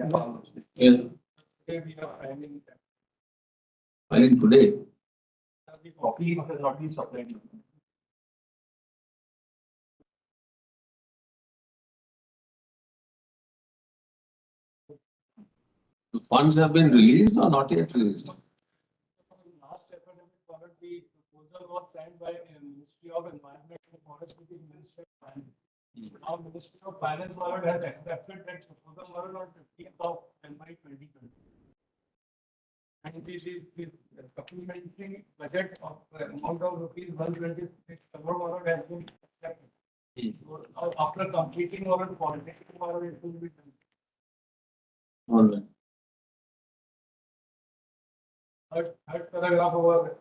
Yeah. Today we are finding that Filing today. the copy has not been supplied. The funds have been released or not yet released? Last academic audit, the proposal was signed by Ministry of Environment and Forest, which is Ministry of Finance. Now Ministry of Finance audit has accepted that proposal audit on 15th of January 2020. And this is supplementary budget of amount of rupees 126 crore audit has been accepted. So, after completing audit, quantitative audit, it will be done. All right. Third paragraph over.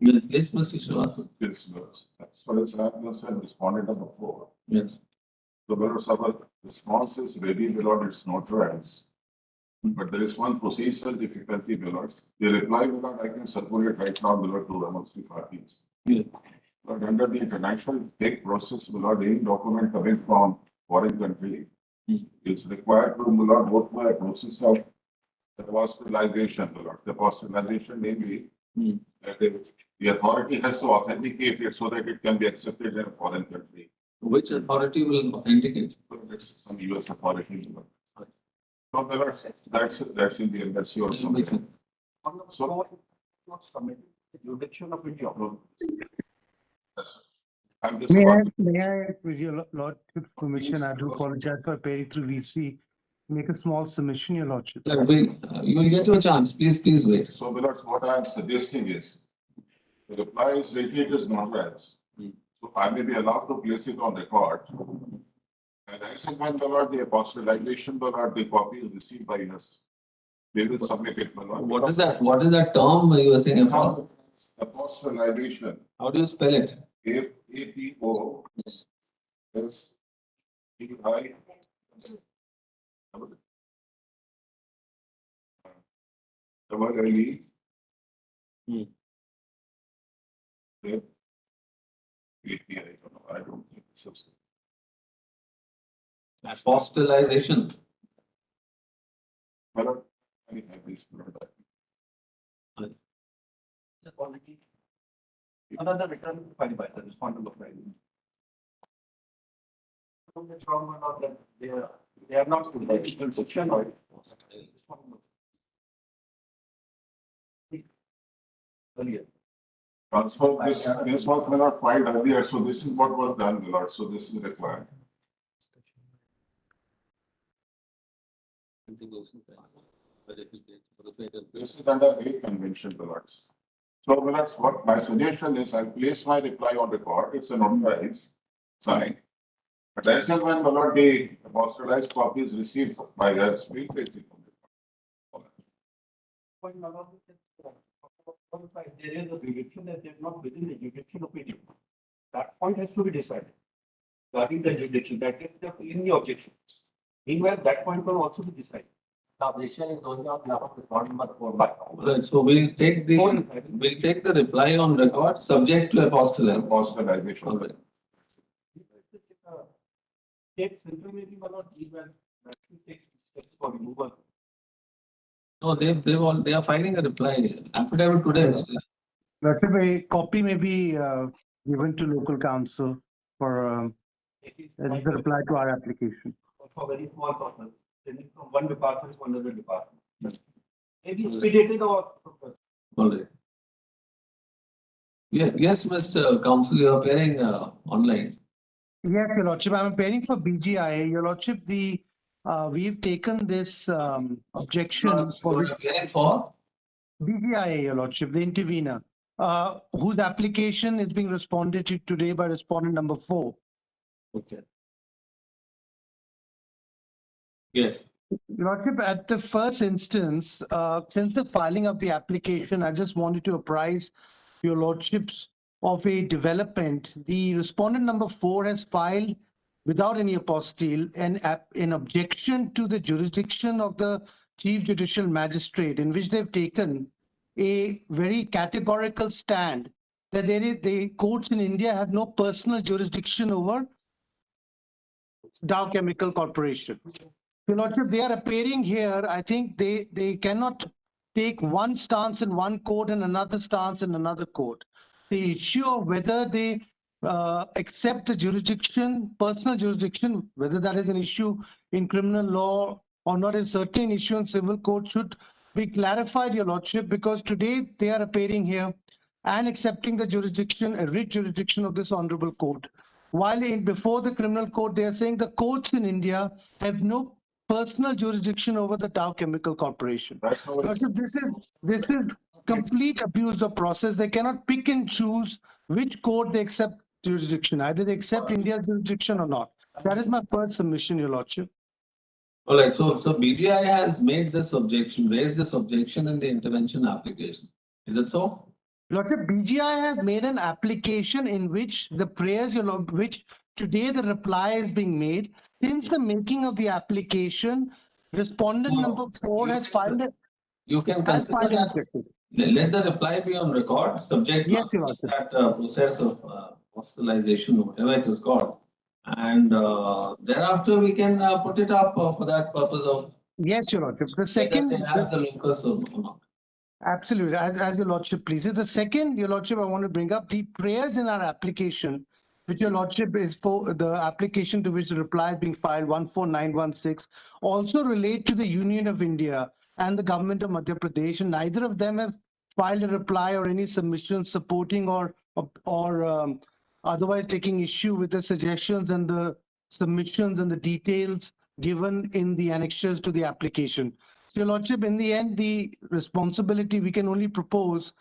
Yes, Mr. Srivastava. Yes, as far as I am concerned, responded number 4. Yes. The members of our response is ready below its notarized. But there is one procedural difficulty below. The reply below I can circulate right now below to amongst the parties. Yeah. But under the international take process below any document coming from foreign country, it's required to below go through a process of apostolization below. The apostolization may be that the authority has to authenticate it so that it can be accepted in a foreign country. Which authority will authenticate? It's some US authority. No, that's in the embassy or something. So, not submitted the jurisdiction of India. I'm just May about I, with your lordship's permission, I do apologize for appearing through VC. Make a small submission, your lordship. You will get your chance. Please wait. So, Willard, what I am suggesting is, the reply is rated as notarized. So I may be allowed to place it on record. And as and when Willard, the apostolization Willard, the copy is received by us. They will submit it. Willard. What is that? What is that term you were saying? Apostolization. How do you spell it? APO S T I. Double L E. API. I don't think so. Apostolization. Willard, I have this. It's a quality. Another return filed by the respondent of writing. It's wrong or not that they are not in the jurisdiction or. Earlier. So this was not filed earlier, so this is what was done, Willard, so this is required. This is under the convention, Willard. So Willard, what my suggestion is, I place my reply on record, it's a notarized sign. But as and when Willard, the apostolized copy is received by us, we place it on record. There is a jurisdiction that is not within the jurisdiction of India. That point has to be decided. Regarding the jurisdiction, that is the in the objection. Meanwhile, that point will also be decided. The objection is only on behalf of the court number 4 by. Right, so we'll take the reply on record subject to apostolization. Apostolization. All right. State central maybe will not even take steps for removal. No, they are filing a reply. Affidavit today, Mr. Lordship, a copy may be given to local council for as the reply to our application. For very small purpose, then from one department to another department. Maybe expedited or. All right. Yeah, yes, Mr. Council, you are appearing online. Yes, your lordship, I'm appearing for BGIA. Your lordship, we've taken this objection You are appearing for? BGIA, your lordship, the intervener, whose application is being responded to today by respondent number 4. Okay. Yes. Lordship, at the first instance, since the filing of the application, I just wanted to apprise your lordships of a development. The respondent number 4 has filed without any apostille an objection to the jurisdiction of the Chief Judicial Magistrate, in which they've taken a very categorical stand that the courts in India have no personal jurisdiction over Dow Chemical Corporation. Your Lordship, they are appearing here. I think they cannot take one stance in one court and another stance in another court. The issue of whether they accept the jurisdiction, personal jurisdiction, whether that is an issue in criminal law or not, is certainly an issue in civil court, should be clarified, Your Lordship, because today they are appearing here and accepting the jurisdiction, a REET jurisdiction of this honorable court. While before the criminal court, they are saying the courts in India have no personal jurisdiction over the Dow Chemical Corporation. That's how it is. This is complete abuse of process. They cannot pick and choose which court they accept jurisdiction. Either they accept India's jurisdiction or not. That is my first submission, Your Lordship. All right, so BGI has made this objection, raised this objection in the intervention application. Is it so? Lordship, BGI has made an application in which the prayers, Your Lord, which today the reply is being made. Since the making of the application, respondent No, number 4 has filed it. You can Has consider filed an that. objection. Let the reply be on record, subject to Yes, Your Lordship. that process of hostilization, whatever it is called. And thereafter, we can put it up for that purpose of, Yes, Your Lordship. The let us second, say, have the locus or not. absolutely, as Your Lordship pleases. The second, Your Lordship, I want to bring up the prayers in our application, which Your Lordship is for the application to which the reply is being filed 14916, also relate to the Union of India and the government of Madhya Pradesh, and neither of them have filed a reply or any submission supporting or otherwise taking issue with the suggestions and the submissions and the details given in the annexures to the application. So, Your Lordship, in the end, the responsibility we can only propose,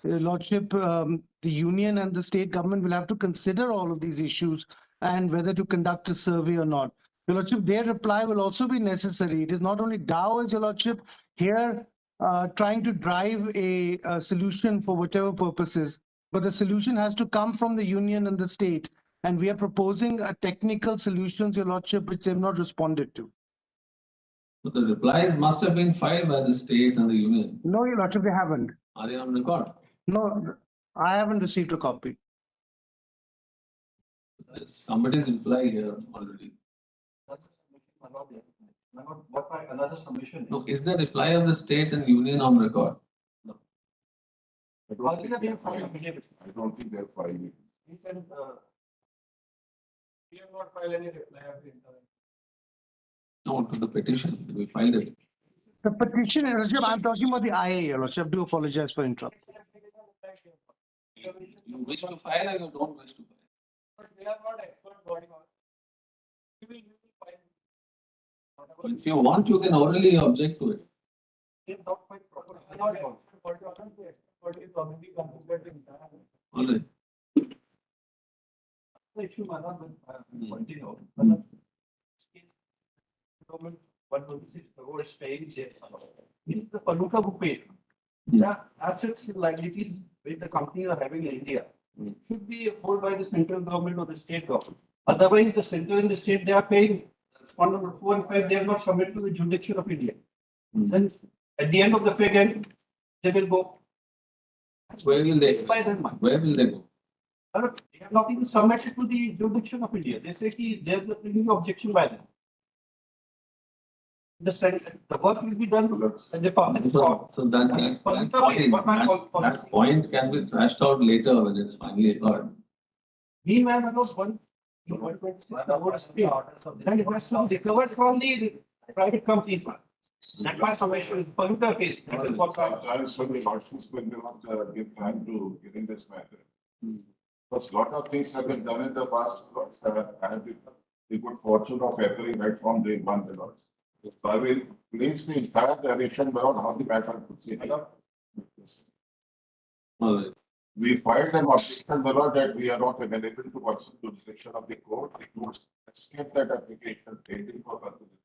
Your Lordship, the union and the state government will have to consider all of these issues and whether to conduct a survey or not. Your Lordship, their reply will also be necessary. It is not only Dow, as Your Lordship, here trying to drive a solution for whatever purposes, but the solution has to come from the union and the state. And we are proposing a technical solutions, Your Lordship, which they have not responded to. So the replies must have been filed by the state and the union. No, Your Lordship, they haven't. Are they on record? No, I haven't received a copy. Somebody's reply here already. What my another submission No, is the reply of the state and union on record? I don't think they're filing it. We can, we have not filed any reply of the intervention. No, to the petition. We filed it. The petition, Your Lordship, I'm talking about the IA, Your Lordship. Do apologize for interrupt. You wish to file or you don't wish to file? But they are not expert body on. We will file. Well, if you want, you can orally object to it. not quite proper. Not expert body on, the expert body is already considered in that. All right. The issue might not continue. Mm. Government 126 crore is paying their. If the polluter who paid, Mm. the assets and liabilities which the companies are having in India Mm. should be held by the central government or the state government. Otherwise, the central and the state, they are paying. Fund number 4 and 5, they have not submitted to the jurisdiction of India. Mm. Then at the end of the fig end, they will go. Where will they? By that month. Where will they go? They have not even submitted to the jurisdiction of India. They say there is a pending objection by them. The work will be done at the public court. So that point can be thrashed out later when it's finally heard. We may have lost 126 crores paid, and it has to be recovered from the private company. That my submission is polluter case. That is what I. Sometimes when the lordships will not give time to get in this matter. Mm. Because a lot of things have been done in the past. Lords. I have the good fortune of appearing right from day one, the Lords. So I will place the entire narration about how the matter proceeded. All right. We filed an objection, the Lord, that we are not available to pursue the jurisdiction of the court. The court escaped that application pending for consideration.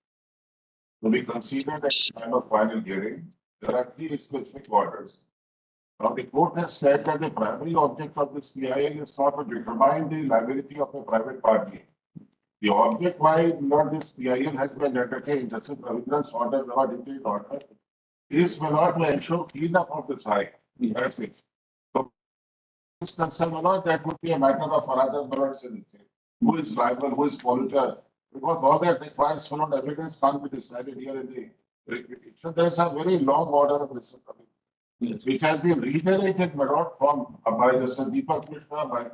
to be considered at the time of final hearing. There are three specific orders. Now, the court has said that the primary object of this PIL is not to determine the liability of a private party. The object why not this PIL has been entertained, that's a provisional order, not detailed order, is not to ensure cleanup of the site. That's it. So, this concern or not, that would be a matter of another person. Who is liable, who is polluter, because all that requires full evidence can't be decided here in the repetition. There is a very long order of this, which has been reiterated from by the Deepak Krishna, by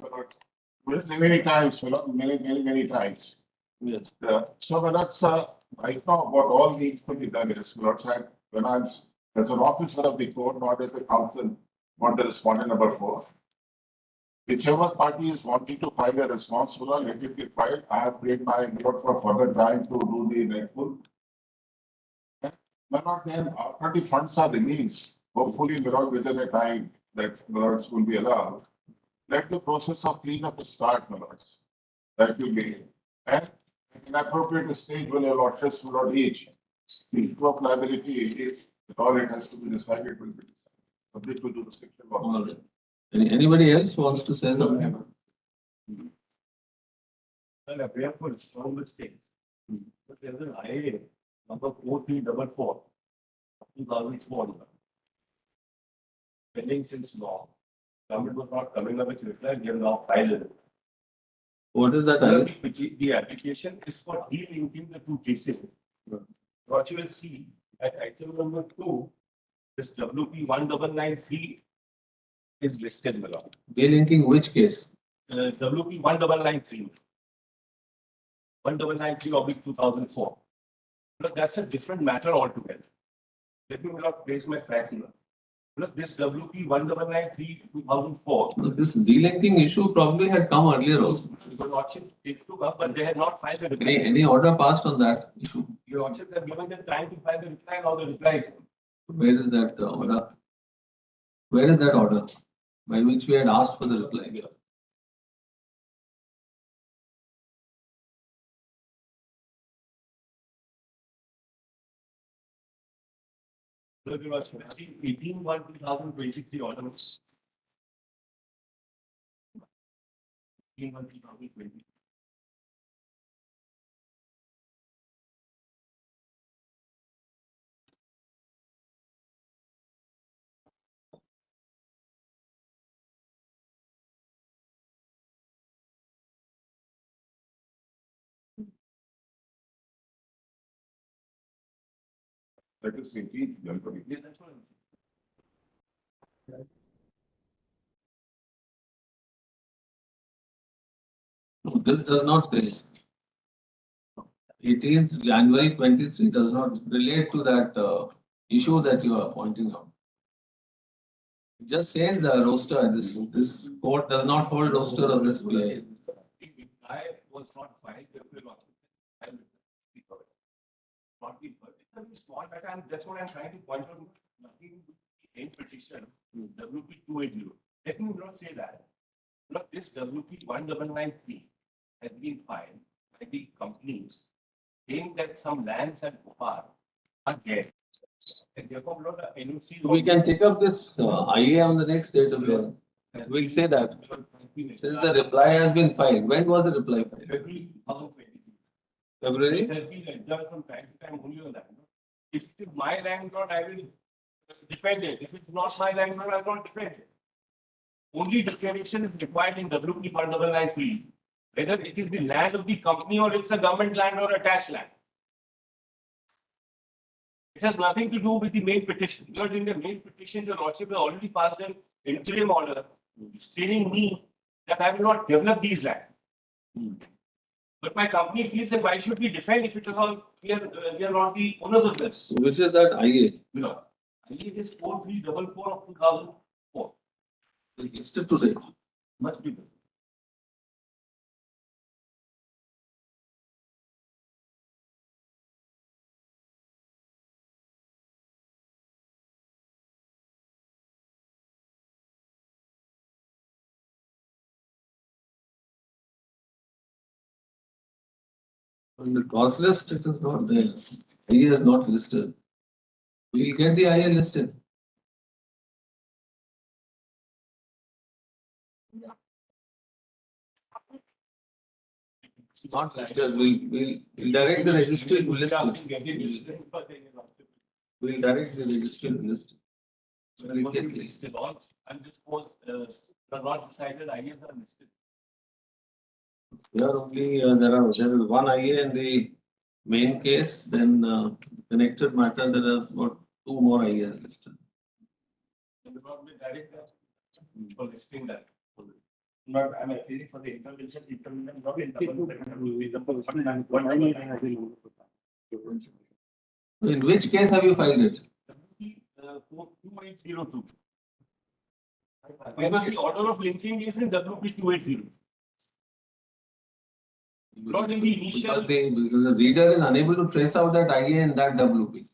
many times, many times. Yes. So that's right now what all needs to be done is when I'm as an officer of the court, not as a counsel, not the respondent number 4. Whichever party is wanting to file a response for let it be filed. I have paid my note for further time to do the needful. But then after the funds are released, hopefully within a time that Millards will be allowed, let the process of cleanup start, Millards. That will be, and an appropriate stage when your lordships will not reach. The issue of liability is that all it has to be decided will be decided. Subject to jurisdiction. All right. Anybody else wants to say something? Well, a prayer for strong with six. But there's an IA number 4344, 2004. Pending since long. Government was not coming up with reply, we have now filed it. What is that? The application is for delinking the two cases. What you will see at item number 2, this WP 1993 is listed below. Delinking which case? WP 1993. 1993/2004. Look, that's a different matter altogether. Let me not place my facts here. Look, this WP 1993/2004. This delinking issue probably had come earlier also. Your Lordship, it took up, but they had not filed a reply. Any order passed on that issue? Your Lordship have given them time to file the reply, and all the replies. Where is that order? Where is that order by which we had asked for the reply? So you are 18/1/2023 order. 18/1/2020. That is 18th January. Yeah, that's what I'm saying. No, this does not say. 18th January 23 does not relate to that issue that you are pointing out. It just says roster. This court does not hold roster of this PI. I was not filed. Not be it's a very small matter, and that's what I'm trying to point out. Nothing in petition WP 280. Let me not say that. Look, this WP 1993 has been filed by the companies saying that some lands at Bhopal are dead. And therefore, Lord, the NOC. We can take up this IA on the next date of hearing. We'll say that. Since the reply has been filed. When was the reply filed? February 2023. February? It has been adjusted from time to time only on that. If it is my land, Lord, I will defend it. If it's not my land, Lord, I will not defend it. Only declaration is required in WP 1993, whether it is the land of the company or it's a government land or attached land. It has nothing to do with the main petition. Because in the main petition, the Lordship has already passed an interim order stating me that I will not develop these lands. But my company feels that why should we defend if it is all we are not the owners of this? Which is that IA? No. IA is 4344 of 2004. Listed today. Must be. On the cause list, it is not there. IA is not listed. We'll get the IA listed. It's not listed. We'll direct the registry to list it. We'll direct the registry to list it. We'll get it listed. And this was, the not decided ideas are listed. There are only, there is one IA in the main case, then connected matter, there are about two more IAs listed. And about the direct for listing that. Not, I'm appealing for the intervention, not In which case have you filed it? 2802. Because the order of linking is in WP 280. Not in the initial. Because the reader is unable to trace out that IA in that WP.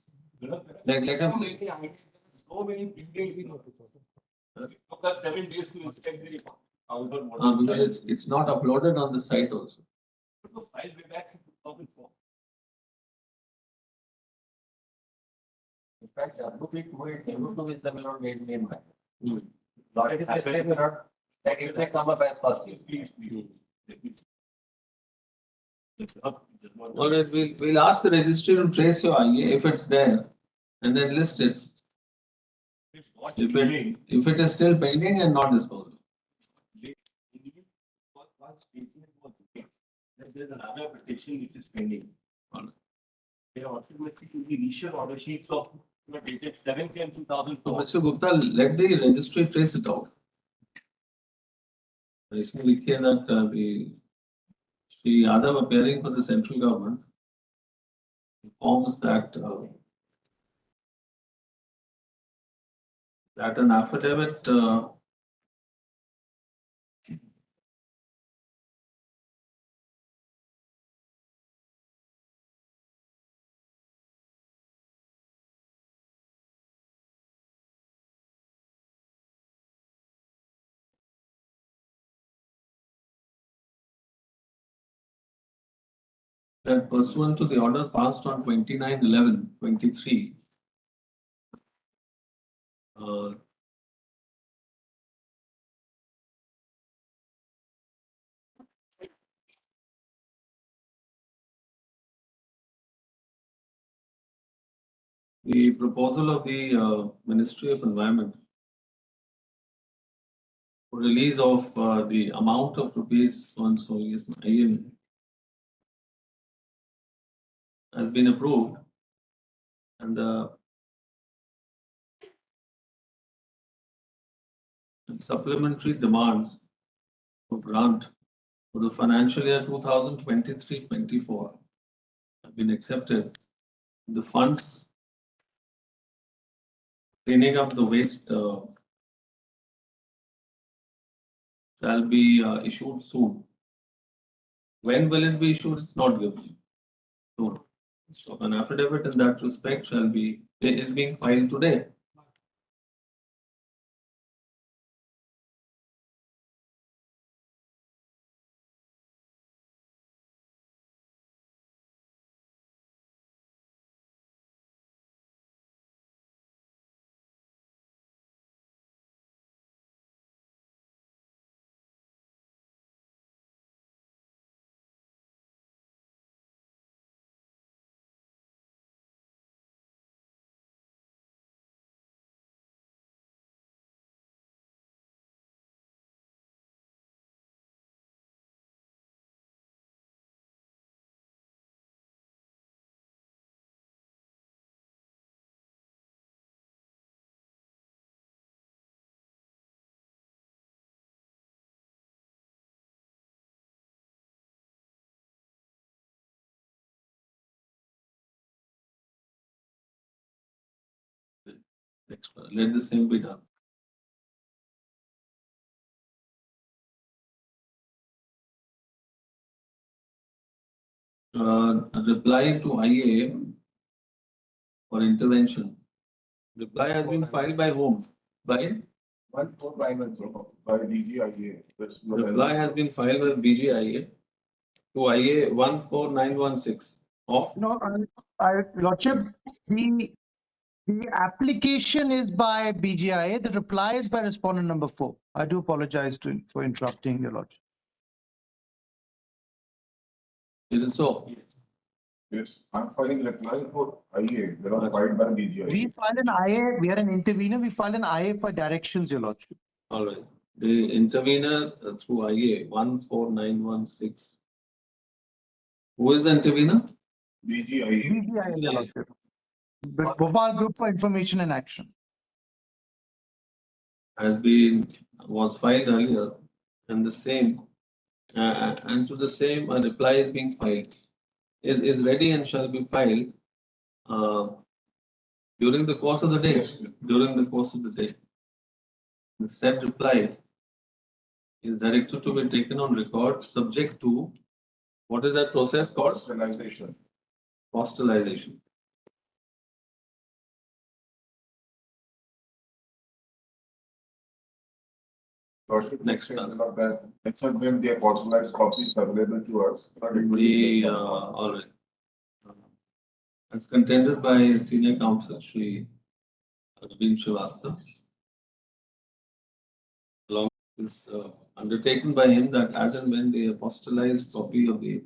Let him. So many buildings in. It took us 7 days to inspect the report. Because it's not uploaded on the site also. File way back in 2004. In fact, WP 282 is the Milord made name. Hmm. Not it is say Milord, that it may come up as first case. Please. All right, we'll ask the registry to trace your IA if it's there and then list it. If it is still pending and not disposed. There's another petition which is pending. Alright. They are ultimately to the initial order sheets of dated 7/10/2004. So Mr. Gupta, let the registry trace it out. इसमें लिखे that Shri Yadav appearing for the central government informs that that an affidavit that pursuant to the order passed on 29/11/23, the proposal of the Ministry of Environment for release of the amount of rupees so and so is IN has been approved, and the supplementary demands for grant for the financial year 2023-24 have been accepted. The funds cleaning up the waste shall be issued soon. When will it be issued? It's not given. So an affidavit in that respect is being filed today. Let the same be done. A reply to IA for intervention. Reply has been filed by whom? By? 1491 by DGIA. Reply has been filed by BGIA to IA 14916 of No, Lordship, the application is by BGIA, the reply is by respondent number 4. I do apologize for interrupting, Your Lordship. Is it so? Yes, I'm filing reply for IA, they are filed by DGI. We filed an IA, we are an intervener, we filed an IA for directions, Your Lordship. All right. The intervener through IA 14916. Who is the intervener? DGI. BGIA, Your Lordship. Bhopal Group for Information and Action. Was filed earlier, and the same, and to the same, a reply is being filed. Is ready and shall be filed during the course of the day. Yes. During the course of the day. The said reply is directed to be taken on record, subject to what is that process called? Personalization. Hostalization. Next. That, except when the personalized copies available to us. All right. As contended by Senior Counsel Shri Arvind Srivastava. Along is undertaken by him that as and when the apostolized copy of the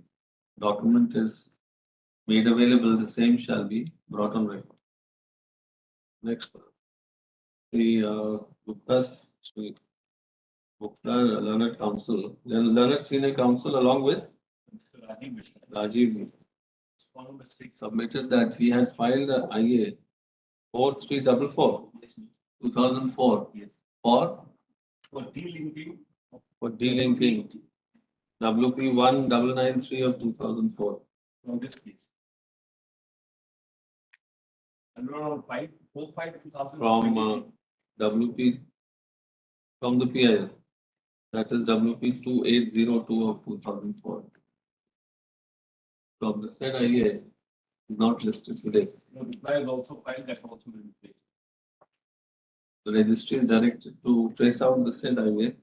document is made available, the same shall be brought on record. Next. The Gupta's Gupta Learned Counsel, Learned Senior Counsel along with Rajiv submitted that he had filed the IA 4344 2004 for delinking WP 1993 of 2004 from this case. And around 545 from WP from the PIL, that is WP 2802 of 2004. From the said IA is not listed today. The reply is also filed, that also will be placed. The registry is directed to trace out the said IA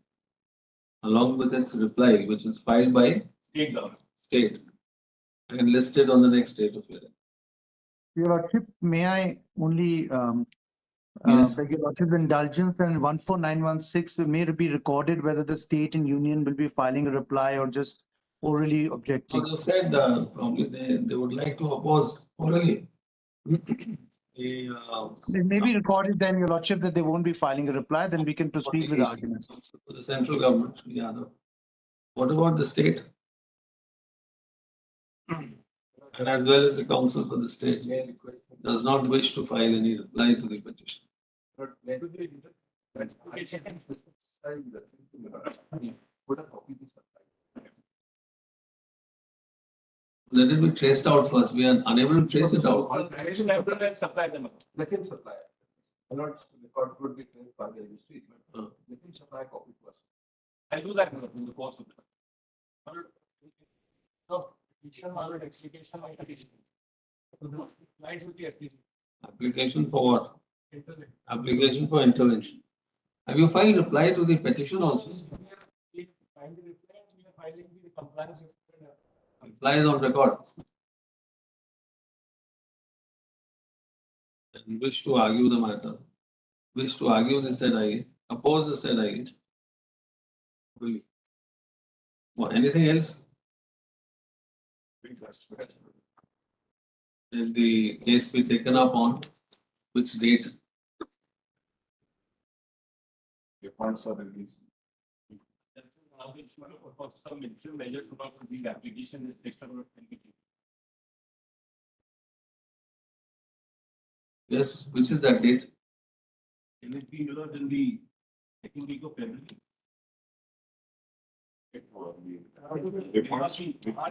along with its reply, which is filed by State government. state and listed on the next date of hearing. Your Lordship, may I only Yes. beg Your Lordship's indulgence, and 14916 may be recorded whether the state and union will be filing a reply or just orally objecting. As I said, probably they would like to oppose orally. It may be recorded then, Your Lordship, that they won't be filing a reply, then we can proceed with the argument. For the central government, yeah. What about the state? And as well as the council for the state does not wish to file any reply to the petition. Let it be traced out first. We are unable to trace it out. Supply them. Let him supply. Not record would be traced by the registry, but let him supply copy to us. I'll do that in the course of the. Application for what? Application for intervention. Have you filed reply to the petition also? Reply is on record. And wish to argue the matter. Wish to argue the said IA. Oppose the said IA. Will you? Or anything else? Will the case be taken up on which date? The funds are released. For some interim measures about the application is external. Yes, which is that date? Can it be lower than the second week of February?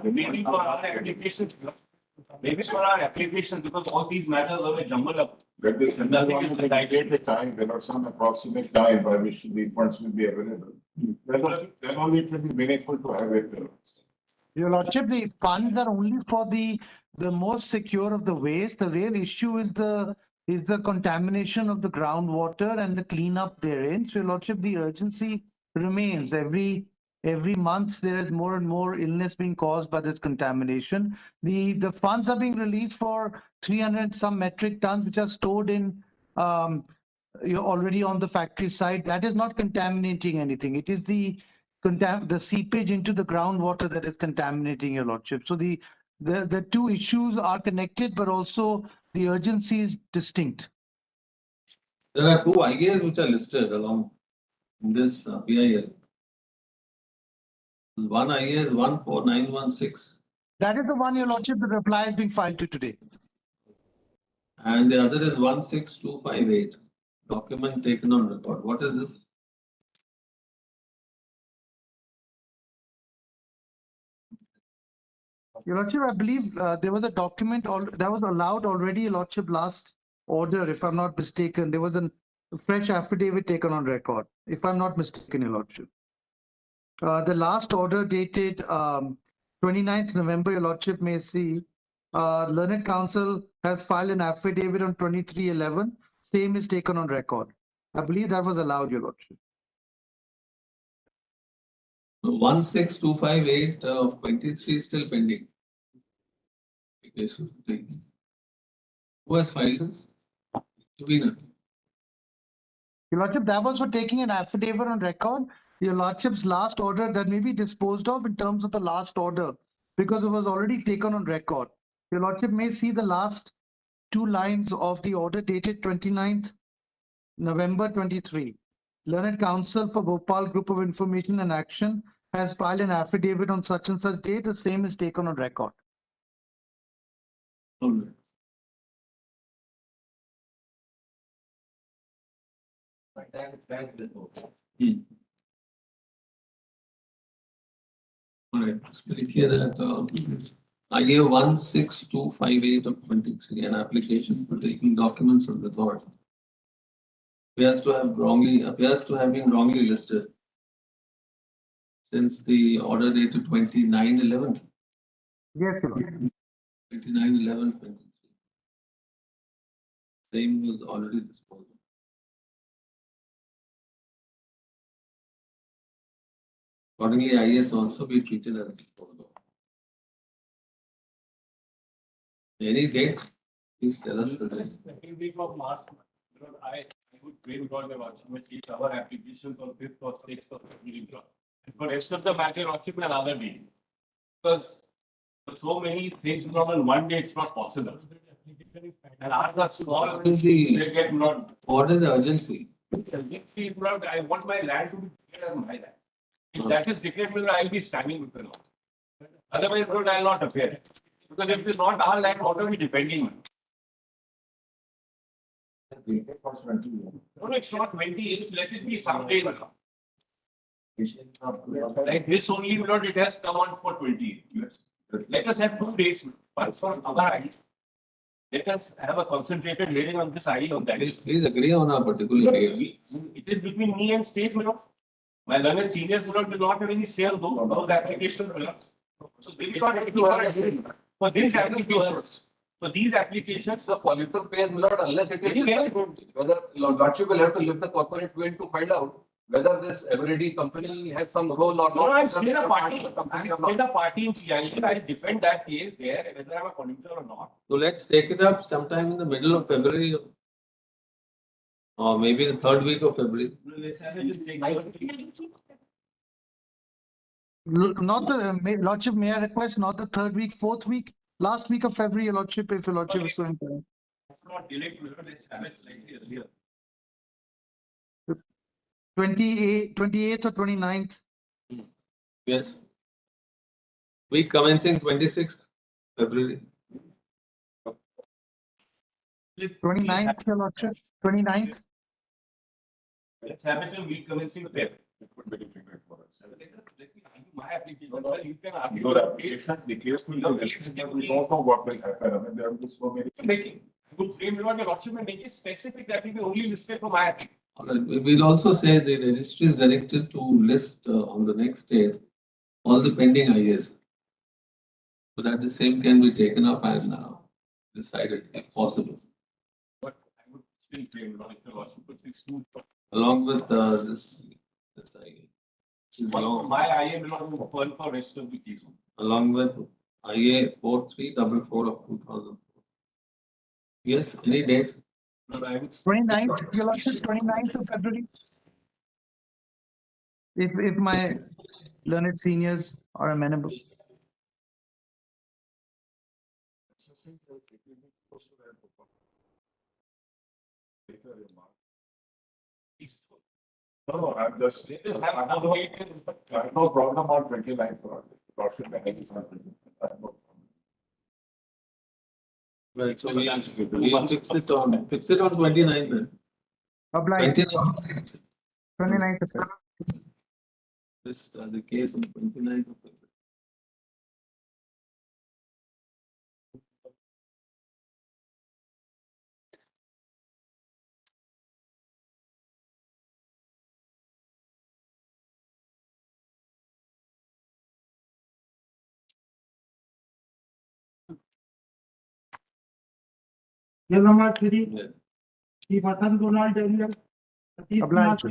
Maybe for our application. Maybe for our application, because all these matters are jumbled up. But this indicate the time, there are some approximate time by which the funds will be available. Then only it will be meaningful to have it. Your Lordship, the funds are only for the most secure of the waste. The real issue is the contamination of the groundwater and the cleanup therein. So, Your Lordship, the urgency remains. Every Every month, there is more and more illness being caused by this contamination. The funds are being released for 300 some metric tons, which are stored in you're already on the factory side. That is not contaminating anything. It is the seepage into the groundwater that is contaminating, Your Lordship. So the two issues are connected, but also the urgency is distinct. There are two IAs which are listed along this PIL. One IA is 14916 That is the one, Your Lordship, the reply is being filed to today. and the other is 16258. Document taken on record. What is this? Your Lordship, I believe there was a document that was allowed already, Your Lordship, last order, if I'm not mistaken. There was a fresh affidavit taken on record, if I'm not mistaken, Your Lordship. The last order dated 29th November, Your Lordship may see, Learned Counsel has filed an affidavit on 2311. Same is taken on record. I believe that was allowed, Your Lordship. 16258 of 23 is still pending. Who has filed this? Your Lordship, that was for taking an affidavit on record. Your Lordship's last order that may be disposed of in terms of the last order because it was already taken on record. Your Lordship may see the last two lines of the order dated 29th November 23. Learned Counsel for Bhopal Group of Information and Action has filed an affidavit on such and such date. The same is taken on record. Alright. Alright, it's very clear that IA 16258 of 23, an application for taking documents on record appears to have been wrongly listed since the order dated 29/11. Yes, Your Lordship. 29/11/23. Same was already disposed of. Accordingly, IS also be treated as disposed of. Any date? Please tell us the date. Second week of March, because I would pray because the Lordship may take our applications on 5th or 6th of February. And for rest of the matter, Lordship may another day. Because so many things on one day, it's not possible. And ours are small, What is the- they get not. What is the urgency? I want my land to be declared as my land. If that is declared, I'll be standing with the law. Otherwise, I'll not appear. Because if it's not our land, what are we defending? No, it's not 28, let it be someday. Like this only, it has come on for 28 years. Let us have 2 dates, one for our ID. Let us have a concentrated hearing on this ID on that. Please agree on a particular date. It is between me and state, My learned seniors will not have any sale though, the application will not. So they will not have to for these applications. For these applications, The polluter pays not unless it is. Whether Lordship will have to lift the corporate bill to find out whether this everyday company has some role or not. no, I'm still a party. I'm still a party in CIL. I defend that case there, whether I'm a polluter or not. So let's take it up sometime in the middle of February. Or maybe the third week of February. Let's have it just take. Not the Lordship, may I request not the third week, fourth week, last week of February, Your Lordship, if Your Lordship is so inclined. Not delay, let's have it slightly earlier. 28th or 29th. Yes. Week commencing 26th February. 29th, Your Lordship, 29th. Let's have it in week commencing the fifth. It would be difficult for us. Let me argue my application. Well, you can argue. Your application, the case will be, we don't know what will happen. I mean, there will be so many. Making. I would frame your Lordship and make it specific that will be only listed for my application. We'll also say the registry is directed to list on the next date all the pending IAs. So that the same can be taken up and decided if possible, But I would still frame your Lordship, but it's too. along with this IA. which is along, My IA will not be open for rest of the case. along with IA 4344 of 2000. Yes, any date? No, I would. 29th, your lordship, 29th of February. If my learned seniors are amenable. No, I'm just, I have no problem on 29th. Right, so we'll fix it on 29th then. Obliged, 29th. 29th of February. This, the case on 29th of February. Bill number 3, Yeah. Chief Attorney Donald Daniel. Obliged.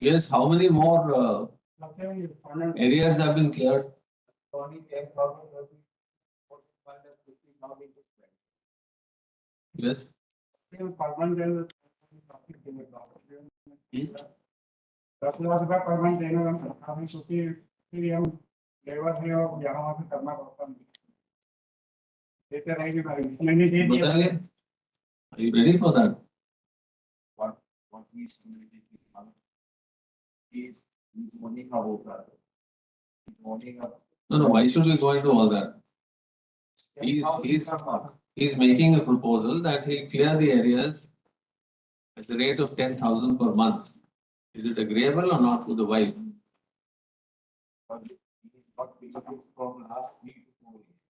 Yes, how many more areas have been cleared? Yes. Permanent देने का हम क्योंकि फिर हम labour है और यहाँ वहाँ पे करना पड़ता है देते रहेंगे भाई मैंने दे दिया बताइए, are you ready for that? What is morning about morning of. No, no, why should we go into all that? He's making a proposal that he'll clear the areas at the rate of 10,000 per month. Is it agreeable or not to the wife? From last 3 to 4 years.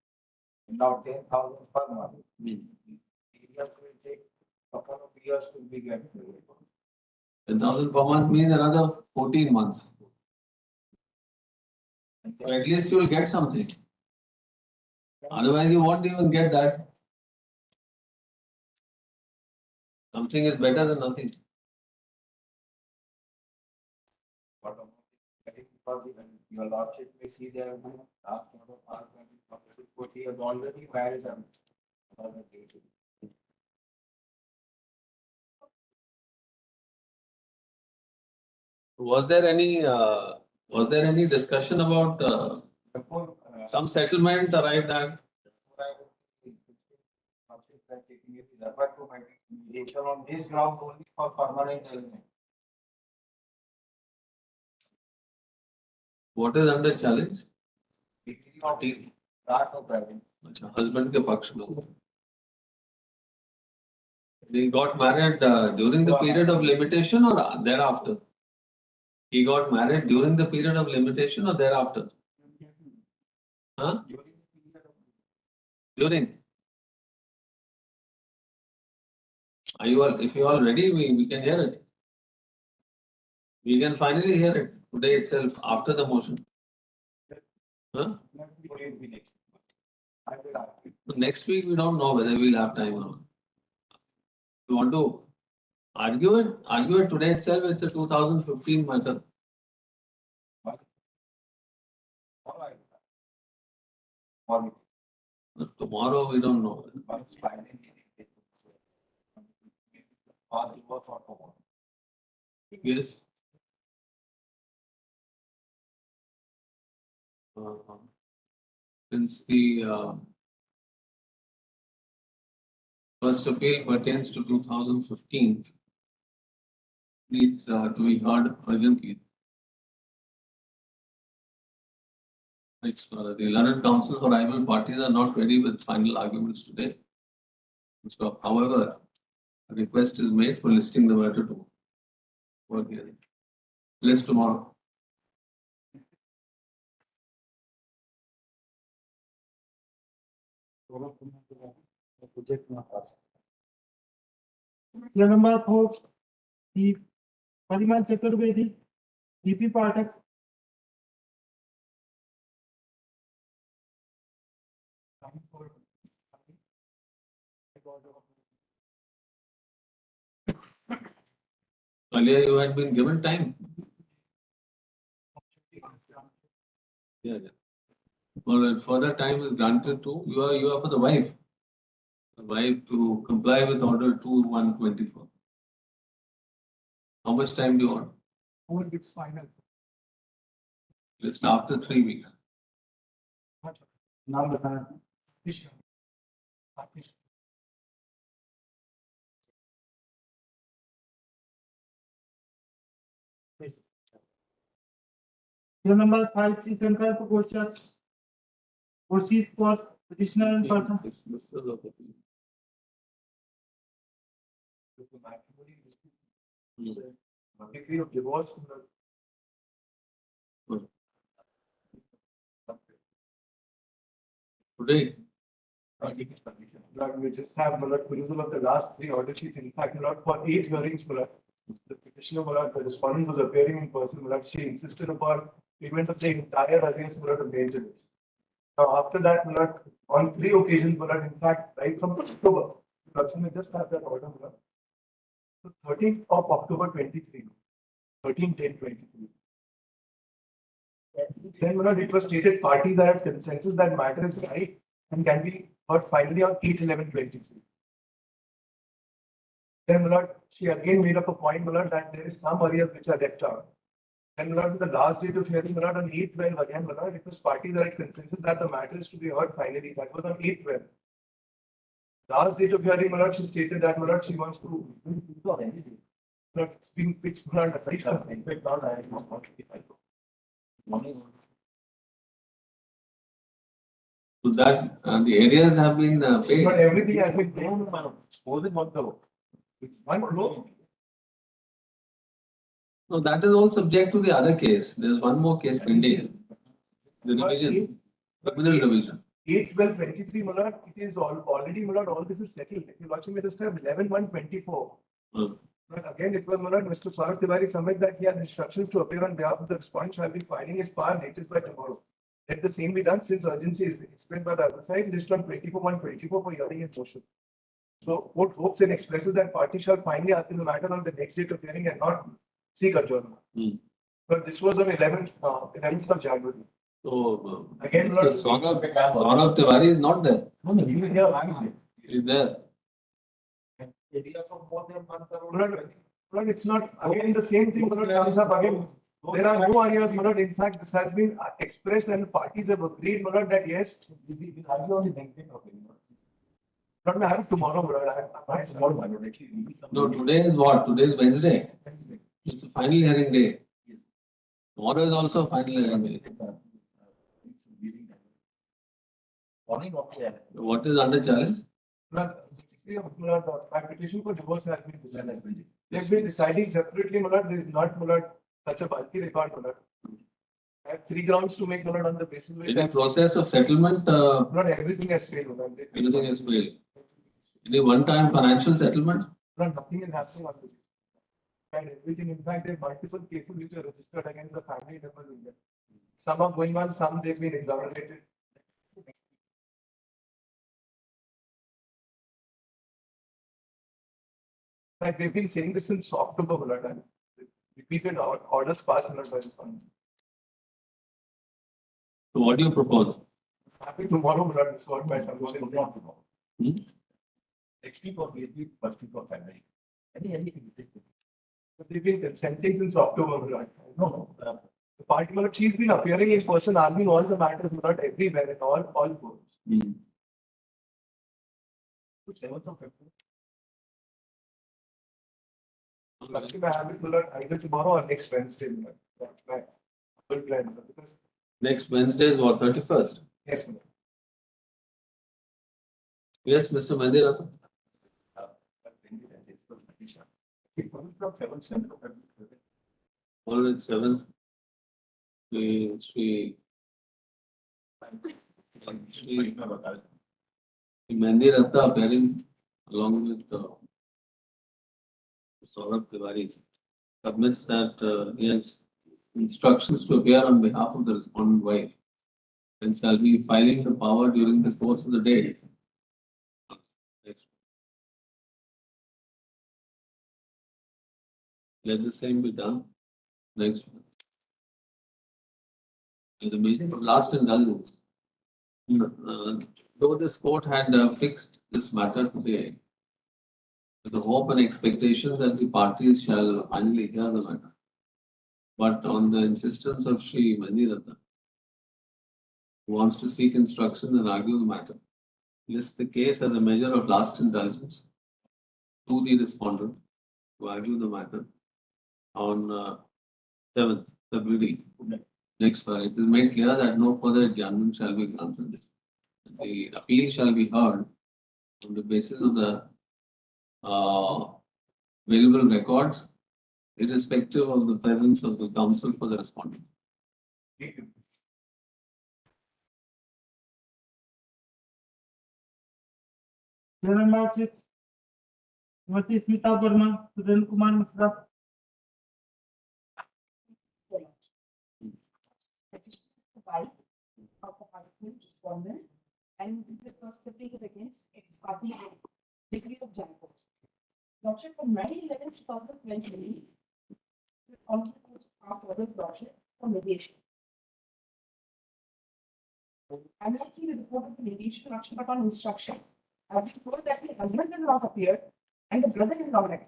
Now 10,000 per month. Areas will take couple of years to be get. 10,000 per month means another 14 months. So at least you'll get something. Otherwise, you won't even get that. Something is better than nothing. Your lordship may see there last one of our 40 years already married them. Was there any discussion about some settlement arrived at? On this ground only for permanent element. What is under challenge? Degree of that of driving. अच्छा, husband के पक्ष में. He got married during the period of limitation or thereafter? He got married during the period of limitation or thereafter? Huh? During. Are you all, if you are ready, we can hear it. We can finally hear it today itself after the motion. Huh? Next week, we don't know whether we'll have time or not. You want to argue it? Argue it today itself. It's a 2015 matter. Tomorrow, we don't know. Yes. Since the first appeal pertains to 2015, needs to be heard urgently. The learned counsel for rival parties are not ready with final arguments today. So, however, a request is made for listing the matter to work hearing. List tomorrow. Clear number 4, the Parimal Chaturvedi, DP Pathak. Earlier you had been given time. Yeah, yeah. Well, further time is granted to, you are for the wife. The wife to comply with order 2/1/24. How much time do you want? 4 weeks final. Just after 3 weeks. Now the issue. Clear number 5, 375 for questions. Proceed for additional in person. Dismissal of the plea. Degree of divorce. Today, We just have perusal of the last 3 order sheets. In fact, for 8 hearings, the petitioner, the respondent was appearing in person. She insisted upon payment of the entire arrears to maintenance. Now, after that, on 3 occasions, in fact, right from October, we just have that order. So 13th of October 23, 13/10/23. Then it was stated parties are at consensus that matter is right and can be heard finally on 8/11/23. Then she again made up a point that there is some areas which are left out. And the last date of hearing on 8/12 again, it was parties are at consensus that the matter is to be heard finally. That was on 8/12. Last date of hearing, she stated that she wants to. It's being fixed. so that the areas have been paid. But everything has been paid. Supposing what the one crore. No, that is all subject to the other case. There's one more case pending. The revision, criminal revision. 8/12/23, it is already, all this is settled. If you're watching me this time, 11/1/24. But again, it was Mr. Saurabh Tiwari submit that he had instructions to appear on behalf of the respondent shall be filing his file latest by tomorrow. Let the same be done since urgency is explained by the other side, list on 24/1/24 for hearing and motion. So, what hopes and expresses that party shall finally ask the matter on the next date of hearing and not seek adjournment. But this was on 11th of January. So Again, Mr. Saurabh Tiwari is not there. He's there. It's not again the same thing. Comes up again. There are no areas. In fact, this has been expressed and parties have agreed. That yes, but I have tomorrow. No, today is what? Today is Wednesday. It's a final hearing day. Tomorrow is also a final hearing day. What is under challenge? My petition for divorce has been decided. They've been deciding separately. There is not such a bulky record. I have 3 grounds to make on the basis which Any process of settlement? not everything has failed. Everything has failed. Any one-time financial settlement? Nothing is happening on this. And everything, in fact, there are multiple cases which are registered against the family members. Some are going on, some they've been exonerated. Like they've been saying this since October, and repeated orders passed by the fund. So what do you propose? Happy tomorrow, it's what by submission. Next week or maybe first week of February. But they've been consenting since October. No, The party, she's been appearing in person, arguing all the matters, not everywhere, in all courts. 7th of February. Actually, I have it either tomorrow or next Wednesday. That's my full plan. Next Wednesday is what, 31st? Yes, ma'am. Yes, Mr. Mandira. All right, 7th. We Mehndi Ratta appearing along with Saurabh Tiwari submits that he has instructions to appear on behalf of the respondent wife and shall be filing the power during the course of the day. Next. Let the same be done. Next one. In the meeting of last indulgence, though this court had fixed this matter today, with the hope and expectation that the parties shall finally hear the matter. But on the insistence of Sri Mandirata, who wants to seek instruction and argue the matter, list the case as a measure of last indulgence to the respondent to argue the matter on 7th February. Next file, it is made clear that no further adjournment shall be granted. The appeal shall be heard on the basis of the available records, irrespective of the presence of the counsel for the respondent. Number 6, Srimati Smita Verma, Suren Kumar Mishra. The wife of the husband respondent and this was completed against ex parte degree of Jaipur. Lordship on May 11, 2020, on the court of orders lordship for mediation. I'm making the report of the mediation lordship upon instruction. I was told that the husband has not appeared and the brother is not active.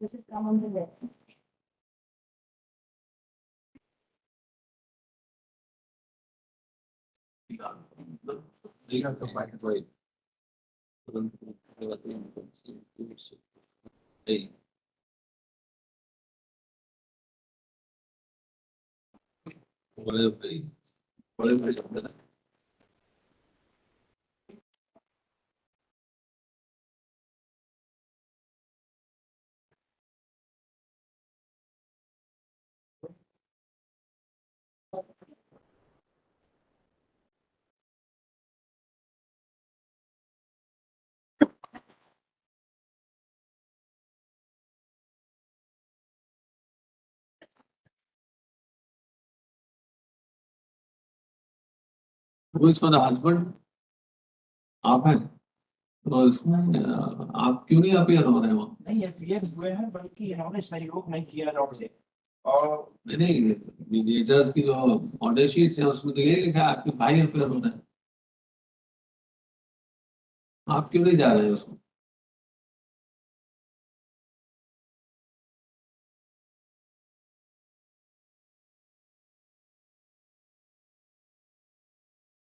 This is come on the left. They have to fight right. Hey. Whatever. Who is for the husband? आप हैं तो इसमें आप क्यों नहीं appear हो रहे हो? नहीं अपीयर हुए हैं बल्कि इन्होंने सहयोग नहीं किया लॉर्ड से और नहीं मीडिएटर्स की जो ऑर्डर शीट्स है उसमें तो ये लिखा है आपके भाई अपीयर हो रहे हैं, आप क्यों नहीं जा रहे हैं उसमें?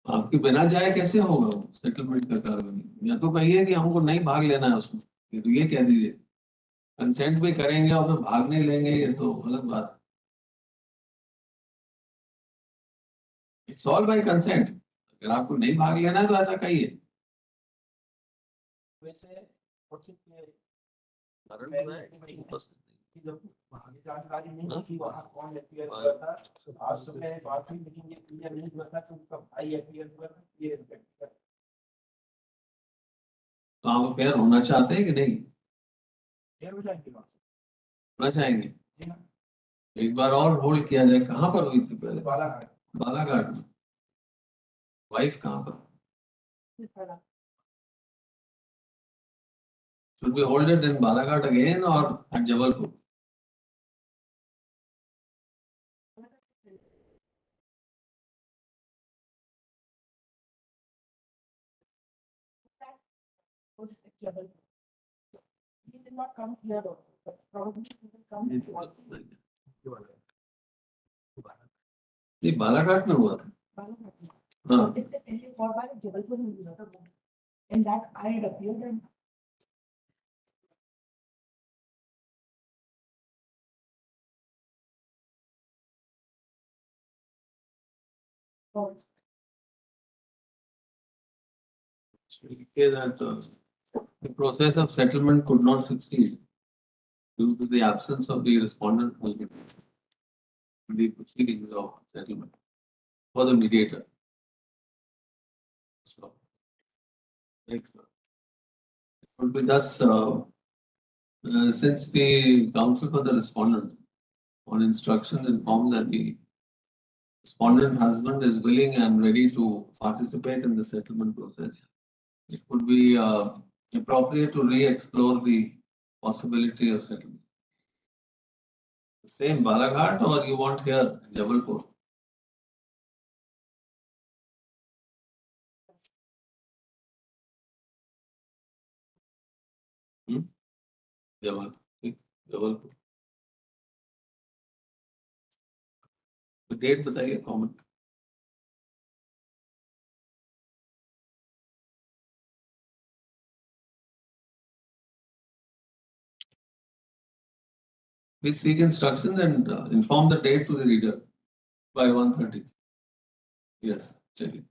आपके बिना जाए कैसे होगा वो सेटलमेंट का कार्रवाई? या तो कहिए कि हमको नहीं भाग लेना है उसमें, ये तो ये कह दीजिए कंसेंट भी करेंगे और फिर भाग नहीं लेंगे, ये तो अलग बात है। It's all bye consent. अगर आपको नहीं भाग लेना है तो ऐसा कहिए। वैसे जानकारी नहीं थी वहाँ कौन अपीयर हुआ था, आज सुबह बात हुई लेकिन ये क्लियर नहीं हुआ था कि उनका भाई अपीयर हुआ था। ये तो आप अपेयर होना चाहते हैं कि नहीं? हो जाएंगे होना चाहेंगे? एक बार और होल्ड किया जाए। कहाँ पर हुई थी पहले? बालाघाट। बालाघाट में। वाइफ कहाँ पर? Should we hold it in Balaghat again or at Jabalpur? He did not come here, but probably he will come. नहीं बालाघाट में हुआ था। हाँ। इससे पहले और बार जबलपुर में हुआ था। In that I had appeared and So you say that The process of settlement could not succeed due to the absence of the respondent husband in the proceedings of settlement for the mediator. So, it would be thus, since the counsel for the respondent on instructions informed that the respondent husband is willing and ready to participate in the settlement process, it would be appropriate to re-explore the possibility of settlement. The same Balaghat, or you want here Jabalpur? Jabalpur. तो date बताइए common. Please seek instructions and inform the date to the reader by 1:30. Yes, check it.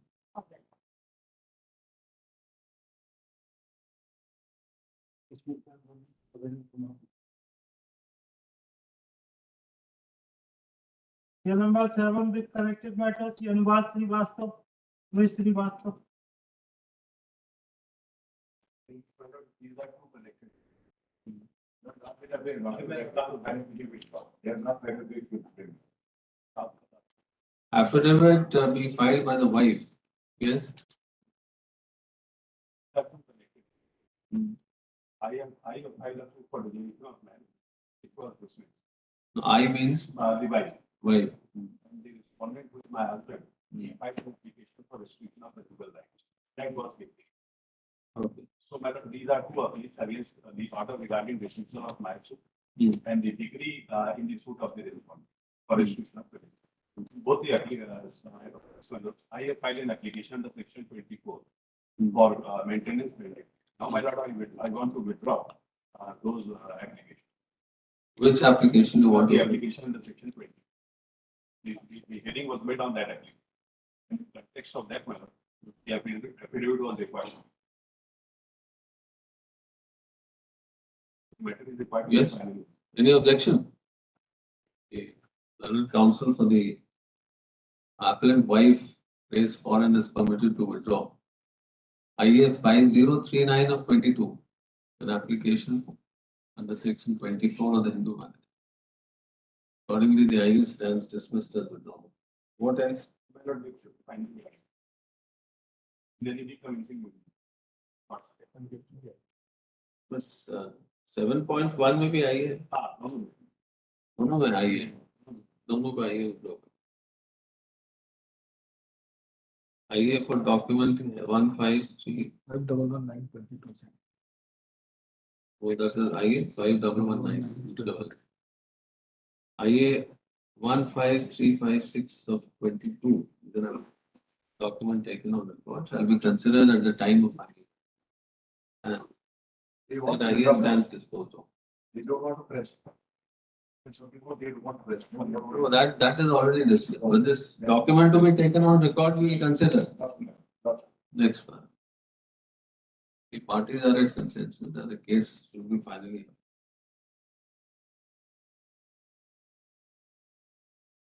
Here number 7 with corrected matters, Yanubad Srivastav, Ms. Srivastav. These are two connected. They are not very good. Affidavit be filed by the wife. Yes. I have filed a suit for the deletion of land. It was dismissed. I means The wife. wife. And the respondent was my husband. He filed an application for restriction of the legal rights. That was given. Okay. So, madam, these are two appeals against the order regarding restriction of my suit and the degree in the suit of the respondent for restriction of the. Both the I have filed an application under section 24 for maintenance building. Now, my lord, I want to withdraw those applications. Which application do you want The to? application under section 20. The heading was made on that application. In the text of that matter, the affidavit was required. Matter is required. Yes. Any objection? Okay. Learned counsel for the appellant wife raised for and is permitted to withdraw. IA 5039 of 22, an application under section 24 of the Hindu Matter. Accordingly, the IA stands dismissed as withdrawn. What else? My lord, we should find the hearing. Then it will come in. Plus 7.1 में भी आई है. दोनों में आई है. दोनों को आई है withdraw. IA for documenting 153. 511922. Oh, that is IA 5119. IA 15356 of 22. Then a document taken on record shall be considered at the time of filing. And that IA stands disposed of. They don't want to press. And so people, they don't want to press. So that is already dismissed. But this document to be taken on record, we will consider. Next one. The parties are at consensus that the case should be finally.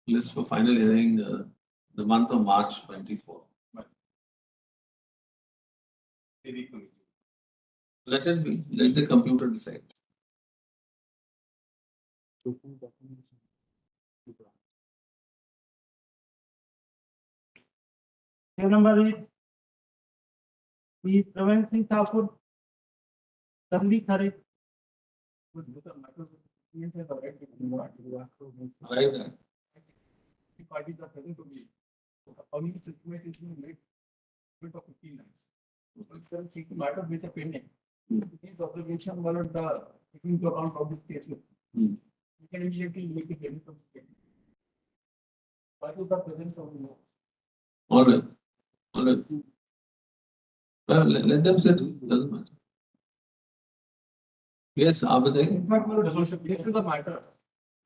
List for final hearing the month of March 24. Let it be. Let the computer decide. Here number 8. The Praveen Singh Thakur, Tanvi Khare. Right there. The parties are present to be. Only settlement is being made of 15 lines. Current CT matters which are pending. These observation were the taking into account of this case. We can immediately make it ready from CT. Parties are present on the. All right. All right. Well, let them sit. Doesn't matter. Yes, आप बताइए. This is the matter.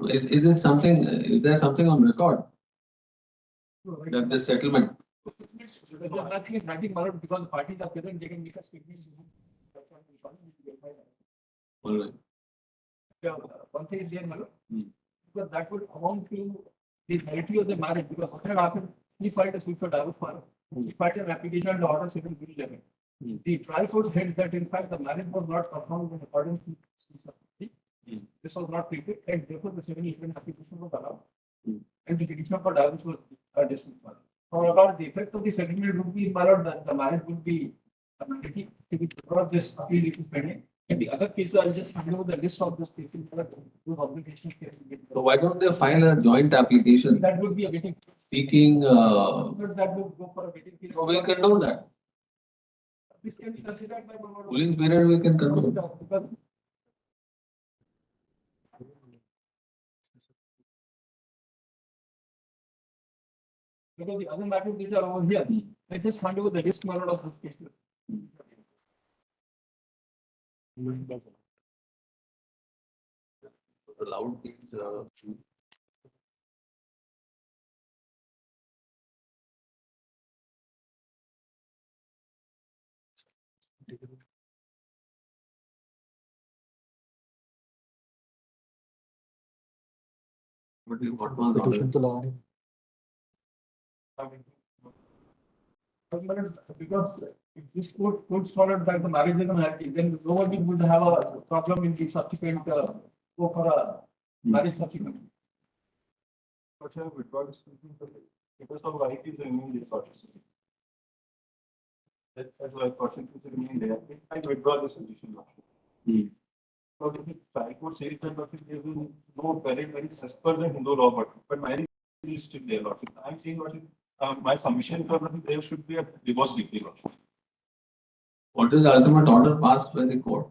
Is it something? Is there something on record that this settlement? Nothing is writing, because the parties are present, they can make a statement. All right. Yeah, one thing is here, Madam. Hmm. Because that would amount to the validity of the marriage, because what happened, he filed a suit for divorce for, he filed an application and order civil bill level. Hmm. The trial court held that in fact the marriage was not performed in accordance with CCS. This was not treated, and therefore the civil even application was allowed. Hmm. And the petition for divorce was dismissed. However, the effect of the settlement would be, my lord, that the marriage would be ability to be brought this appeal is pending. In the other cases, I'll just hand over the list of those cases, those obligations. So why don't they file a joint application That would be a waiting. seeking, But that would go for a waiting period. we can do that. This can be considered by. Cooling period we can control. Because because the other matters which are over here, I just hand over the list, my lord, of those cases. Allowed means, what was ordered? Because if this court followed by the marriage and marriage, then nobody would have a problem in the subsequent, go for a marriage subsequent. But have withdrawn this because of right is remaining there. That's why question is remaining there. I withdraw this position. Hmm. So the High Court says that there is no very as per the Hindu law, but marriage is still there. I'm saying my submission for there should be a divorce decree. What is the ultimate order passed by the court?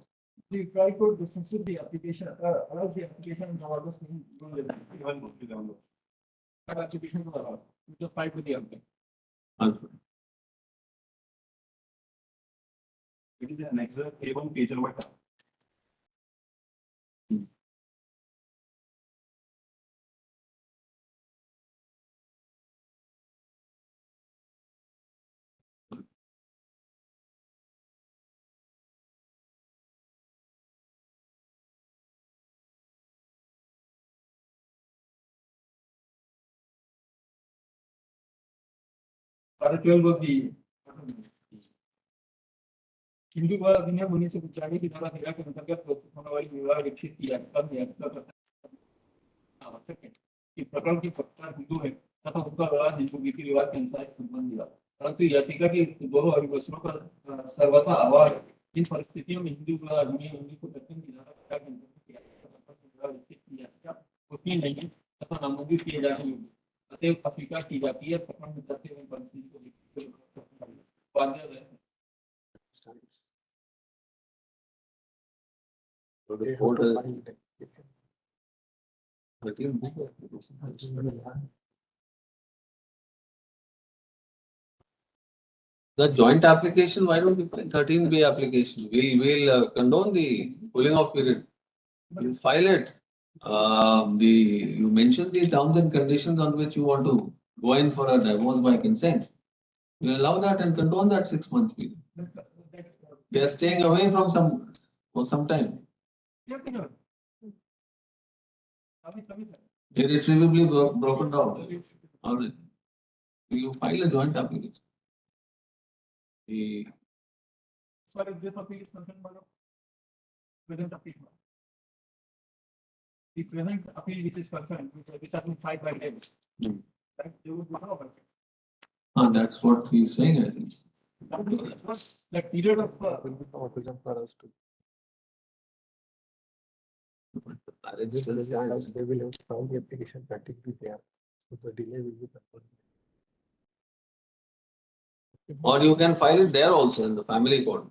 The trial court dismisses the application, allows the application and all this thing. That application was allowed, which was filed with the applicant. Ultimate. It is an extra A1 page number. Para 12 of the Hindu का अधिनियम 1945 की धारा 13 के अंतर्गत होने वाली विवाह विकसित किया कि प्रकरण के पक्षकार हिंदू है तथा उनका विवाह हिंदू रीति रिवाज के अनुसार संबंध हुआ, परंतु याचिका के दोनों अभिभाषणों का सर्वथा आवाज इन परिस्थितियों में हिंदू विवाह अधिनियम 1955 की धारा 13 के अंतर्गत किया उतनी नहीं तथा नामंजूर किए जाने योग्य, अतएव अस्वीकार की जाती है। प्रकरण में दर्ज एवं परिस्थिति को So the court has 13. The joint application, why don't we file 13B application? We'll condone the cooling off period. You file it. You mention the terms and conditions on which you want to go in for a divorce by consent. We allow that and condone that 6 months period. They are staying away from for some time. Irretrievably broken down. All right. You file a joint application. Sir, if this appeal is concerned, madam, present appeal. The present appeal which is concerned, which has been filed by them, that they would not have it. That's what he's saying, I think. That period of. For us to. Marriage They still will stands. have to file the application practically there. So the delay will be controlled. Or you can file it there also in the family court.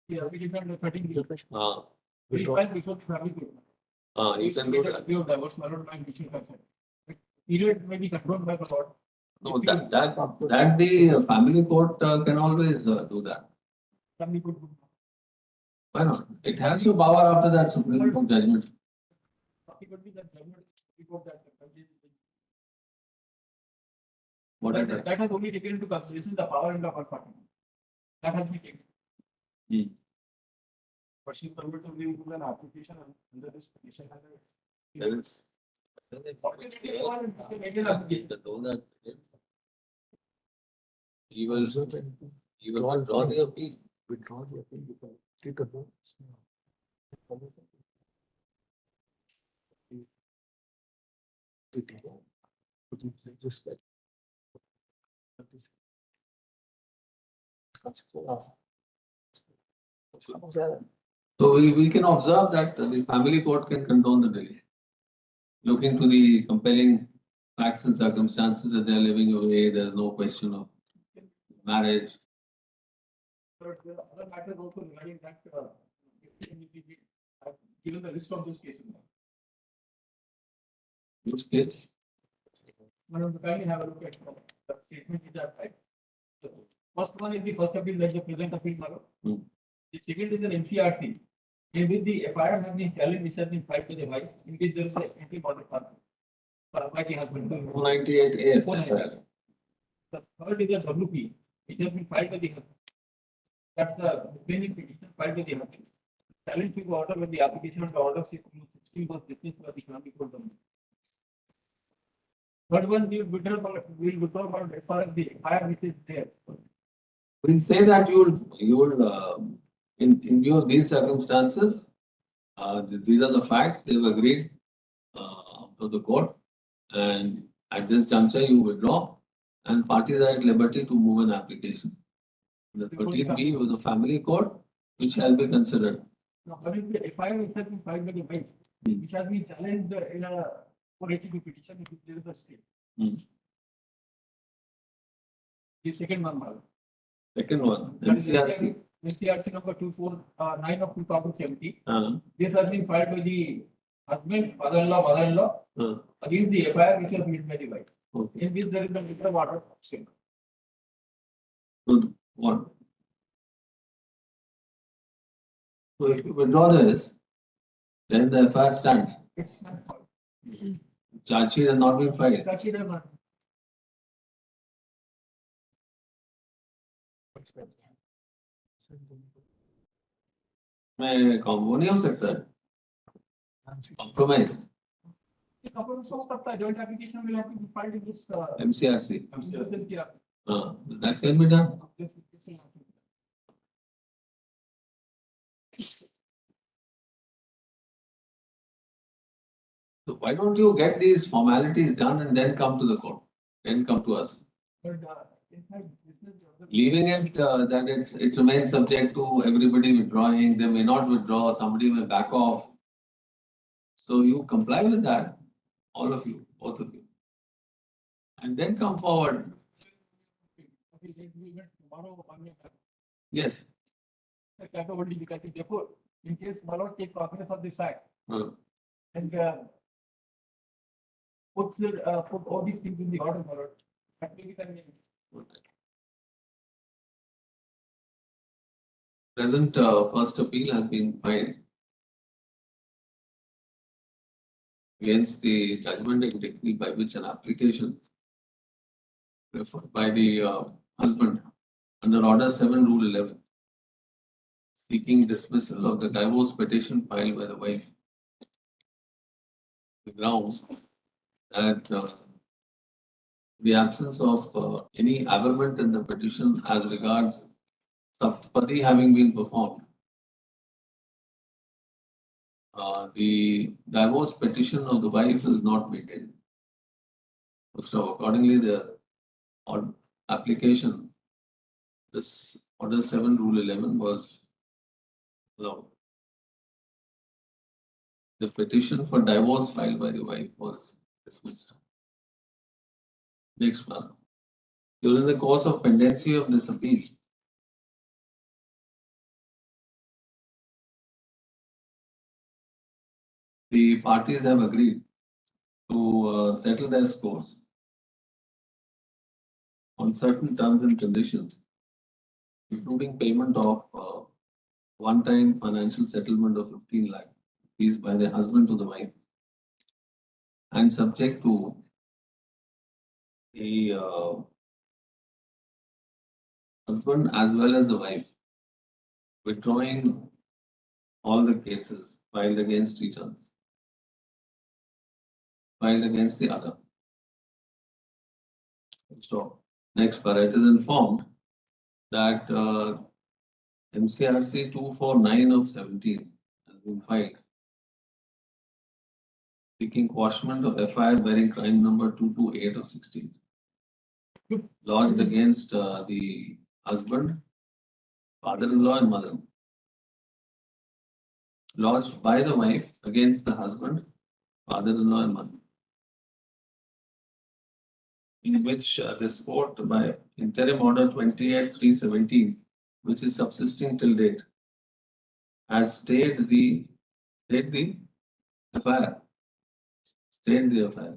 The application of 13. We Withdraw. filed before the family court. You can do that. Appeal of divorce, my lord, and which is concerned. Period may be controlled by the court. No, that the family court can always do that. Family court. Why not? It has no power after that Supreme Court judgment. Subsequently, that judgment, because that. What I did. That has only taken into consideration the power and the party. That has been taken. But she permitted me to do an application under this petition. There is. You will, Observe and you will withdraw the appeal. withdraw the appeal because it alone. Just like. So we can observe that the family court can condone the delay. Looking to the compelling facts and circumstances that they are living away, there is no question of marriage. But the other matter also regarding that, I've given the list of those cases. Which case? Madam, kindly have a look at the statement which I've typed. The first one is the first appeal, that's the present appeal, madam. Hmm. The second is an MCRT, in which the FIR has been challenged, which has been filed to the wife, in which there is a anti-mortal by the husband. 498A. 498. The third is a WP, which has been filed by the husband. That's the defending petition filed by the husband. Challenge to the order when the application of the order 16 was dismissed by the family court. Third one, we will withdraw about as far as the FIR which is there. We'll say that you'll in view of these circumstances, these are the facts, they've agreed to the court. And at this juncture, you withdraw and parties are at liberty to move an application. The 13B with the family court, which shall be considered. Now, what is the FIR which has been filed by the wife, which has been challenged in a 482 petition, if there is a stay. The second one, madam. Second one, That is MCRC. MCRC number 249 of 2017. This has been filed by the husband, mother-in-law, against the FIR which was made by the wife. Okay. In which there is a letter of order. Good. One. So if you withdraw this, then the FIR stands. It's not filed. Charge sheet has not been filed. Charge sheet has not. में वो नहीं हो सकता compromise. The compromise of the joint application will have to be filed in this. MCRC. Yeah. That can be done. So why don't you get these formalities done and then come to the court, then come to us? But in fact, this is the. Leaving it that it remains subject to everybody withdrawing, they may not withdraw, somebody may back off. So you comply with that, all of you, both of you. And then come forward. Tomorrow, Yes. because therefore, in case Malot take cognizance of this act and put all these things in the order, Malot, that will be convenient. Present first appeal has been filed against the judgment and decree by which an application referred by the husband under Order 7 Rule 11 seeking dismissal of the divorce petition filed by the wife. The grounds that the absence of any averment in the petition as regards Saptapadi having been performed, the divorce petition of the wife is not maintained. So accordingly, the application, this Order 7 Rule 11 was allowed. The petition for divorce filed by the wife was dismissed. Next one. During the course of pendency of this appeal, the parties have agreed to settle their scores on certain terms and conditions, including payment of one-time financial settlement of 15 lakh rupees by the husband to the wife, and subject to the husband as well as the wife withdrawing all the cases filed against each other, filed against the other. So next para, it is informed that MCRC 249 of 17 has been filed, seeking quashment of FIR bearing crime number 228 of 16, lodged against the husband, father-in-law and mother, lodged by the wife against the husband, father-in-law and mother, in which this court by interim order 28/3/17, which is subsisting till date, has stayed the FIR, stayed the FIR.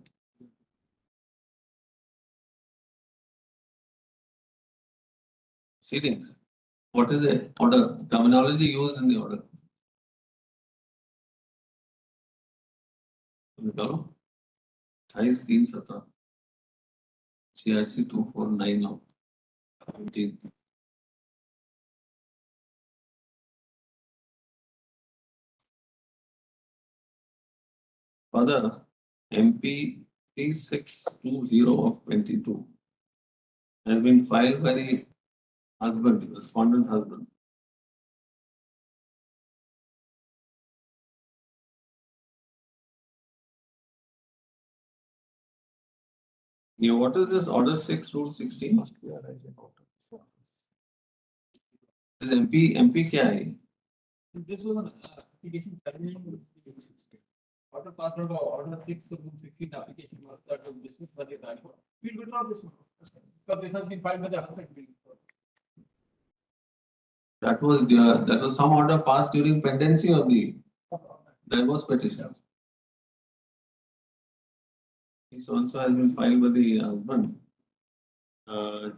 Proceedings. What is the order? Terminology used in the order. निकालो 28/3/17 CRC 249 of 17. Further, MP 3620 of 22 has been filed by the husband, respondent husband. Now, what is this order 6 rule 16? Is MP क्या है? This was an application terminating order passed out order 6 to 16 application was that was dismissed by the High Court. We will not dismiss because this has been filed by the husband. That was some order passed during pendency of the divorce petition. So also has been filed by the husband,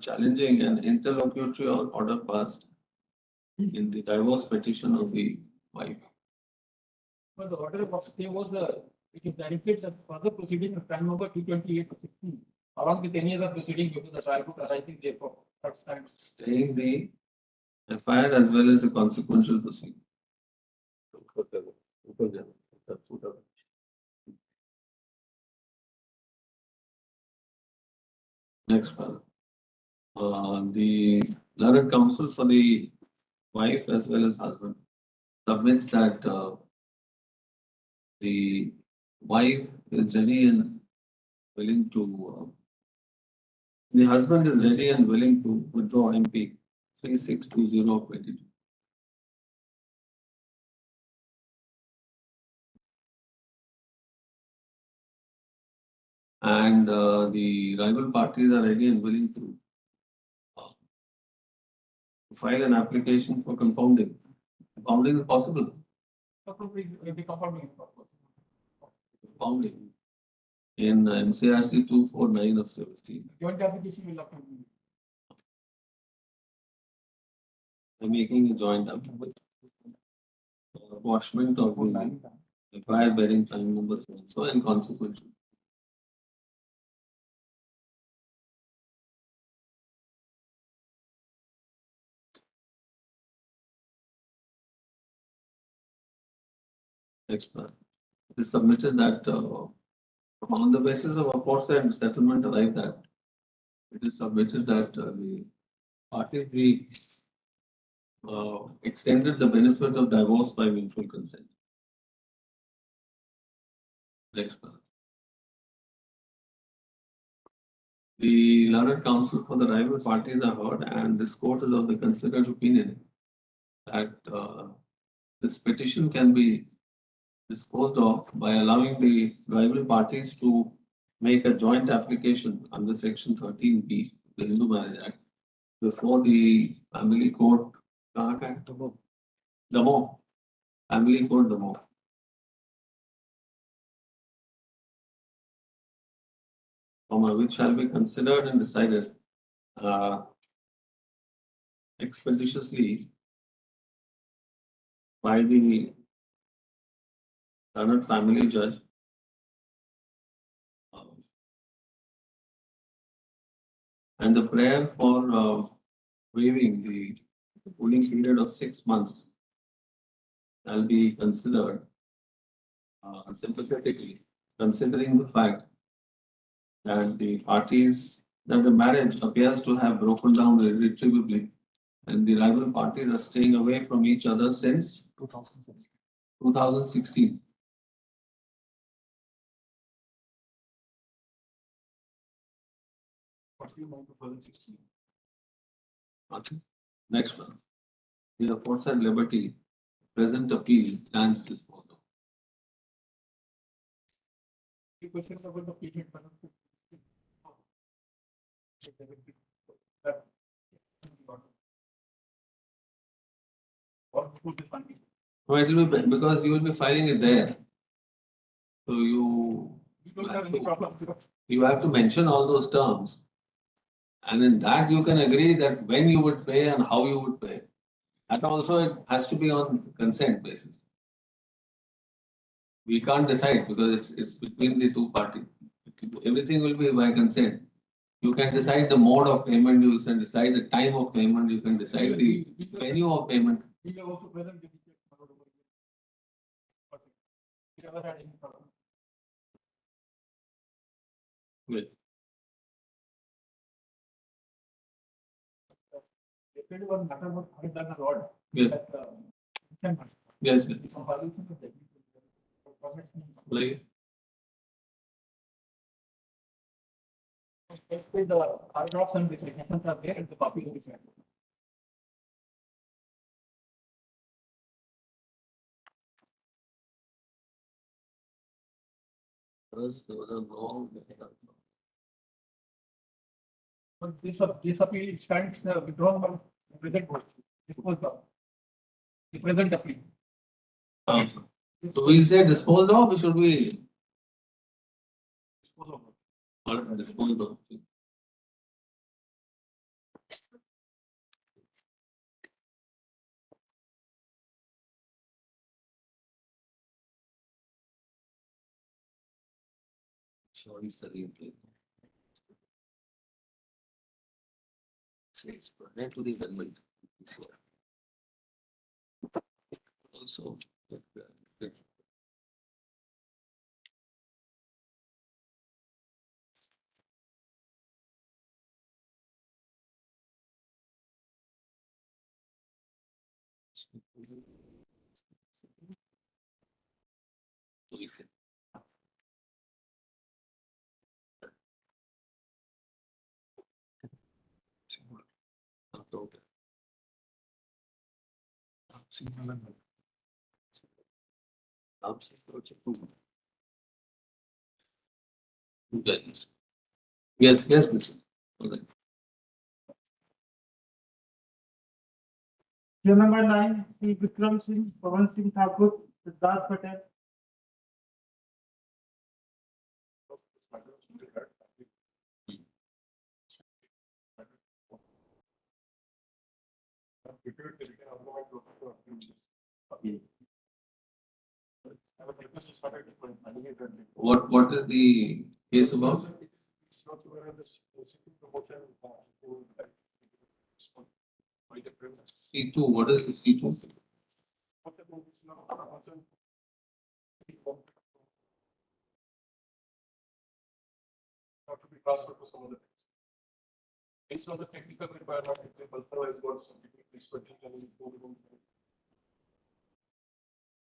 challenging an interlocutory order passed in the divorce petition of the wife. But the order of stay was it benefits of further proceeding of time number 228 to 16, along with any other proceeding due to the trial court arising therefore. Staying the FIR as well as the consequential proceeding. Next one. The learned counsel for the wife as well as husband submits that the wife is ready and willing to, the husband is ready and willing to withdraw MP 3620 of 22. And the rival parties are ready and willing to file an application for compounding. Compounding is possible. Compounding in MCRC 249 of 17. Joint application will come. I'm making a joint application. Quashment of the FIR bearing time number so and consequential. Next part. It is submitted that on the basis of aforesaid settlement arrived at, it is submitted that the parties be extended the benefit of divorce by mutual consent. Next part. The learned counsel for the rival parties are heard, and this court is of the considered opinion that this petition can be disposed of by allowing the rival parties to make a joint application under section 13B, the Hindu Marriage Act, before the family court, Damo, family court Damo. Which shall be considered and decided expeditiously by the learned family judge and the prayer for waiving the the cooling period of 6 months shall be considered sympathetically, considering the fact that the marriage appears to have broken down irretrievably, and the rival parties are staying away from each other since 2016. Okay. Next one. The aforesaid liberty, present appeal stands disposed of. Question about the period. No, it will be because you will be filing it there. So We don't have any problem. you have to mention all those terms. And in that you can agree that when you would pay and how you would pay. That also it has to be on consent basis. We can't decide because it's between the two parties. Everything will be by consent. You can decide the mode of payment, you can decide the time of payment, you can decide the venue of payment. We have also present. We never had any problem. Good. Depending on matter of having done a lot. Yeah. Yes. Please. Especially the paragraphs and the sections are there and the copy will be sent. Those are wrong. But this appeal stands withdrawn by the present board. This was the present appeal. So we say disposed of, or should we? Dispose of. Or disposed of. Sorry, sir. It's pertinent to the government. Also. Yes, yes, Mr. Okay. Queue number 9, C. Vikram Singh, Pawan Singh Thakur, Siddharth Patel. What is the case about? C2, what is the C2? Have to be transferred to some other things. It's not a technical requirement, it will also has got some technical expertise and is improving.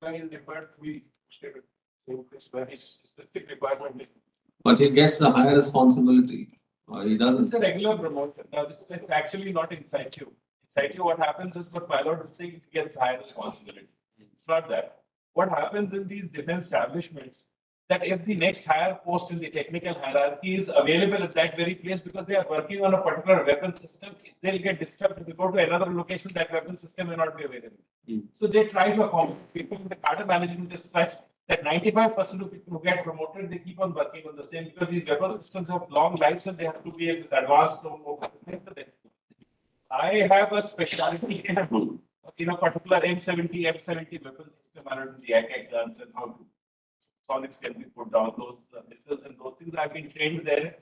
And required to be stated, same place where his specific requirement is. But he gets the higher responsibility, or he doesn't. It's a regular promotion. Now, this is actually not in situ. In situ, what happens is what pilot is saying, it gets higher responsibility. It's not that. What happens in these defense establishments, that if the next higher post in the technical hierarchy is available at that very place because they are working on a particular weapon system, they'll get disturbed. If they go to another location, that weapon system may not be available. So they try to accommodate people. The cadre management is such that 95% of people who get promoted, they keep on working on the same because these weapon systems have long lives and they have to be able to advance. I have a specialty in a particular M70 weapon system other than the AK guns and how to solids can be put down, those missiles and those things. I've been trained there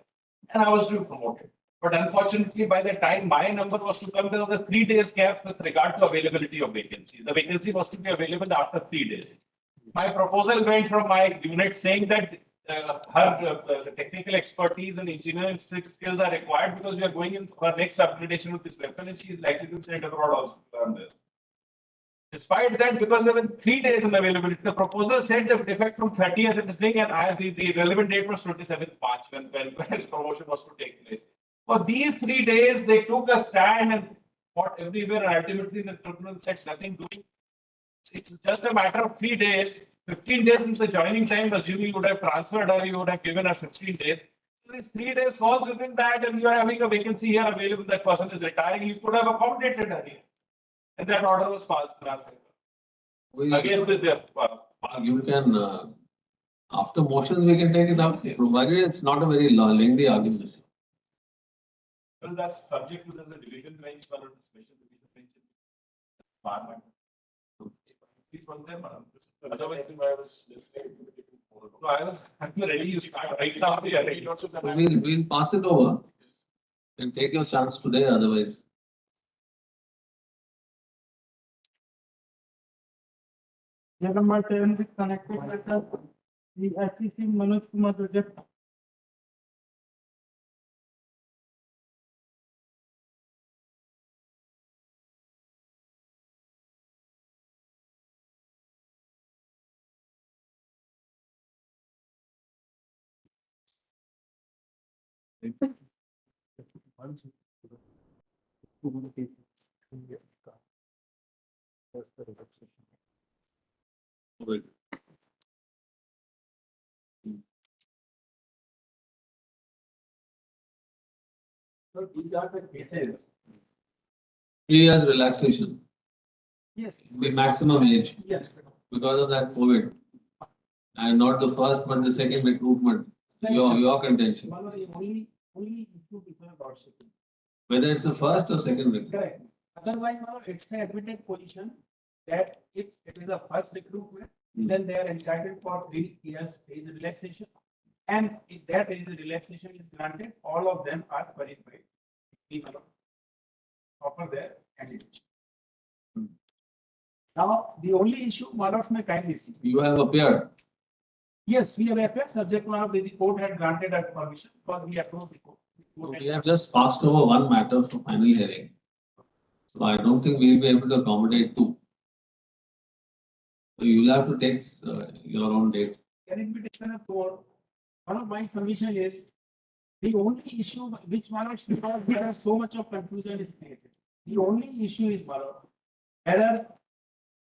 and I was being promoted. But unfortunately, by the time my number was to come, there was a 3 days gap with regard to availability of vacancy. The vacancy was to be available after 3 days. My proposal went from my unit saying that her technical expertise and engineering skills are required because we are going in for next upgradation with this weapon and she is likely to send abroad also to learn this. Despite that, because there were 3 days in availability, the proposal said the effect from 30th and this thing, and the relevant date was 27th March when the promotion was to take place. For these 3 days, they took a stand and fought everywhere, and ultimately the tribunal said nothing doing. It's just a matter of 3 days. 15 days is the joining time, assuming you would have transferred her, you would have given her 15 days. So these 3 days falls within that, and you are having a vacancy here available. That person is retiring. You could have accommodated her here. And that order was passed. Against this, You can, after motions, we can take it up, provided it's not a very lengthy argument. Well, that's subject to the division bench or the special division bench. Parliament. Otherwise, I was just so I was ready. You start right now. We are ready also. We'll pass it over and take your chance today, otherwise. Number 7 is connected with the SCC Manoj Kumar project. So these are the cases. 3 years relaxation, Yes. the maximum age, Yes. because of that COVID. And not the first, but the second recruitment, your contention. Only issue because of outsourcing. Whether it's the first or second recruitment. Correct. Otherwise, it's an admitted position that if it is a first recruitment, then they are entitled for 3 years age relaxation. And if that age relaxation is granted, all of them are qualified. People offer their candidature. Now, the only issue, Maharashtra may kindly see. You have appeared. Yes, we have appeared subject matter the court had granted us permission because we approved the court. We have just passed over one matter for final hearing. So I don't think we'll be able to accommodate 2. So you'll have to take your own date. Can it be taken up for? One of my submission is the only issue which Maharashtra, because there is so much of confusion is created. The only issue is Maharashtra, whether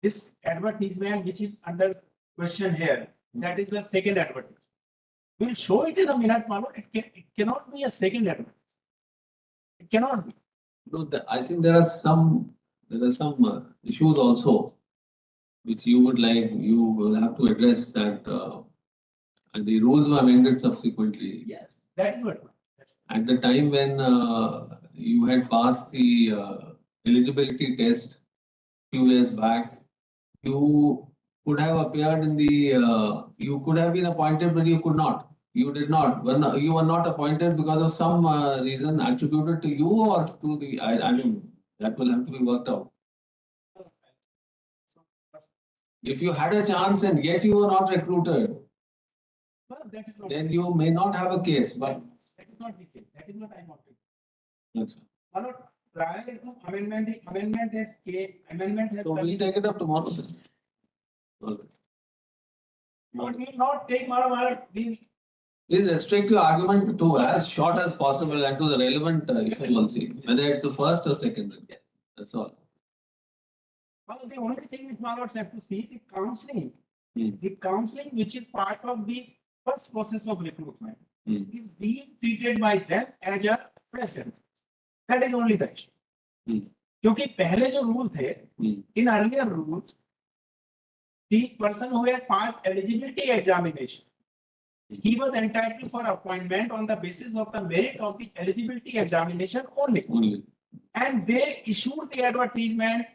this advertisement which is under question here, that is the second advertisement. We'll show it in a minute, Maharashtra. It cannot be a second advertisement. It cannot be. No, I think there are some issues also which you will have to address that and the rules were amended subsequently. Yes, that is what. At the time when you had passed the eligibility test few years back, you could have appeared in the, you could have been appointed, but you could not. You did not. When you were not appointed because of some reason attributed to you or to the, I mean, that will have to be worked out. If you had a chance and yet you were not recruited, then you may not have a case, but. That is not the case. That is what I wanted. Yes, sir. Prior to amendment, the amendment has. So we'll take it up tomorrow. All right. But we will not take Maharashtra. Please restrict your argument to as short as possible and to the relevant issue also, whether it's the first or second. Yes, that's all. Well, the only thing which Maharashtra have to see the counseling. Hmm. The counseling which is part of the first process of recruitment is being treated by them as a president. That is only the issue. क्योंकि पहले जो rule थे, in earlier rules, the person who had passed eligibility examination, he was entitled for appointment on the basis of the merit of the eligibility examination only. And they issued the advertisement,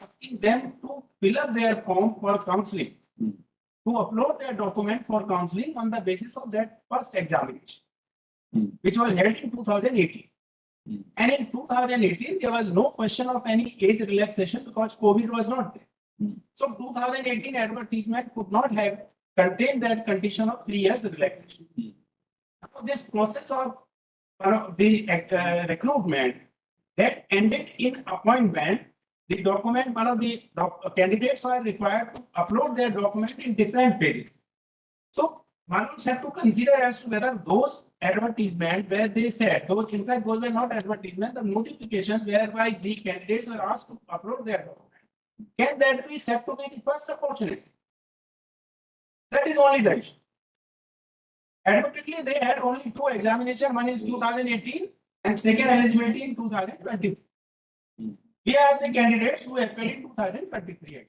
asking them to fill up their form for counseling, to upload their document for counseling on the basis of that first examination. which was held in 2018. And in 2018, there was no question of any age relaxation because COVID was not there. So 2018 advertisement could not have contained that condition of 3 years relaxation. So this process of the recruitment that ended in appointment, the document, one of the candidates are required to upload their document in different pages. So one must have to consider as to whether those advertisements where they said, those in fact those were not advertisements, the notifications whereby the candidates were asked to upload their document. Can that be said to be the first opportunity? That is only the issue. Admittedly, they had only 2 examinations, one is 2018 and second eligibility in 2023. We have the candidates who appeared in 2023 exam.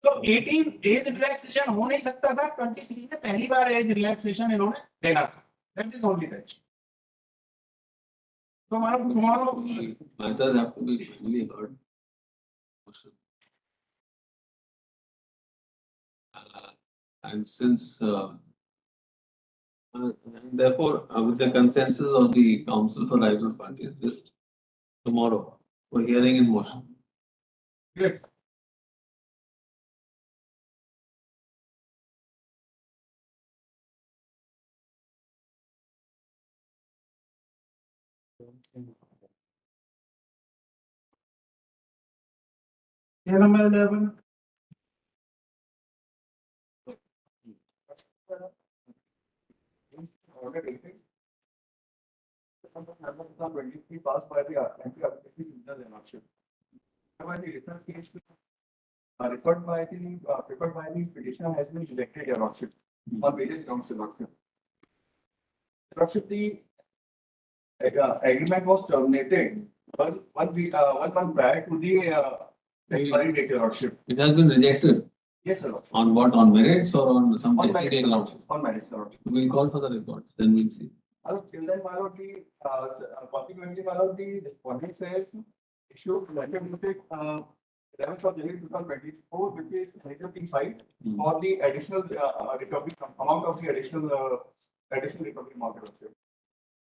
So 18 age relaxation हो नहीं सकता था, 23 में पहली बार age relaxation इन्होंने देना था. That is only that. So tomorrow Matters have to be really heard. And since therefore, with the consensus of the Council for Rights of Parties, this tomorrow for hearing in motion. Great. Number 11. Passed by the anti-arbitration referred by the petitioner has been rejected your lordship on various grounds, your lordship. The agreement was terminated one month prior to the expiry date, your lordship. It has been rejected. Yes, sir. Lordship. On what? On merits or on some On technical merits, grounds? on merits, sir. We'll call for the records, then we'll see. Till then, my lord, consequently, my lord, the respondent says issued letter dated 11th of January 2024, which is P5 for the additional recovery amount of the additional recovery amount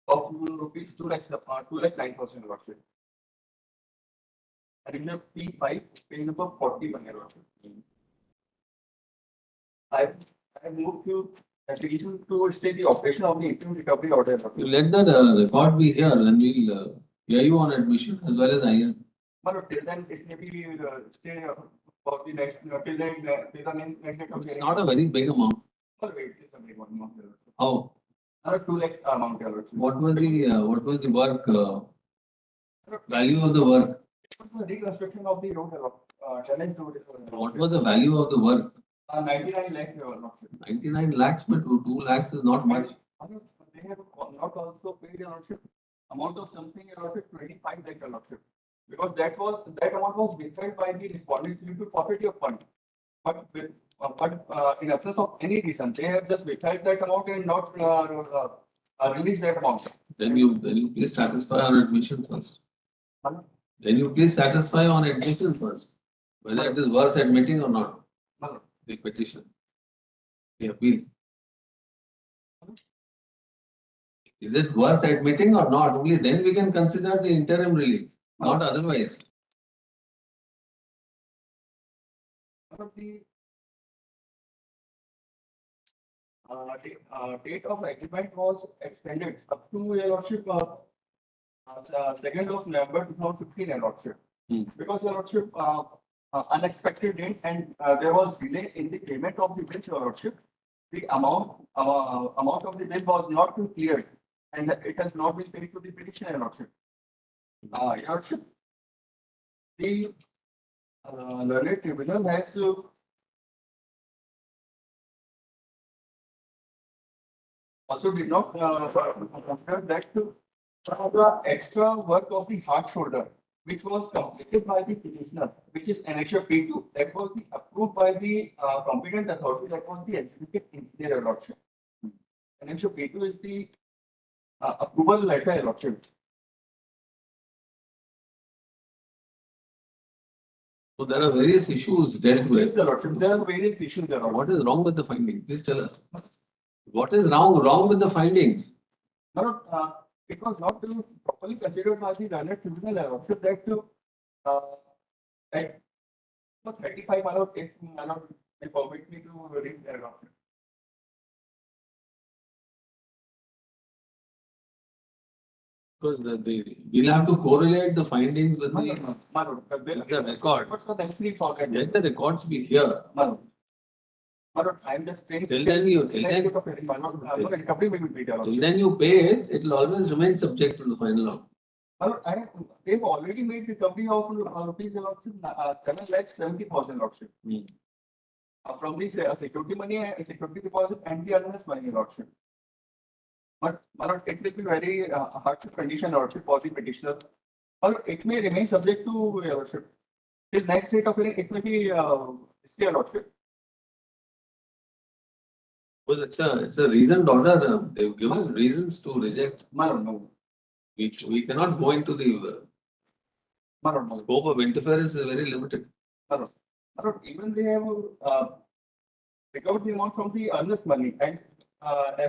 of rupees 2,09,000 lordship. Additional P5 page number 41 lordship. I moved to application to state the operation of the interim recovery order. You let the record be here, then we'll hear you on admission as well as I am. But till then, it may be stay for the next till then till the next. It's not a very big amount. Oh, wait, it's a big one amount. How? 2 lakhs amount. What was the work value of the work? Reconstruction of the road. Challenge road. What was the value of the work? 99 lakhs. 99 lakhs, but 2 lakhs is not much. They have not also paid an amount of something around 25 lakh. Because that amount was withheld by the respondents due to forfeiture of fund. But in absence of any reason, they have just withheld that amount and not released that amount. Then you please satisfy on admission first. Then you please satisfy on admission first, whether it is worth admitting or not. The petition, the appeal. Is it worth admitting or not? Only then we can consider the interim relief, not otherwise. The date of agreement was extended up to your lordship 2nd of November 2015, your lordship. Because your lordship unexpected date and there was delay in the payment of the bill, your lordship. The amount of the bill was not cleared and it has not been paid to the petitioner, your lordship. Your lordship, the learned tribunal has also did not consider that the extra work of the hard shoulder, which was completed by the petitioner, which is annexure P2, that was the approved by the competent authority, that was the executive engineer, lordship. Annexure P2 is the approval letter, lordship. So there are various issues dealt with. Yes, lordship. There are various issues there. What is wrong with the finding? Please tell us. What is wrong with the findings? It was not properly considered by the learned tribunal lordship that at 35 if they permit me to read their lordship. Because we'll have to correlate the findings with the record. What's the necessary for that? Let the records be here. I'm just saying. Till then you pay it, it will always remain subject to the final outcome. They've already made recovery of rupees 7,70,000 lordship. From the security money, security deposit and the other money lordship. But it will be very hardship condition lordship for the petitioner. Or it may remain subject to lordship. Till next date of hearing, it may be still lordship. Well, it's a reasoned order. They've given reasons to reject. No. We cannot go into the scope of interference is very limited. Even they have recovered the amount from the earnest money and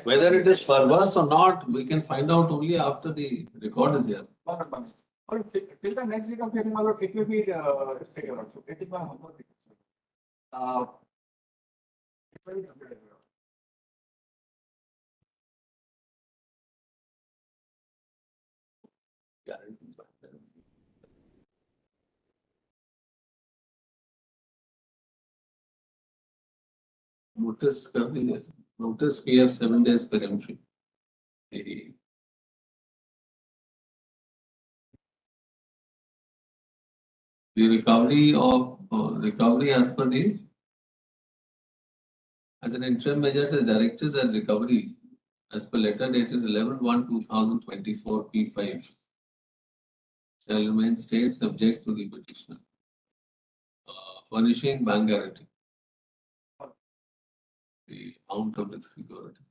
whether it is perverse or not, we can find out only after the record is here. Till the next date of hearing, it will be state lordship. It is my humble request. It will be considered. Notice we have 7 days per entry. The recovery as per the as an interim measure it is directed that recovery as per letter dated 11/1/2024 P5 shall remain state subject to the petitioner furnishing bank guarantee. The amount of the security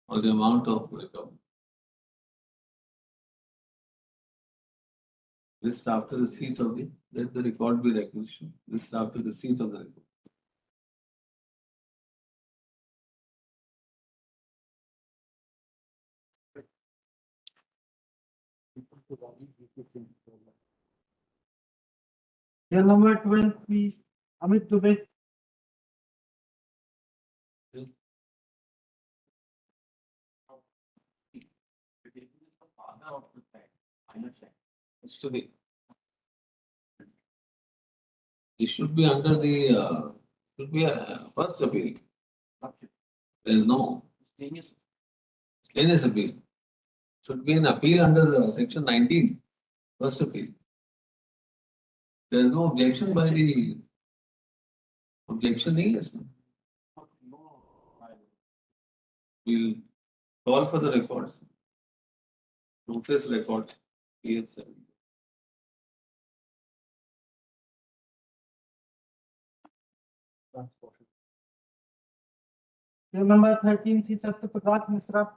or the amount of recovery. List after receipt of the, let the record be requisitioned. List after receipt of the record. Bill number 12, please. Amit Dubey. It's to be. It should be under the should be a first appeal. There is no stainless appeal. Should be an appeal under the section 19, first appeal. There is no objection by the objection is. We'll call for the records. Notice records. Yes, sir. Bill number 13, C. Satya Prakash Misra.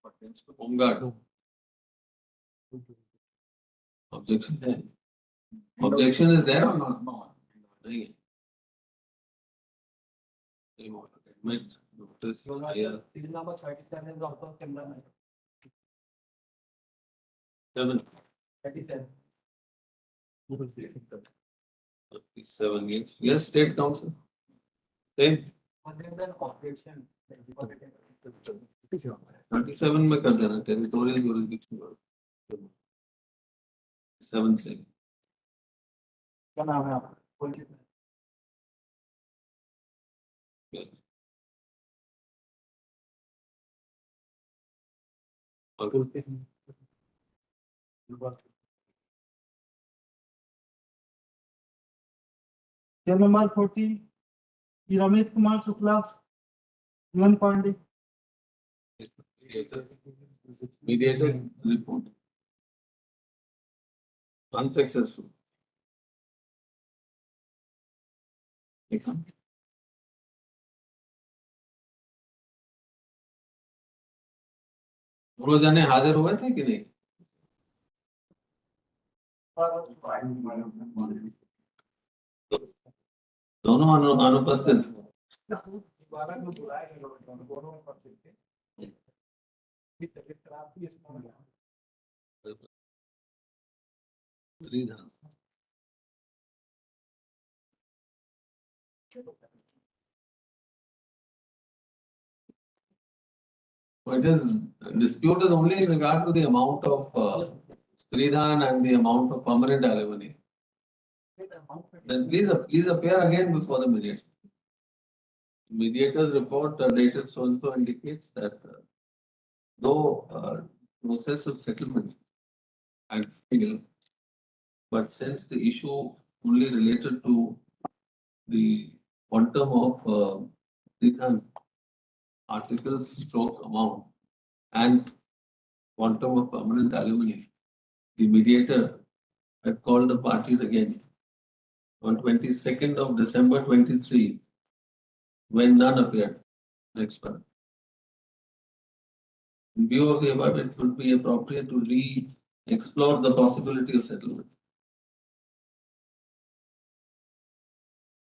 Pertains to home guard. Objection there. Objection is there or not? No. Admit, notice, yeah. Bill number 37 is also similar. 7. 37. 37 years. Yes, state council. Same. Other than operation. 37 में कर देना territorial jurisdiction. 7 से. क्या नाम है आपका? Yes. Okay. Bill number 14, Ramesh Kumar Shukla. One point. Mediated report. Unsuccessful. दोनों जने हाजिर हुए थे कि नहीं? दोनों अनुपस्थित। Sridhar. It is disputed only in regard to the amount of Sridhan and the amount of permanent alimony. Then please appear again before the mediator. Mediator's report dated so and so indicates that though process of settlement had failed, but since the issue only related to the quantum of Sridhan articles stroke amount and quantum of permanent alimony, the mediator had called the parties again on 22nd of December 23, when none appeared next month. In view of the above, it would be appropriate to re-explore the possibility of settlement.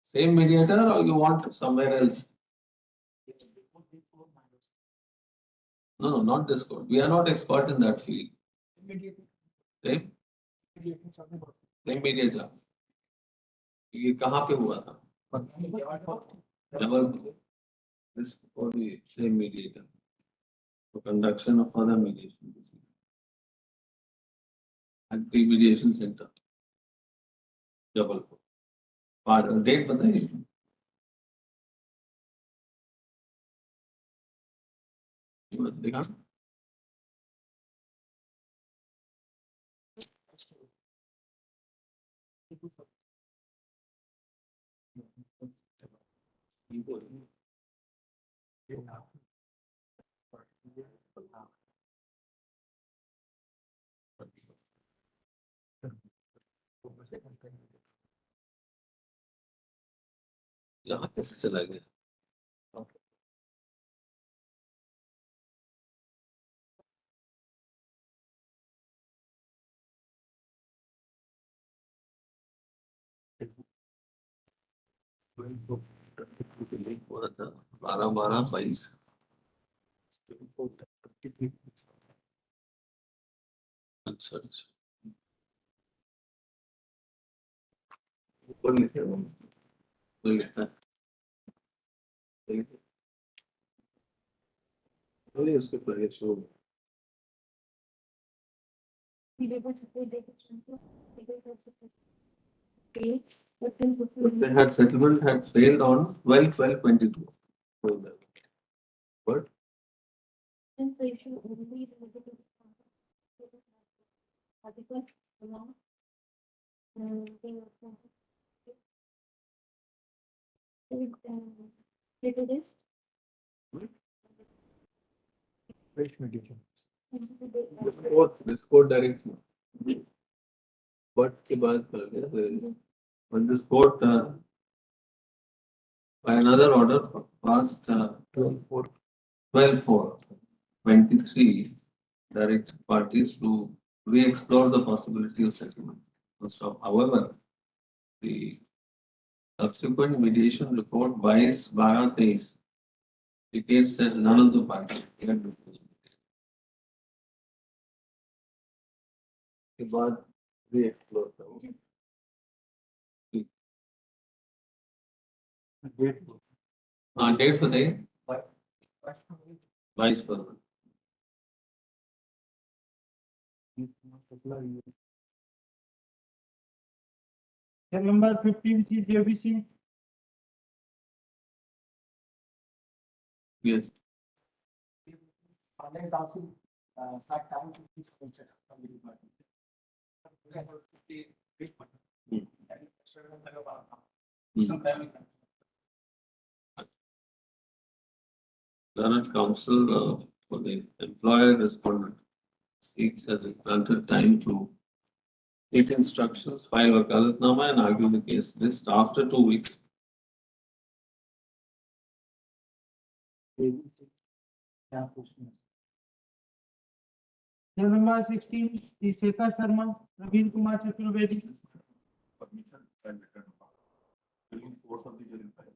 Same mediator or you want somewhere else? No, not this court. We are not expert in that field. Same? Same mediator. ये कहाँ पे हुआ था? Jabalpur. This for the same mediator. For conduction of further mediation. At the mediation center. Jabalpur. Date बताइए. देखा? यहाँ कैसे चला गया? बारह बारह 22. अच्छा अच्छा. ऊपर लिखे हो? कोई लिखा है? चलिए उसके पहले show. They had settlement had failed on 12/12/22. What? Since the issue only related to article along Fresh mediation. This court directly. But के बाद when this court by another order passed 12/4/23 direct parties to re-explore the possibility of settlement. However, the subsequent mediation report by 12/23 indicates that none of the parties had के बाद re-explore करो. Date बताइए. 22 पर. Number 15 is JBC. Yes. Start time to these features from the department. Some time. Learned counsel for the employer respondent seeks has granted time to take instructions, file wakalatnama and argue the case list after 2 weeks. Number 16 is Sekha Sharma, Ravin Kumar Chaturvedi. Permission and return of power. Filling force of the hearing file.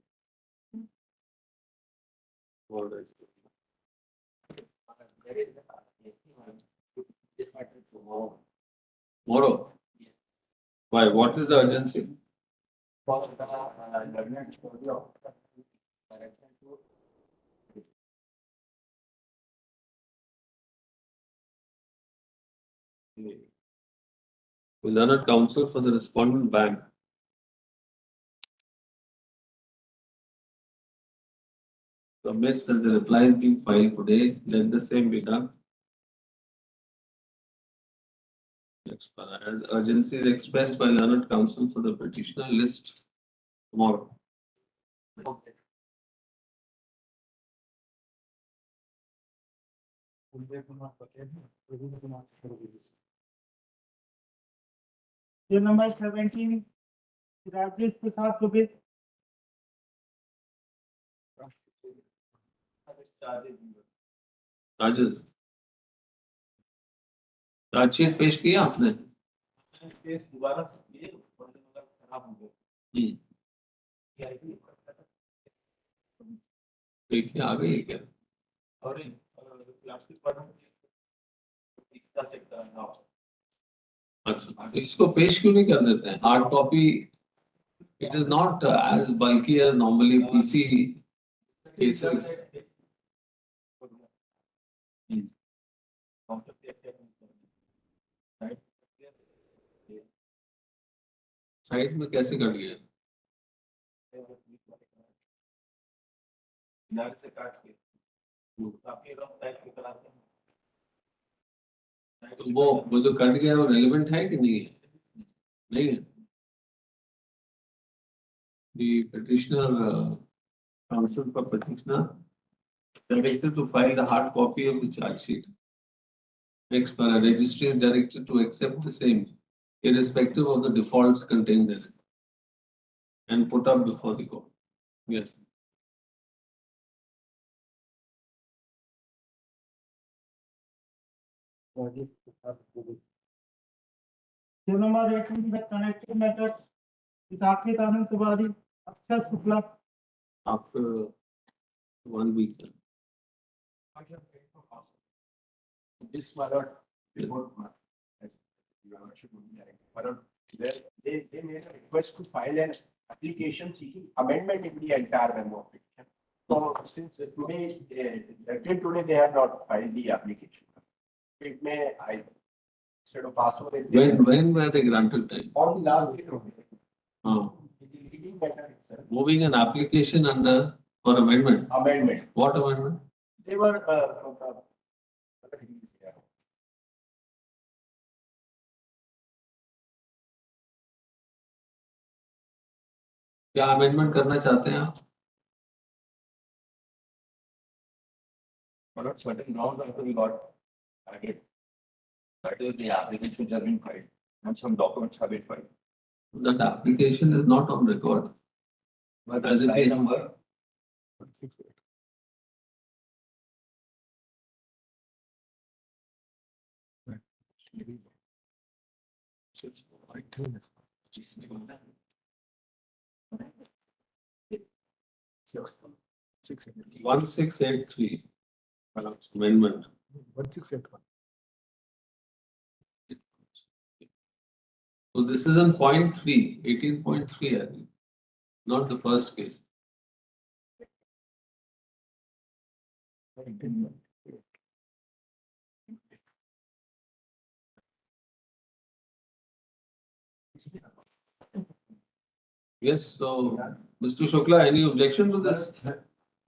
All right. Tomorrow? Why? What is the urgency? For the government body of direction to We learn a counsel for the respondent bank. Submits that the reply is being filed today, let the same be done. As urgency is expressed by learned counsel for the petitioner list tomorrow. Bill number 17, Rajesh Prasad Dubey. Charges. Chargesheet पेश किया आपने? Case दोबारा ये खराब हो गया। देखिए आ गई है क्या? और प्लास्टिक पर दिखता सकता है। अच्छा, तो इसको पेश क्यों नहीं कर देते हैं? Hard copy, it is not as bulky as normally PC cases. Side में कैसे कट गया? से काट के काफी रफ टाइप की कराते हैं। तो वो जो कट गया वो रेलेवेंट है कि नहीं है? नहीं है। The petitioner, counsel for petitioner, directed to file the hard copy of the charge sheet. Next, registry is directed to accept the same, irrespective of the defaults contained in it, and put up before the court. Yes. Bill number 18, the connected methods, Sakit Anand Tiwari, Akshay Shukla. After 1 week. This Malad report, they made a request to file an application seeking amendment in the entire memo application. So since today, till today, they have not filed the application. It may, instead of password. When were they granted time? On the last day of it. The leading matter itself. Moving an application under for amendment. Amendment. What amendment? They were, क्या amendment करना चाहते हैं आप? But certain grounds also we got added. That is the application has been filed and some documents have been filed. That application is not on record. But as it slide is number. Six. 1683. Amendment. 1681. So this is on point 3, 18.3, I think, not the first case. Yes, so Mr. Shukla, any objection to this?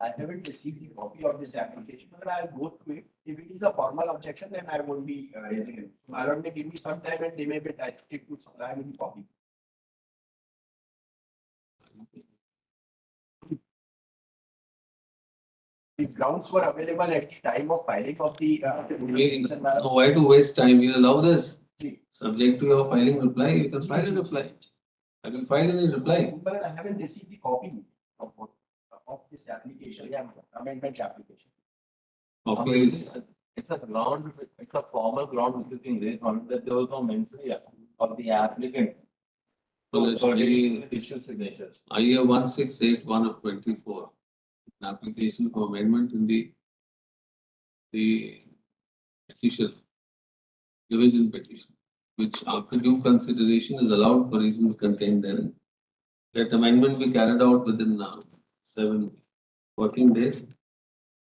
I haven't received the copy of this application, but I'll go through it. If it is a formal objection, then I won't be raising it. I may give me some time and they may be directed to supply me the copy. The grounds were available at the time of filing of the. Why to waste time? You allow this. Subject to your filing reply, you can file a reply. Have you filed any reply? But I haven't received the copy of this application, amendment application. Okay. It's a ground, it's a formal ground which is being raised on that there was no mention of the applicant. So let's see. Issue signatures. IA 1681 of 24. An application for amendment in the official. revision petition, which after due consideration is allowed for reasons contained therein. Let amendment be carried out within 7 working days.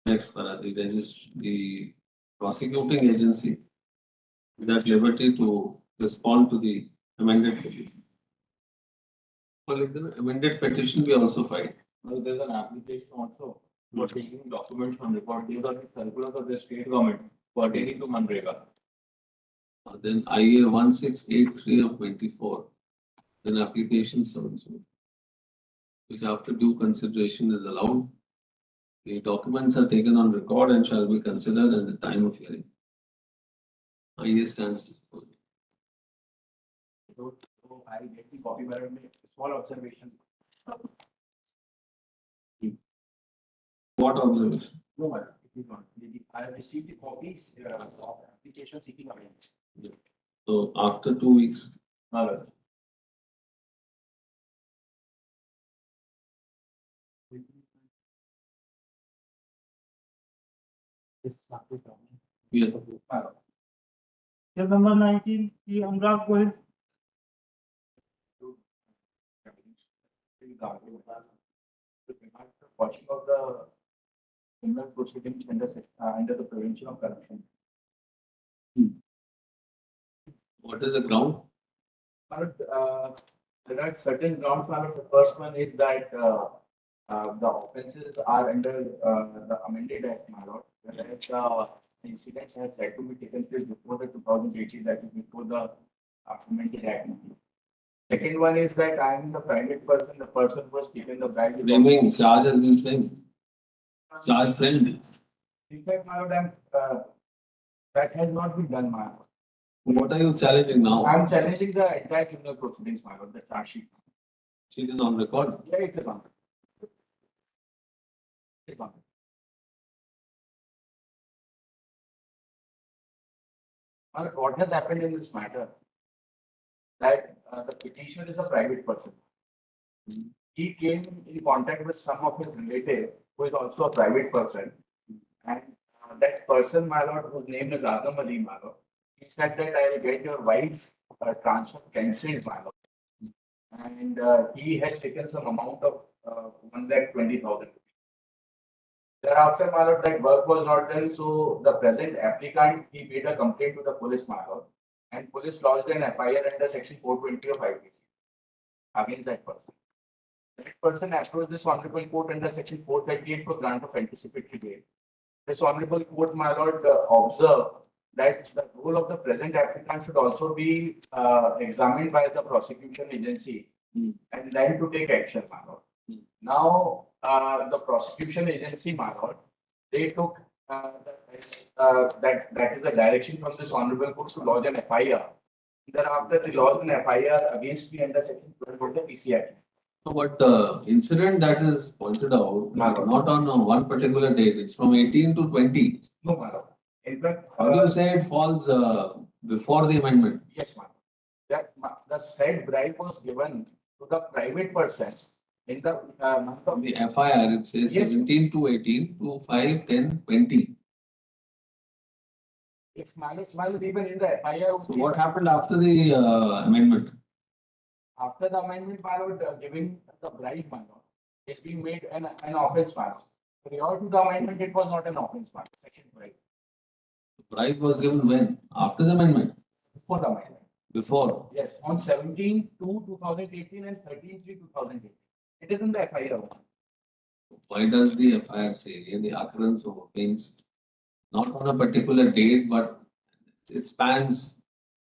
Next, the prosecuting agency is at liberty to respond to the amended petition. Well, let the amended petition be also filed. Now, there's an application also for taking documents from record. These are the circulars of the state government pertaining to Manrega. Then IA 1683 of 24, then application so and so, which after due consideration is allowed. The documents are taken on record and shall be considered at the time of hearing. IA stands disposed. So I'll get the copy, but I'll make a small observation. What observation? No, madam, it is not. I have received the copies of application seeking amendment. So after 2 weeks, yeah. Step number 19, the Anurag, go ahead. Watching of the criminal proceedings under the prevention of corruption. What is the ground? But there are certain grounds. The first one is that the offences are under the amended act, my lord. Whereas the incidents have said to be taken place before the 2018, that is before the amended act. Second one is that I am the private person, the person who has taken the bag. Framing, charge has been framed. Charge framed. In fact, my lord, that has not been done, my lord. What are you challenging now? I am challenging the entire criminal proceedings, my lord, the charge sheet. Sheet is on record. Yeah, it is on. It is on. My lord, what has happened in this matter? That the petitioner is a private person. He came in contact with some of his relatives, who is also a private person. And that person, my lord, whose name is Azam Ali, my lord, he said that I will get your wife transfer cancelled, my lord. And he has taken some amount of 1,20,000. Thereafter, my lord, that work was not done. So the present applicant, he made a complaint to the police, my lord. And police lodged an FIR under section 420 of IPC against that person. That person approached this honorable court under section 438 for grant of anticipatory bail. This honorable court, my lord, observed that the role of the present applicant should also be examined by the prosecution agency and then to take action, my lord. Now, the prosecution agency, my lord, they took that is the direction from this honorable court to lodge an FIR. Thereafter, they lodged an FIR against me under section 12 of the PC Act. So what the incident that is pointed out, not on one particular date, it's from 18 to 20. No, madam. In fact, How do you say it falls before the amendment? yes, madam. That the said bribe was given to the private person in the month of The FIR, it says Yes. 17 to 18 to 5, 10, 20. if mileage even in the FIR. So what happened after the amendment? After the amendment, my lord, giving the bribe, my lord, is being made an offence pass. Prior to the amendment, it was not an offence pass, section 5, The bribe was given when? After the amendment? before the amendment. Before? Yes, on 17/2/2018 and 13/3/2018. It is in the FIR. Why does the FIR say in the occurrence of offence, not on a particular date, but it spans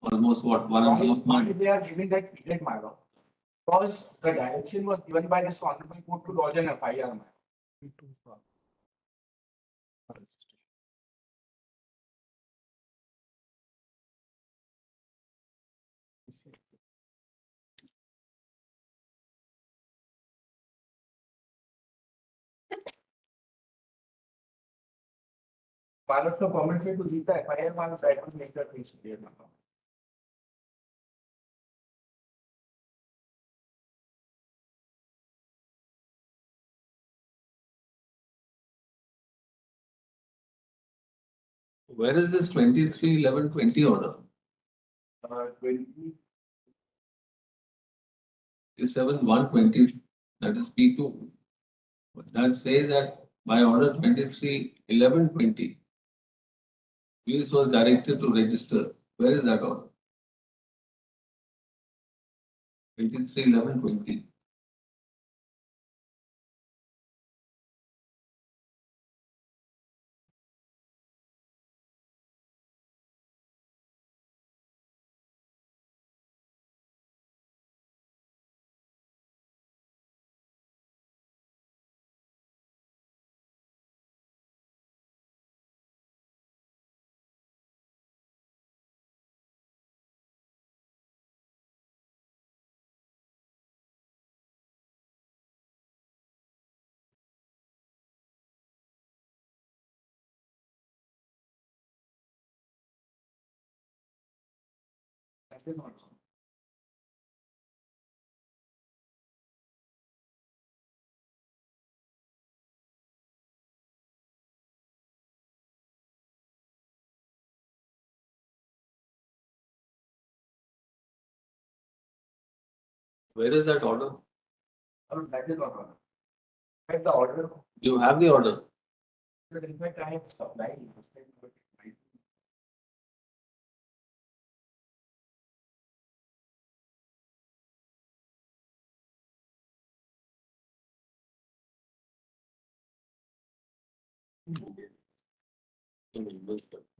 almost what, 1.5 Why months? they are giving that period, my lord? Because the direction was given by this honorable court to lodge an FIR, my lord. My lord, so permit me to read the FIR, my lord, that will make the things clear, my lord. Where is this 23/11/20 order? 27/120, that is P2. But that says that by order 23/11/20, police was directed to register. Where is that order? 23/11/20. Where is that order? That is not wrong. But the order, You have the order. but in fact, I have supplied.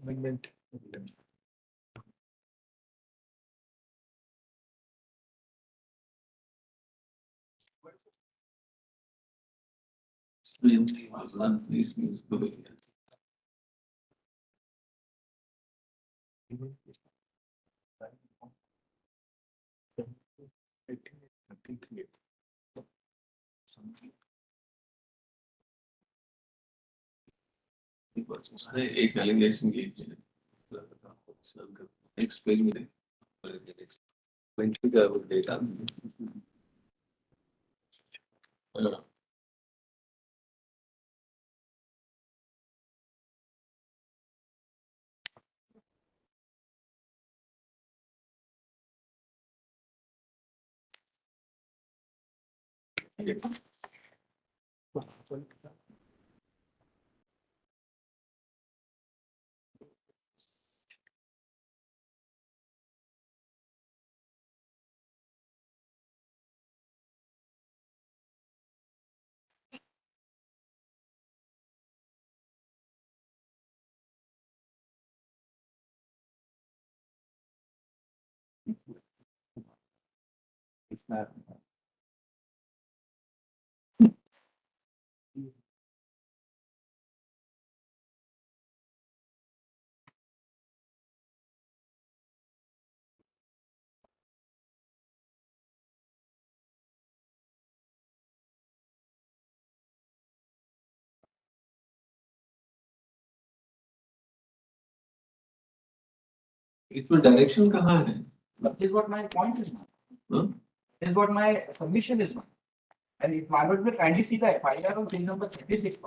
Amendment. This means behavior. उसने एक allegation की next page में देख का data इसमें direction कहाँ है? That is what my point is now. Huh? That is what my submission is now. And if my will kindly see the FIR on page number 36.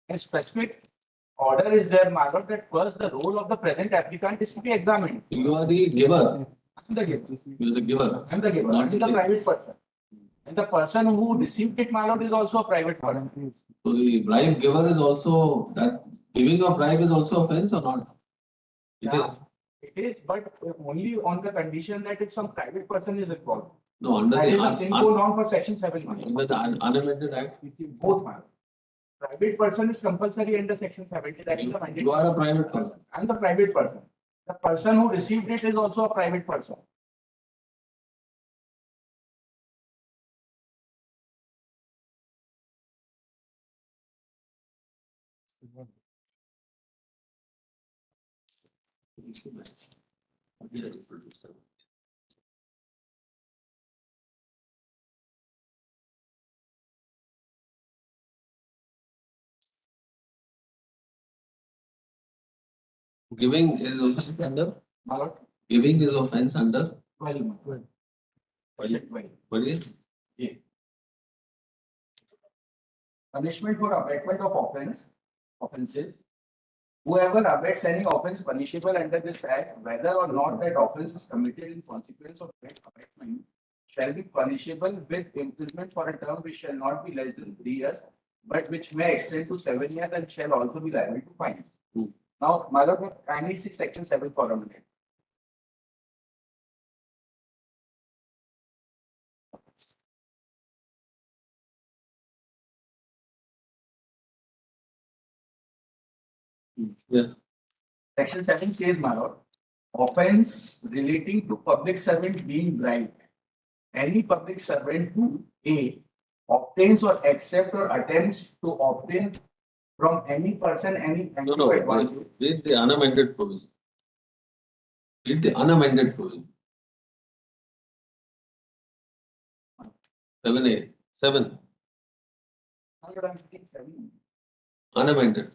A specific order is there, my lord, that first the role of the present applicant is to be examined. You are the giver. I'm the giver. You are the giver. I'm the giver. Not I'm the the private person. And the person who received it, my lord, is also a private person. So the bribe giver is also that giving of bribe is also offense or not? It Yeah, is. it is, but only on the condition that if some private person is involved. No, under That the is the Simco norm for section 7. under the unamended act. Both, my lord. Private person is compulsory under section 70. That is the mandate. You are a private person. I'm the private person. The person who received it is also a private person. Giving is offense under. My lord. Giving is offense under. Well. What is? Punishment for abatement of offenses Whoever abets any offence punishable under this act, whether or not that offence is committed in consequence of that abatement, shall be punishable with imprisonment for a term which shall not be less than 3 years, but which may extend to 7 years and shall also be liable to fine. Now, my lord, kindly see section 7 for a minute. Yes. Section 7 says, my lord, offence relating to public servant being bribed. Any public servant who A, obtains or accepts or attempts to obtain from any person any No, advantage. read the unamended provision. Read the unamended provision. 7A, 7, unamended.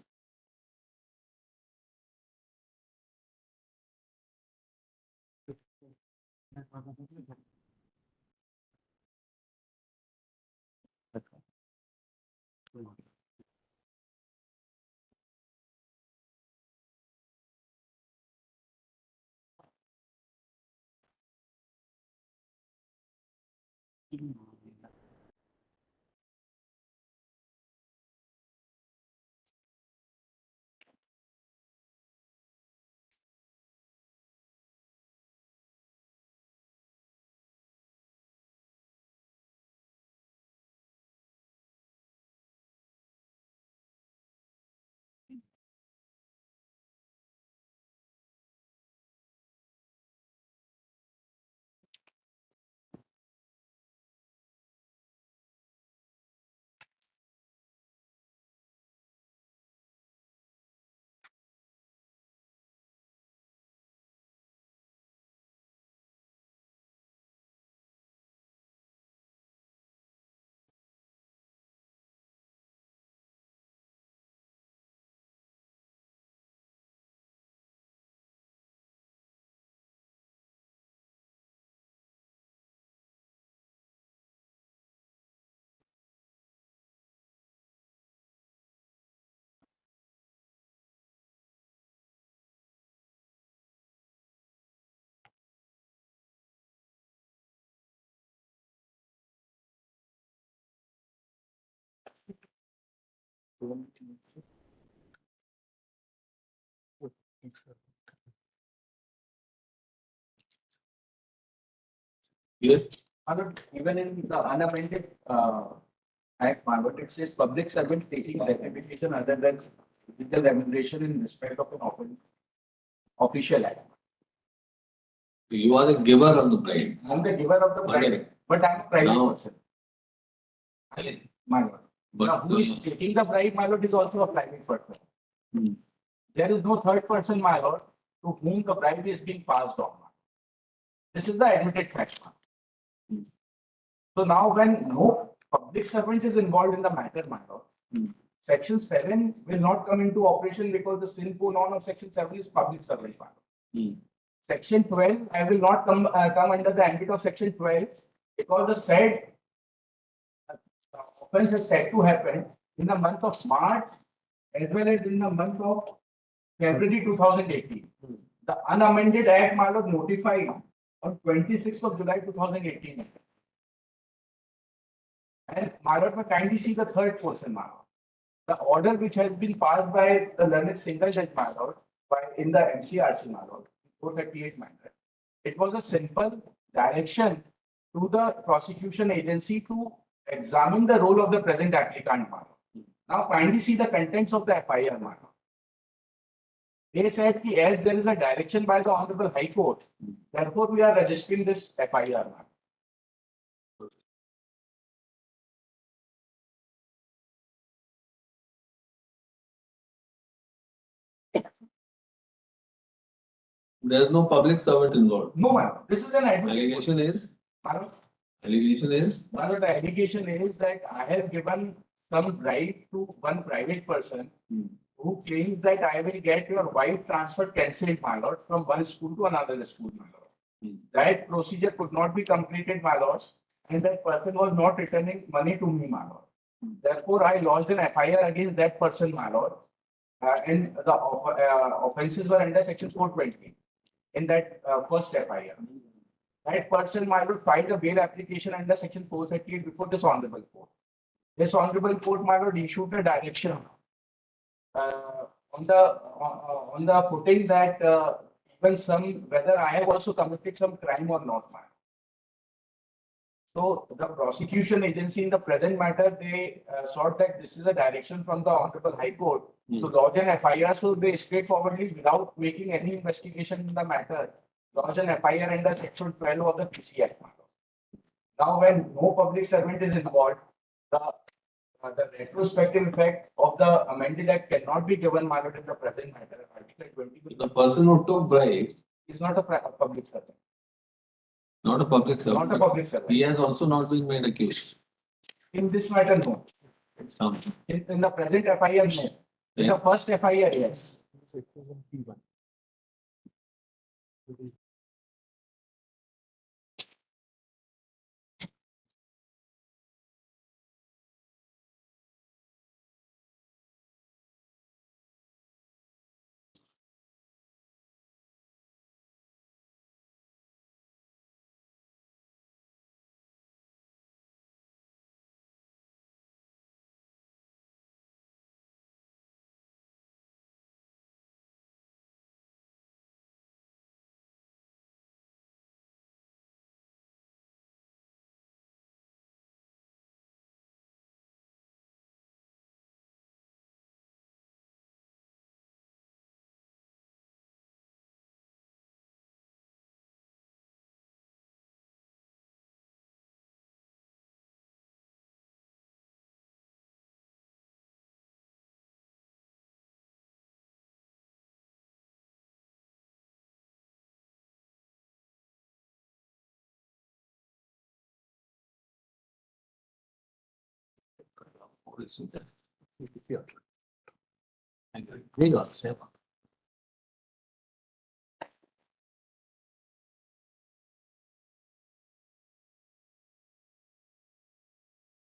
Yes. Even in the unamended act, Margaret, it says public servant taking rectification other than legal remuneration in respect of an official act. You are the giver of the bribe. I am the giver of the bribe, but I am a private Now- person. My lord. But Now, who is taking the bribe, my lord, is also a private person. Hmm. There is no third person, my lord, to whom the bribe is being passed on. This is the admitted fact. So now when no public servant is involved in the matter, my lord, section 7 will not come into operation because the sine qua non of section 7 is public servant. My lord. Section 12, I will not come under the ambit of section 12 because the said offense is said to happen in the month of March as well as in the month of February 2018. The unamended act, my lord, notified on 26th of July 2018. And my lord, may kindly see the third portion, my lord. The order which has been passed by the learned single judge, my lord, in the MCRC, my lord, 438 matter. It was a simple direction to the prosecution agency to examine the role of the present applicant, my lord. Now kindly see the contents of the FIR, my lord. They said that as there is a direction by the Honorable High Court, therefore we are registering this FIR, my lord. There is no public servant involved. No, ma'am. This is an Allegation is, Madam, allegation is, Madam, the allegation is that I have given some right to one private person who claims that I will get your wife transferred cancelled, my lord, from one school to another school, my lord. That procedure could not be completed, my lords, and that person was not returning money to me, my lord. Therefore, I lodged an FIR against that person, my lord. and the offenses were under section 420 in that first FIR. That person might have filed a bail application under section 438 before this honorable court. This honorable court might have issued a direction on the footing that even whether I have also committed some crime or not, man. So the prosecution agency in the present matter, they sought that this is a direction from the Honorable High Court to lodge an FIR. So they straightforwardly, without making any investigation in the matter, lodge an FIR under section 12 of the PC Act. Now, when no public servant is involved, the retrospective effect of the amended act cannot be given in the present matter. Article 20. The person who took bribe Is not a public servant. not a public servant. Not a public servant. He has also not been made a case. In this matter, no. Some. In the present FIR, no. In Yeah. the first FIR, yes.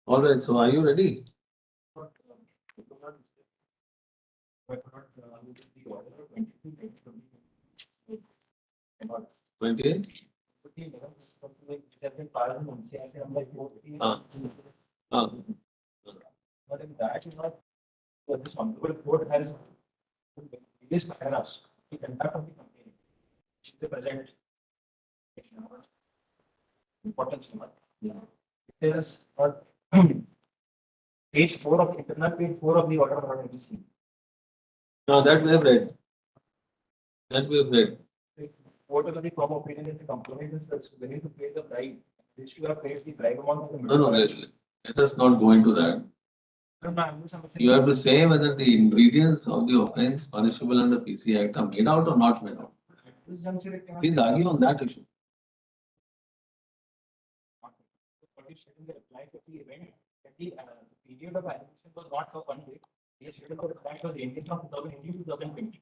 All right, so are you ready? 28? But in that is not, this honorable court has this paragraphs, the conduct of the company, which is the present importance. There is page 4 of internal page 4 of the order of emergency. No, that we have read. That we have read. What are the form of opinion that the complaint is willing to pay the bribe, which you have paid the bribe amount of the. No, let us not go into that. You have to say whether the ingredients of the offense punishable under PC Act are made out or not made out. Please argue on that issue. What you said in the reply to the event, that the period of allegation was not for 1 day. He said about the fact was ending from 2018 to 2020.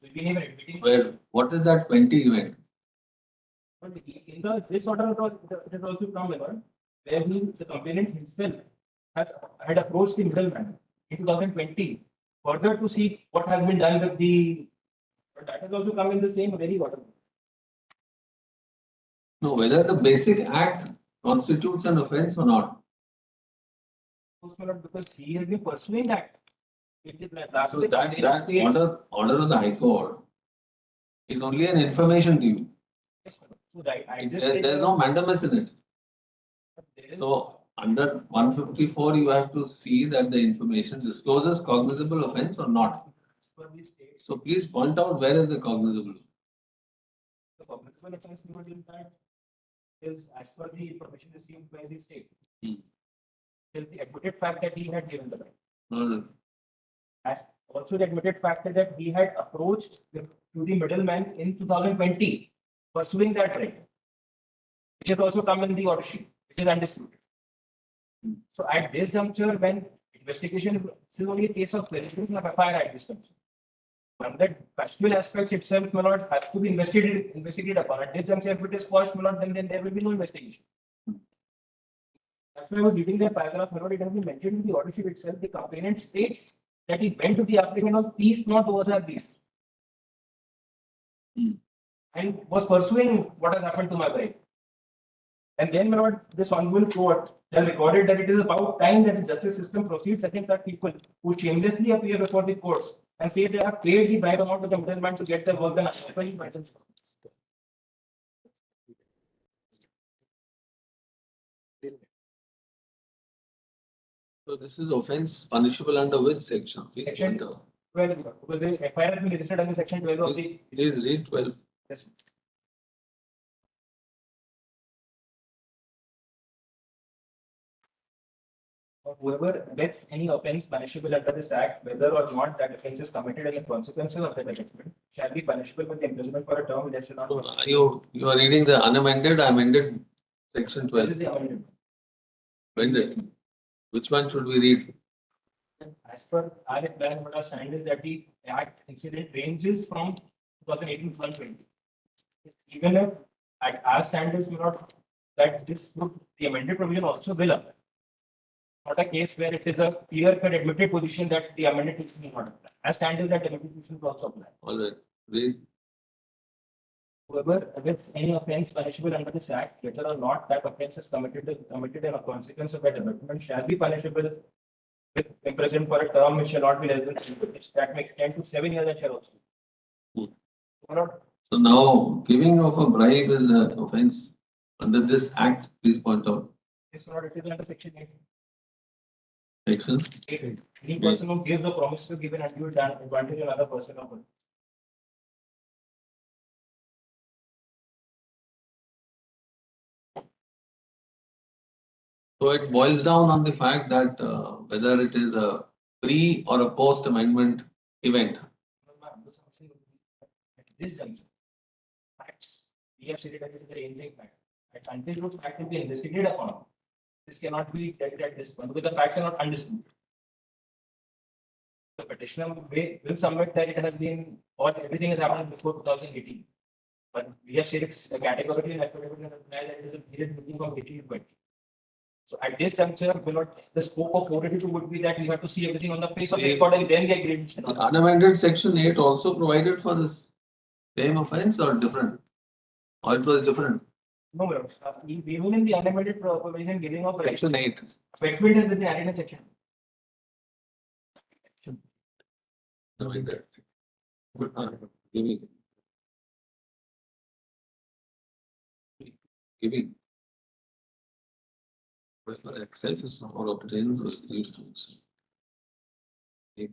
We've been even admitting. Where, what is that 20 event? But in this order, it has also come along, where the complainant himself had approached the middleman in 2020 further to see what has been done with the. But that has also come in the same very order. No, whether the basic act constitutes an offense or not. Because he has been pursuing that. So that order of the High Court is only an information to you. So right, There's no mandamus in it. So under 154, you have to see that the information discloses cognizable offense or not. So please point out where is the cognizable. The cognizable offense in fact is as per the information received by the state. Is the admitted fact that he had given the right. No. As also the admitted fact that he had approached to the middleman in 2020, pursuing that right, which has also come in the order sheet, which is undisputed. So at this juncture, when investigation, this is only a case of verification of FIR at this juncture. When the factual aspects itself, my lord, has to be investigated upon. At this juncture, if it is quashed, my lord, then there will be no investigation. That's why I was reading that paragraph, my lord, it has been mentioned in the order sheet itself. The complainant states that he went to the applicant was peace, not was a peace. And was pursuing what has happened to my wife. And then, my lord, this honorable court has recorded that it is about time that the justice system proceeds against that people who shamelessly appear before the courts and say they have paid the bribe amount to the middleman to get their work done. So this is offense punishable under which section? Please Section point out. 12, well, the FIR has been registered under section 12 of the. Please read 12. Yes. Whoever gets any offence punishable under this act, whether or not that offence is committed and the consequences of the judgment shall be punishable with imprisonment for a term less than not. You are reading the unamended, amended section This 12. is the amendment. Amended. Which one should we read? As per our plan, what our stand is that the act incident ranges from 2018 to 2020. Even if at our stand is not that this would, the amended provision also will apply. Not a case where it is a clear-cut admitted position that the amended provision will not apply. Our stand is that the amended provision will also apply. All right. Read. Whoever commits any offence punishable under this act, whether or not that offence is committed and a consequence of that amendment shall be punishable with imprisonment for a term which shall not be less than 3 years. That makes 10 to 7 years and shall also. So now giving of a bribe is an offense under this act. Please point out. It's not, it is under section 8. Section 8. Any person who gives a promise to give an undue advantage to another person or person. So it boils down on the fact that whether it is a pre or a post amendment event. At this juncture, facts, we have stated that it is the ending fact. Until those facts will be investigated upon, this cannot be dealt at this point because the facts are not undisputed. The petitioner will submit that it has been, or everything has happened before 2018. But we have stated categorically that it is a period between from 18 to 20. So at this juncture, the scope of 482 would be that we have to see everything on the face of the record and then get graded. The unamended section 8 also provided for this same offense or different? Or it was different? No, madam. Even in the unamended provision giving of Section 8. Wetfield is in the added section. Amended. Giving. Giving. But access is not obtained through these tools. 8%.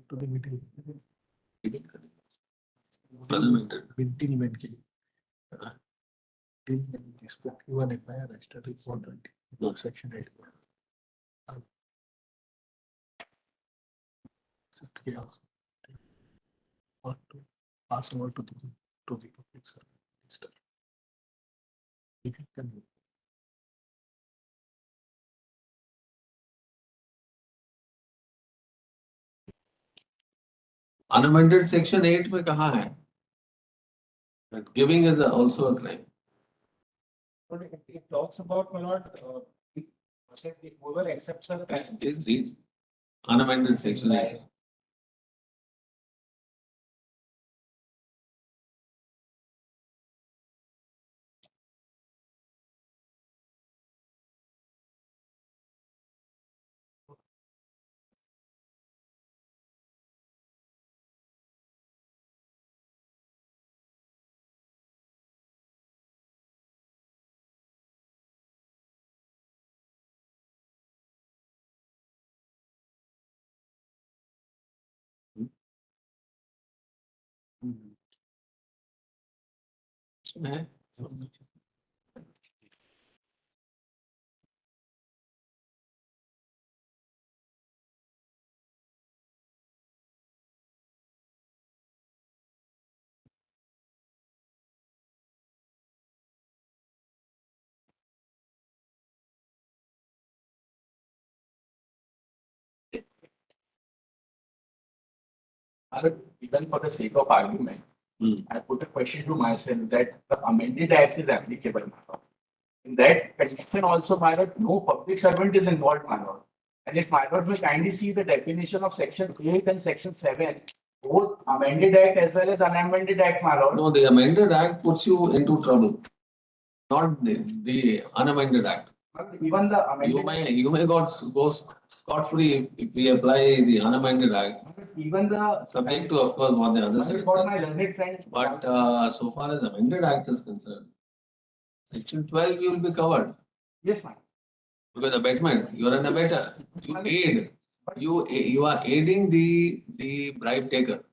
To the middle. Unamended. Until when till when respective one FIR registered with 420, section 8. Except chaos. Or to pass over to the public service. If you can. Unamended section 8 में कहाँ है? That giving is also a crime. But it talks about whoever accepts the Please read. Unamended section 8. है Even for the sake of argument, I put a question to myself that the amended act is applicable. In that condition also, my lord, no public servant is involved, my lord. And if my lord will kindly see the definition of section 8 and section 7, both amended act as well as unamended act, my lord. No, the amended act puts you into trouble, not the unamended act. Even the amended. You may go scot free if we apply the unamended act, Even the. subject to, of course, what the other side For says. my learned friend. But so far as amended act is concerned, section 12 you will be covered. Yes, ma'am. Because abatement, you are an abater. You aid. You are aiding the bribe taker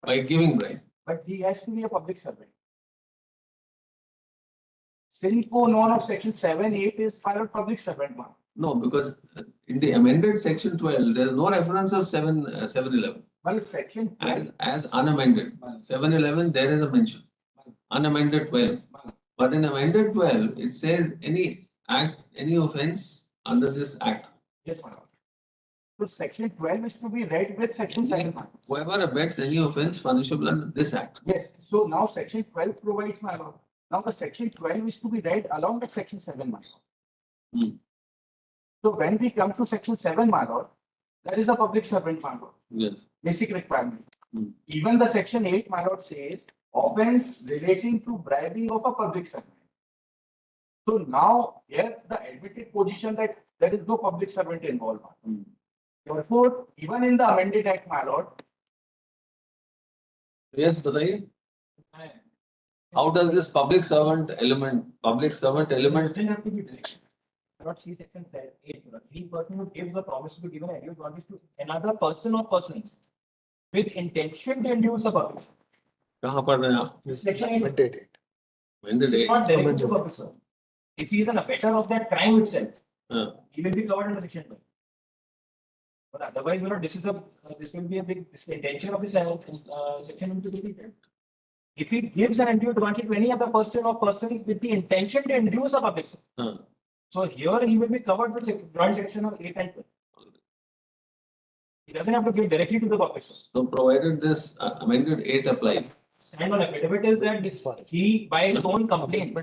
by giving bribe. But he has to be a public servant. Simple known of section 7, 8 is pilot public servant, ma'am. No, because in the amended section 12, there is no reference of 711. Well, section 12. As unamended. 711, there is a mention. Unamended 12. But in amended 12, it says any act, any offense under this act. Yes, ma'am. So section 12 is to be read with section 7. Whoever abets any offense punishable under this act. Yes. So now section 12 provides, my lord. Now the section 12 is to be read along with section 7, my lord. So when we come to section 7, my lord, that is a public servant, my lord. Yes. Basic requirement. Even the section 8, my lord, says offense relating to bribing of a public servant. So now here the admitted position that there is no public servant involved. Therefore, even in the amended act, my lord. Yes, Badai. How does this public servant element Doesn't have to be direction. Not see section 8. Any person who gives a promise to be given a promise to another person or persons with intention to induce a public. कहाँ पढ़ रहे हैं आप? Section 8. Amended It's not direct date. to public servant. If he is an offender of that crime itself, he will be covered under section 12. But otherwise, this will be a big intention of this section into the. If he gives an undue advantage to any other person or persons with the intention to induce a public servant. So here he will be covered with joint section of 8 and 12. He doesn't have to give directly to the public servant. So provided this amended 8 applies. Stand on affidavit is that this he by his own complaint.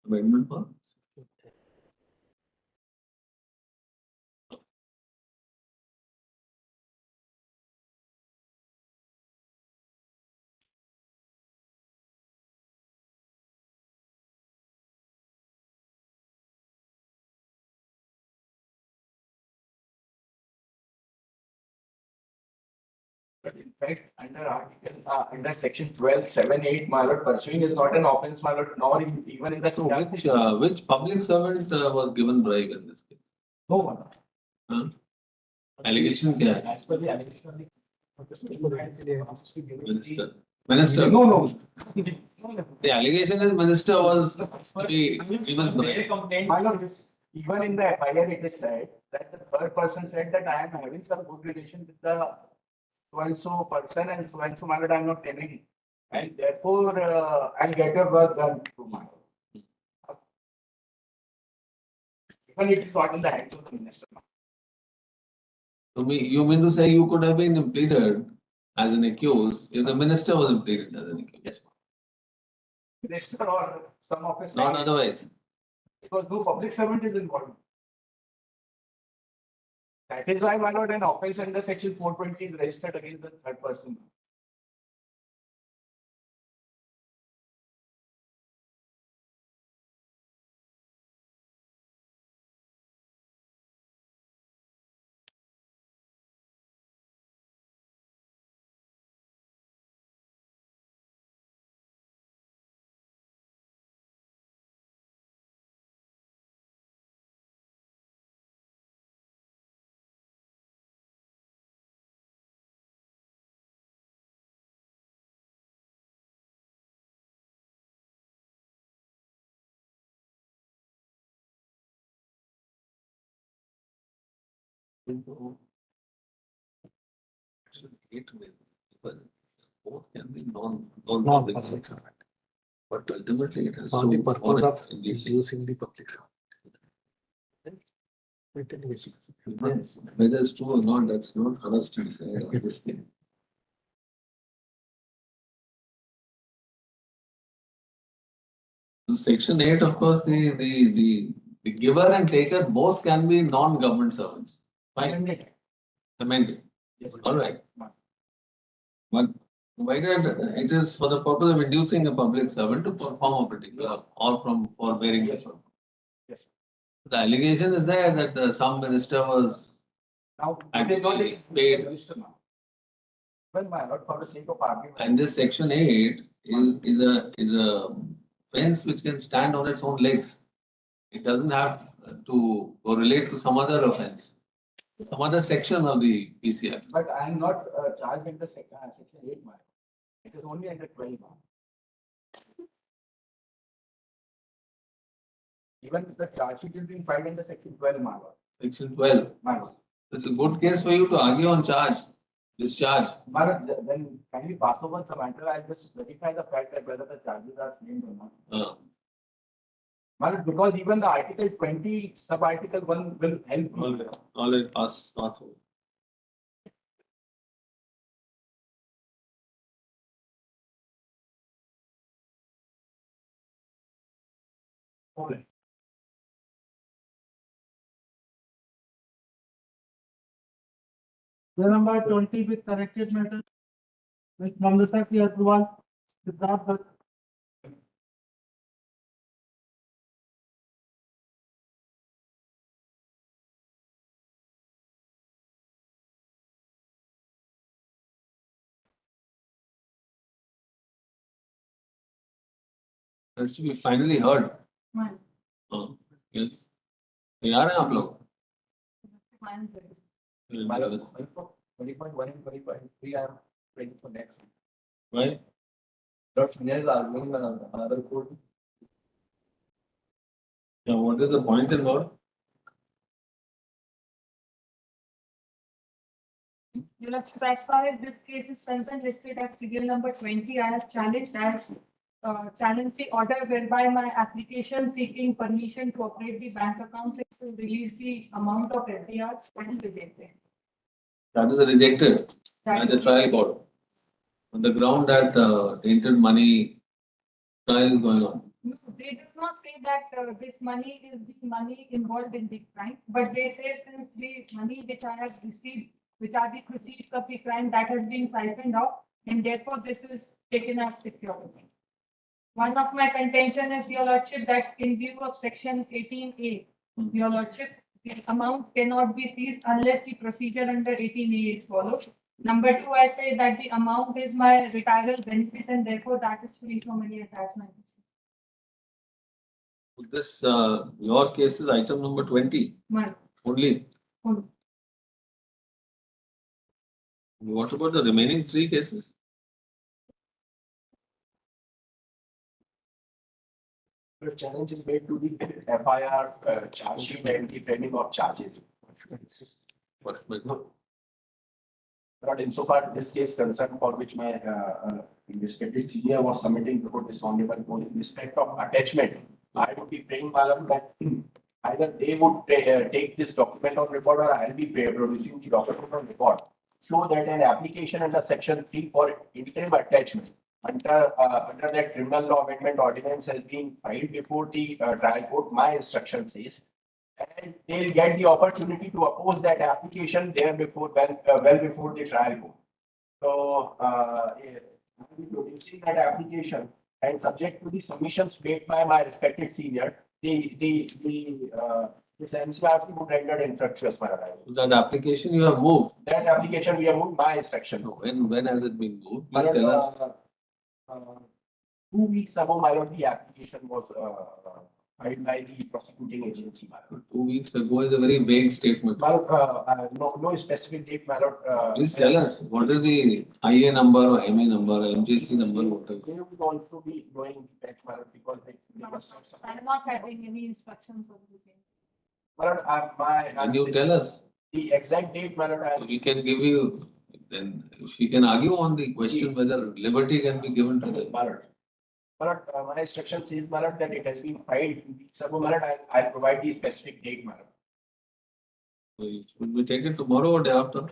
Amendment for? But in fact, under section 12, 7, 8, my lord, pursuing is not an offense, my lord, nor even in the. So which public servant was given bribe in this case? No one. Allegation क्या है? As per the allegation of Minister. Minister. No. The allegation is minister was given bribe. Complaint. My lord, even in the FIR, it is said that the third person said that I am having some good relation with the so-and-so person and so-and-so, my lord, I am not telling him. And therefore, I'll get your work done through my lord. Even it is not in the hands of the minister. So you mean to say you could have been impleaded as an accused if the minister was impleaded as an accused? Yes. Minister or some of his. Not otherwise. Because no public servant is involved. That is why, my lord, an offense under section 420 is registered against the third person. Both can be non-public servant. But ultimately it has For the to purpose of inducing. using the public servant. Maintaining education. Whether it's true or not, that's not for us to decide on this thing. In Section 8, of course, the giver and taker both can be non-government servants. Fine. Amended. Yes. All right. But provided it is for the purpose of inducing a public servant to perform a particular or for bearing this one. Yes. The allegation is there that some minister was Now, And they know paid. register now. Well, my lord, for the sake of argument. And this Section 8 is a fence which can stand on its own legs. It doesn't have to correlate to some other offense, some other section of the PCR. But I am not charged under section 8, my lord. It is only under 12 now. Even the charge sheet is being filed under section 12, my lord. Section 12. My lord. It's a good case for you to argue on discharge. My lord, then kindly pass over the matter. I'll just verify the fact that whether the charges are claimed or not. My lord, because even the article 20 sub-article 1 will help me. All right, pass. Okay. The number 20 with corrected matter. With Mamlata ki approval. Siddharth Bhatt. Has to be finally heard. One. Yes. तैयार हैं आप लोग? One. My lord, 20.1 and 20.3 I am ready for next. Right? Lord Senior is arguing another court. Yeah, what is the point involved? You know, as far as this case is concerned, listed at serial number 20, I have challenged the order whereby my application seeking permission to operate the bank accounts is to release the amount of FDRs and rejected. That is rejected by the trial court on the ground that tainted money trial is going on. No, they did not say that this money is the money involved in the crime, but they say since the money which I have received, which are the proceeds of the crime, that has been siphoned out, and therefore this is taken as security. One of my contention is, Your Lordship, that in view of Section 18A, Your Lordship, the amount cannot be seized unless the procedure under 18A is followed. Number two, I say that the amount is my retiral benefits, and therefore that is free from any attachment. This your case is item number 20 One. only. What about the remaining 3 cases? The challenge is made to the FIR charge sheet and the framing of charges. But insofar this case concerned for which my investigative senior was submitting before this honorable court in respect of attachment, I would be praying, madam, that either they would take this document on record or I'll be producing the document on record. So that an application under section 3 for interim attachment under that criminal law amendment ordinance has been filed before the trial court, my instruction says, and they'll get the opportunity to oppose that application there before, well before the trial court. So, I'll be producing that application and subject to the submissions made by my respected senior, this NCRC would render infructuous, my lord. That application you have moved. That application we have moved by instruction. When has it been moved? My Please lord, tell us. 2 weeks ago, my lord, the application was filed by the prosecuting agency, my lord. 2 weeks ago is a very vague statement. My lord, no specific date, my lord. Please tell us, what is the IA number or MA number or MJC number, whatever? They would also be going back, my lord, because they must have some. I am not having any instructions of the same. My lord, Can you tell us? the exact date, my lord, We can give you, then she can argue on the question whether liberty can be given to the. my lord. My lord, my instruction says, my lord, that it has been filed 2 weeks ago, my lord. I'll provide the specific date, my lord. Will we take it tomorrow or day after?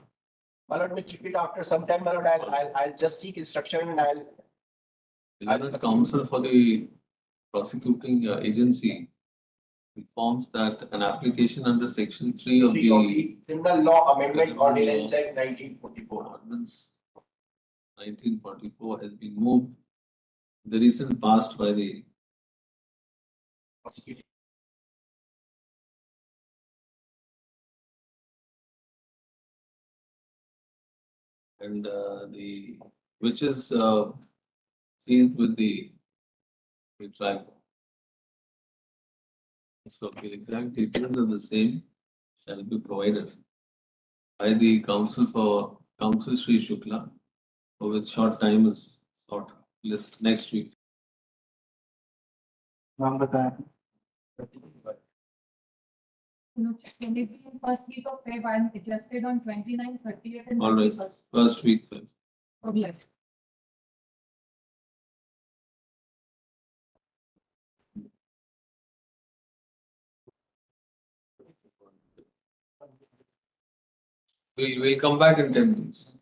My lord, we keep it after some time, my lord, I'll just seek instruction and I'll. Even the counsel for the prosecuting agency informs that an application under section 3 of the Criminal Law Amendment Ordinance Act 1944. ordinance 1944 has been moved in the recent past by the Prosecuting. and the which is sealed with the tribe. So the exact details of the same shall be provided by the counsel Sri Shukla, for which short time is sought list next week. नाम बताएं. Can it be in first week of Feb? I'm interested on 29, 30th and All right, 31st. first week. Okay. We'll come back in 10 minutes.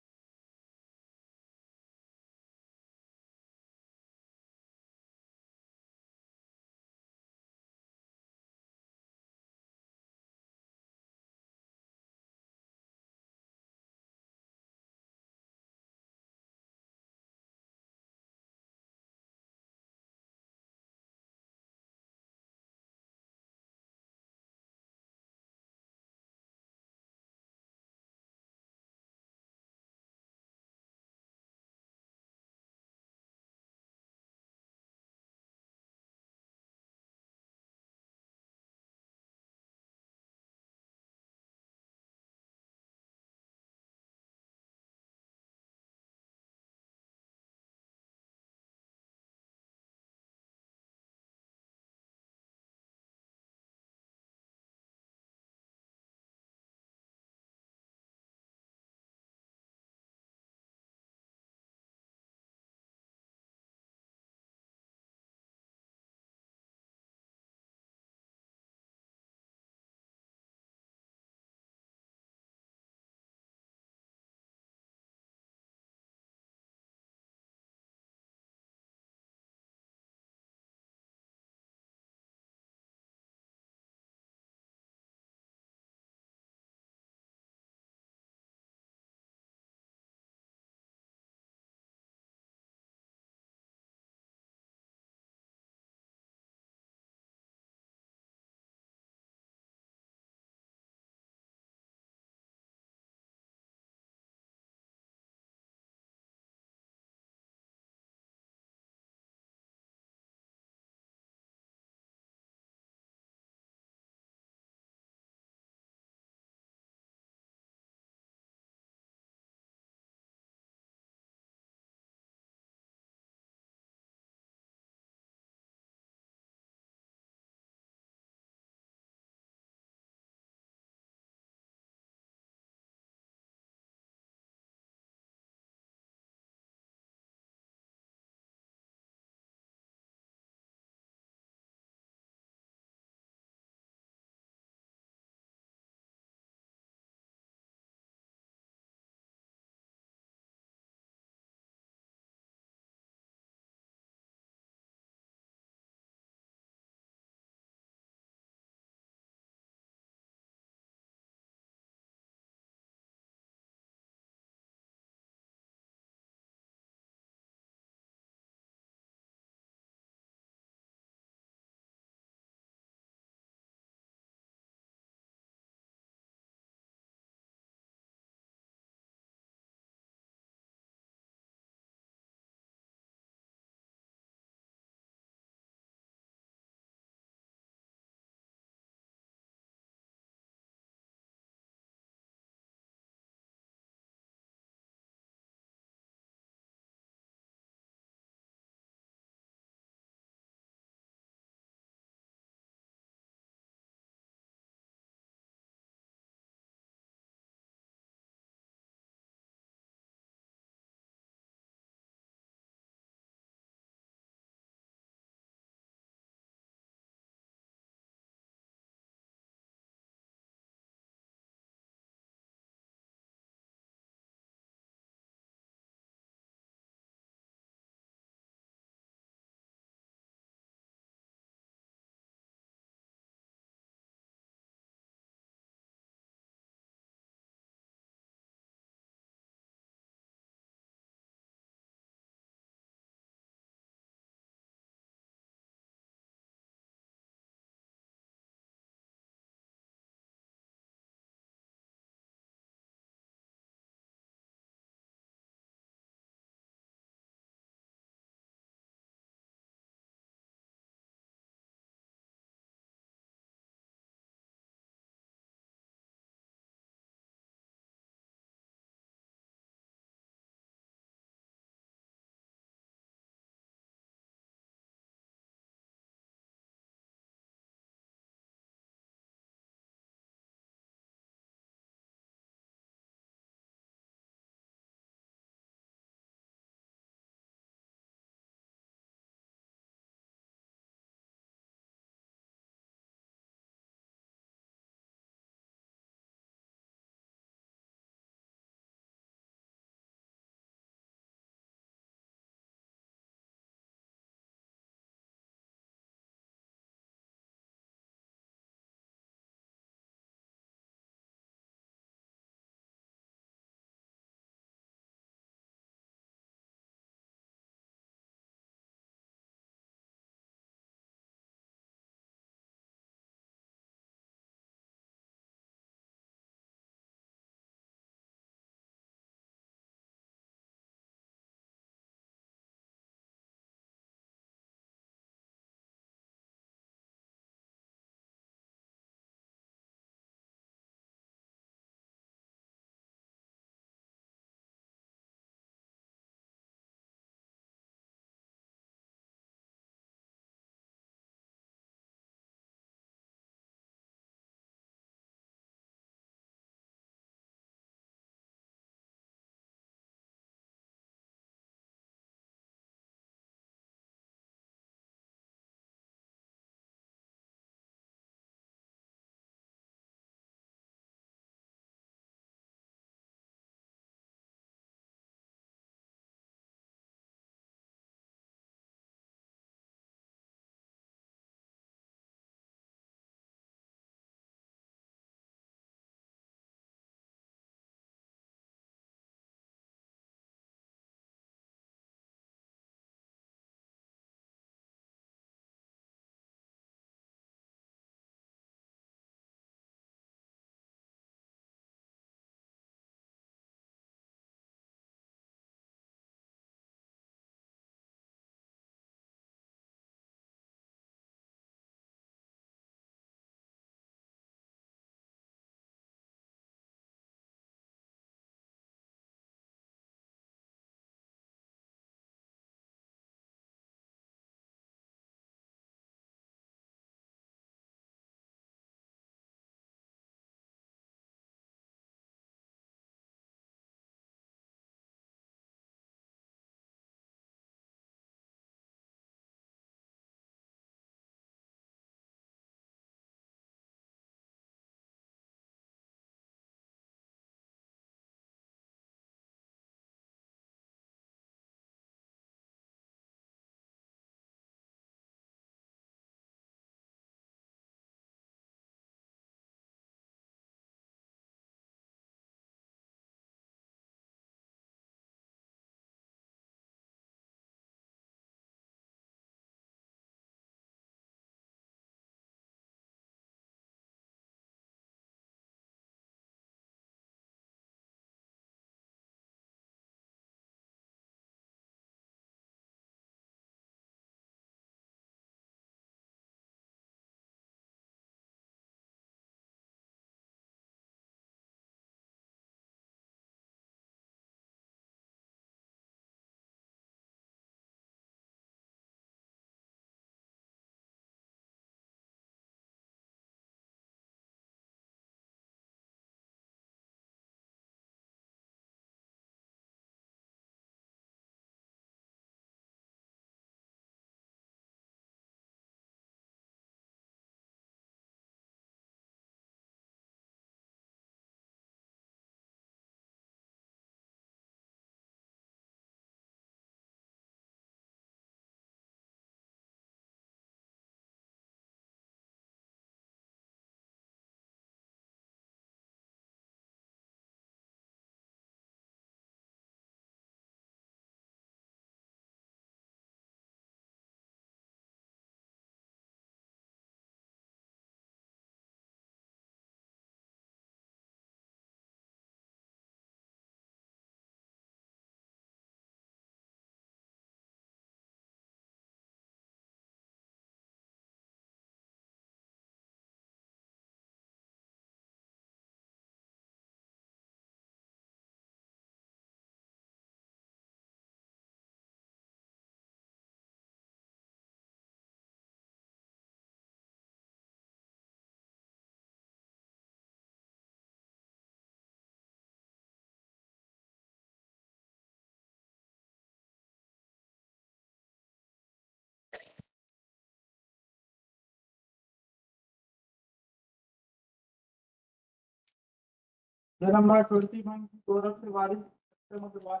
The number 21, Gaurav Tiwari, September the one.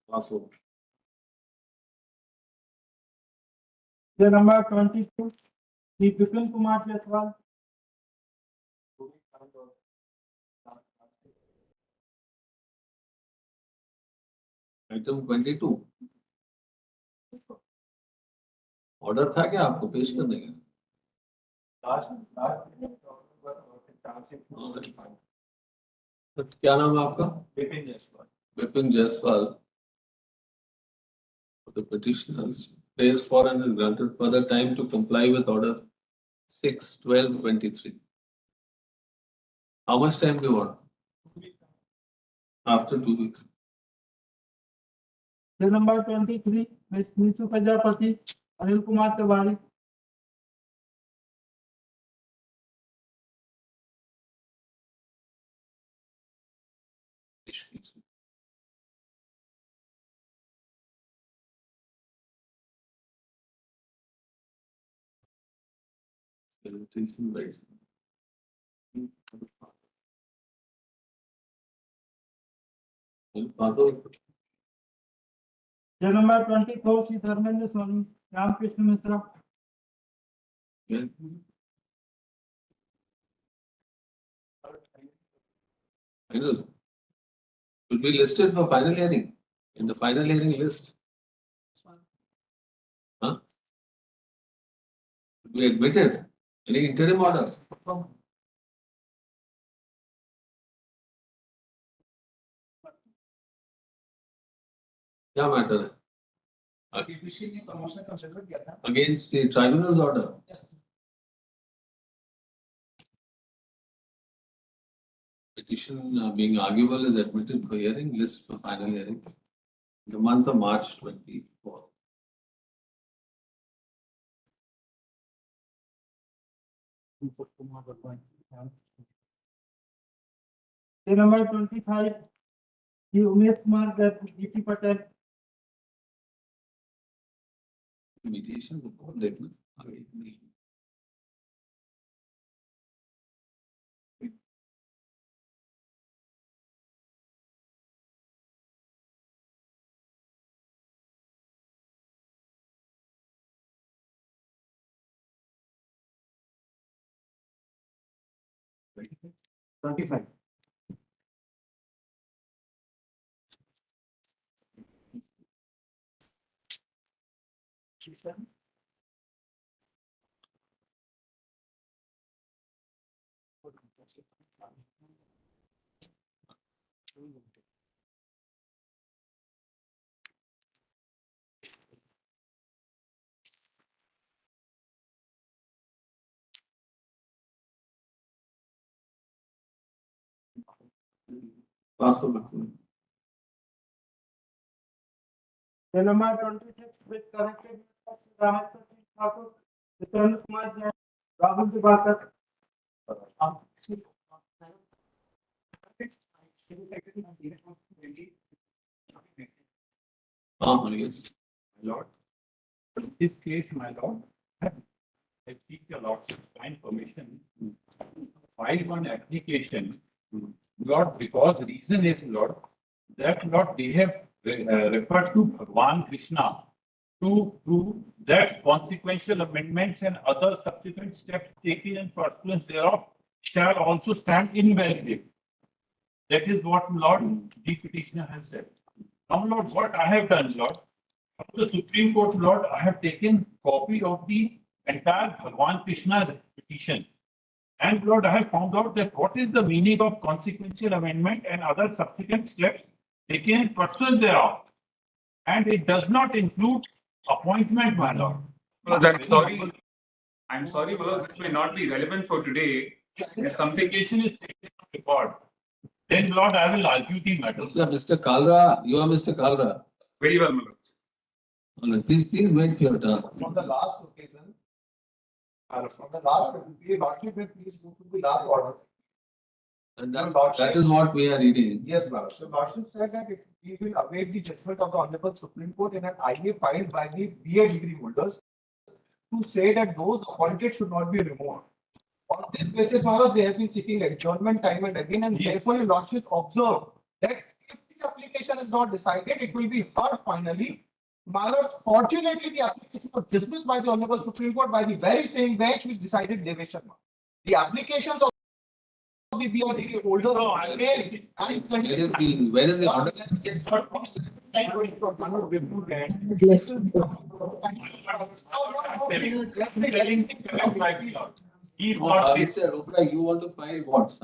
Also, The number 22, the Bipin Kumar Jaiswal. item 22. Order था क्या आपको पेश करने का? तो क्या नाम है आपका? Vipin Jaiswal. Vipin Jaiswal. The petitioners pays for and is granted further time to comply with order 6/12/23. How much time do you want? After 2 weeks. The number 23, Ms. Neetu Prajapati, Anil Kumar Tiwari. The number 24, Sri Dharmendra Swami, Ramkrishna Mitra. Final. Will be listed for final hearing in the final hearing list. Huh? Will be admitted. Any interim order? क्या matter है? Against the tribunal's order. Petition being arguable is admitted for hearing, list for final hearing in the month of March 24. The number 25, the Umesh Kumar G.T. Patel. Mediation report देखना आगे नहीं. Passport. The number 26, with corrected Rahul Thakur, Vipin Kumar Jain, Rahul Dibakar. Yes. My lord, in this case, my lord, I seek your lordship's kind permission to file one application, Lord, because the reason is, Lord, that Lord, they have referred to Bhagwan Krishna to prove that consequential amendments and other subsequent steps taken in pursuance thereof shall also stand invalid. That is what, Lord, the petitioner has said. Now, Lord, what I have done, Lord, from the Supreme Court, Lord, I have taken copy of the entire Bhagwan Krishna's petition. And Lord, I have found out that what is the meaning of consequential amendment and other subsequent steps taken in pursuance thereof. And it does not include appointment, my Lord. I'm sorry, because this may not be relevant for today. If something is taken on record, then Lord, I will argue the matter. Mr. Kalra, you are Mr. Kalra. Very well, my lord. Please wait for your turn. From the last occasion, from the last, we lordship will please move to the last order. And that is what we are reading. Yes, ma'am. So lordship said that we will await the judgment of the Honorable Supreme Court in an IA filed by the B.Ed degree holders to say that those appointed should not be removed. On this basis, Maharaj, they have been seeking adjournment time and again, and therefore your lordship observed that if the application is not decided, it will be heard finally. Maharaj, fortunately, the application was dismissed by the Honorable Supreme Court by the very same bench which decided Devesh Sharma. The applications of the B.Ed degree holder Where is the order? Mr. Rupra, you want to file what?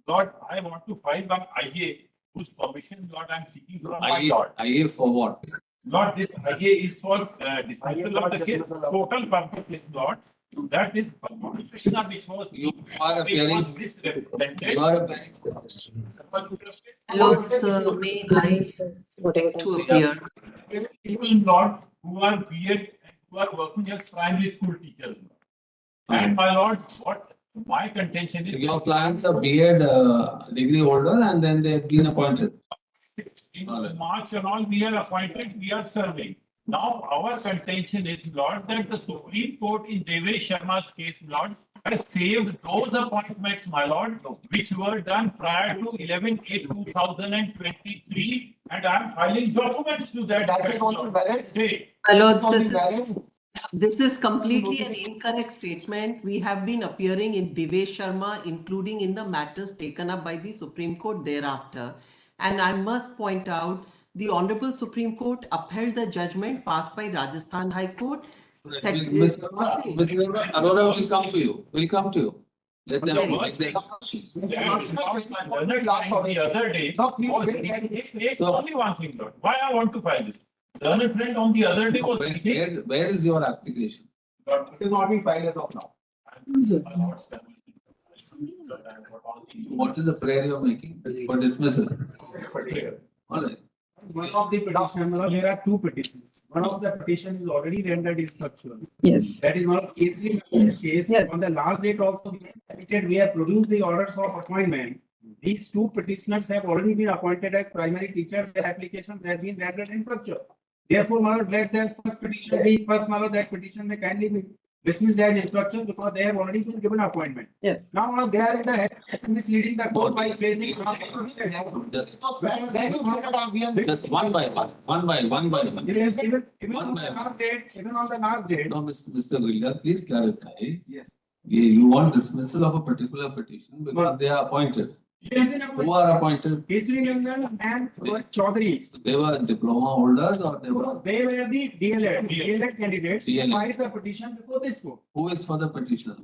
Lord, I want to file one IA whose permission, Lord, I'm seeking from my Lord. IA for what? Lord, this IA is for dismissal of the case, total public, Lord. That is Krishna which was. You are appearing. You are appearing. Lord, sir, may I to appear? People, Lord, who are B.Ed and who are working as primary school teachers. And my Lord, what my contention is. Your clients are B.Ed degree holder and then they've been appointed. In March and all, we are appointed, we are serving. Now, our contention is, Lord, that the Supreme Court in Devesh Sharma's case, Lord, has saved those appointments, my Lord, which were done prior to 11/8/2023, and I am filing documents to that. That is on the balance day. My lords, this is completely an incorrect statement. We have been appearing in Devesh Sharma, including in the matters taken up by the Supreme Court thereafter. And I must point out, the Honorable Supreme Court upheld the judgment passed by Rajasthan High Court. Arora will come to you. Will come to you. Let them The other day, only one thing, Lord. Why I want to file this? Learned friend on the other day was. Where is your application? It is not being filed as of now. What is the prayer you are making for dismissal? All right. One of the petitions, there are two petitions. One of the petitions is already rendered infructuous. Yes. That is one of case. Yes. On the last date also, we have produced the orders of appointment. These two petitioners have already been appointed as primary teachers. Their applications have been rendered infructuous. Therefore, let the first petition be that petition may kindly be dismissed as infructuous because they have already been given appointment. Yes. Now they are in the misleading the court by placing. Just one by one. Even on the last date, No, Mr. Grilga, please clarify. Yes. You want dismissal of a particular petition because they are appointed. Who are appointed? Kesri Nandan and Chaudhary. They were diploma holders or they were? They were the DLED candidates. DLED. Filed the petition before this court. Who is for the petitioner?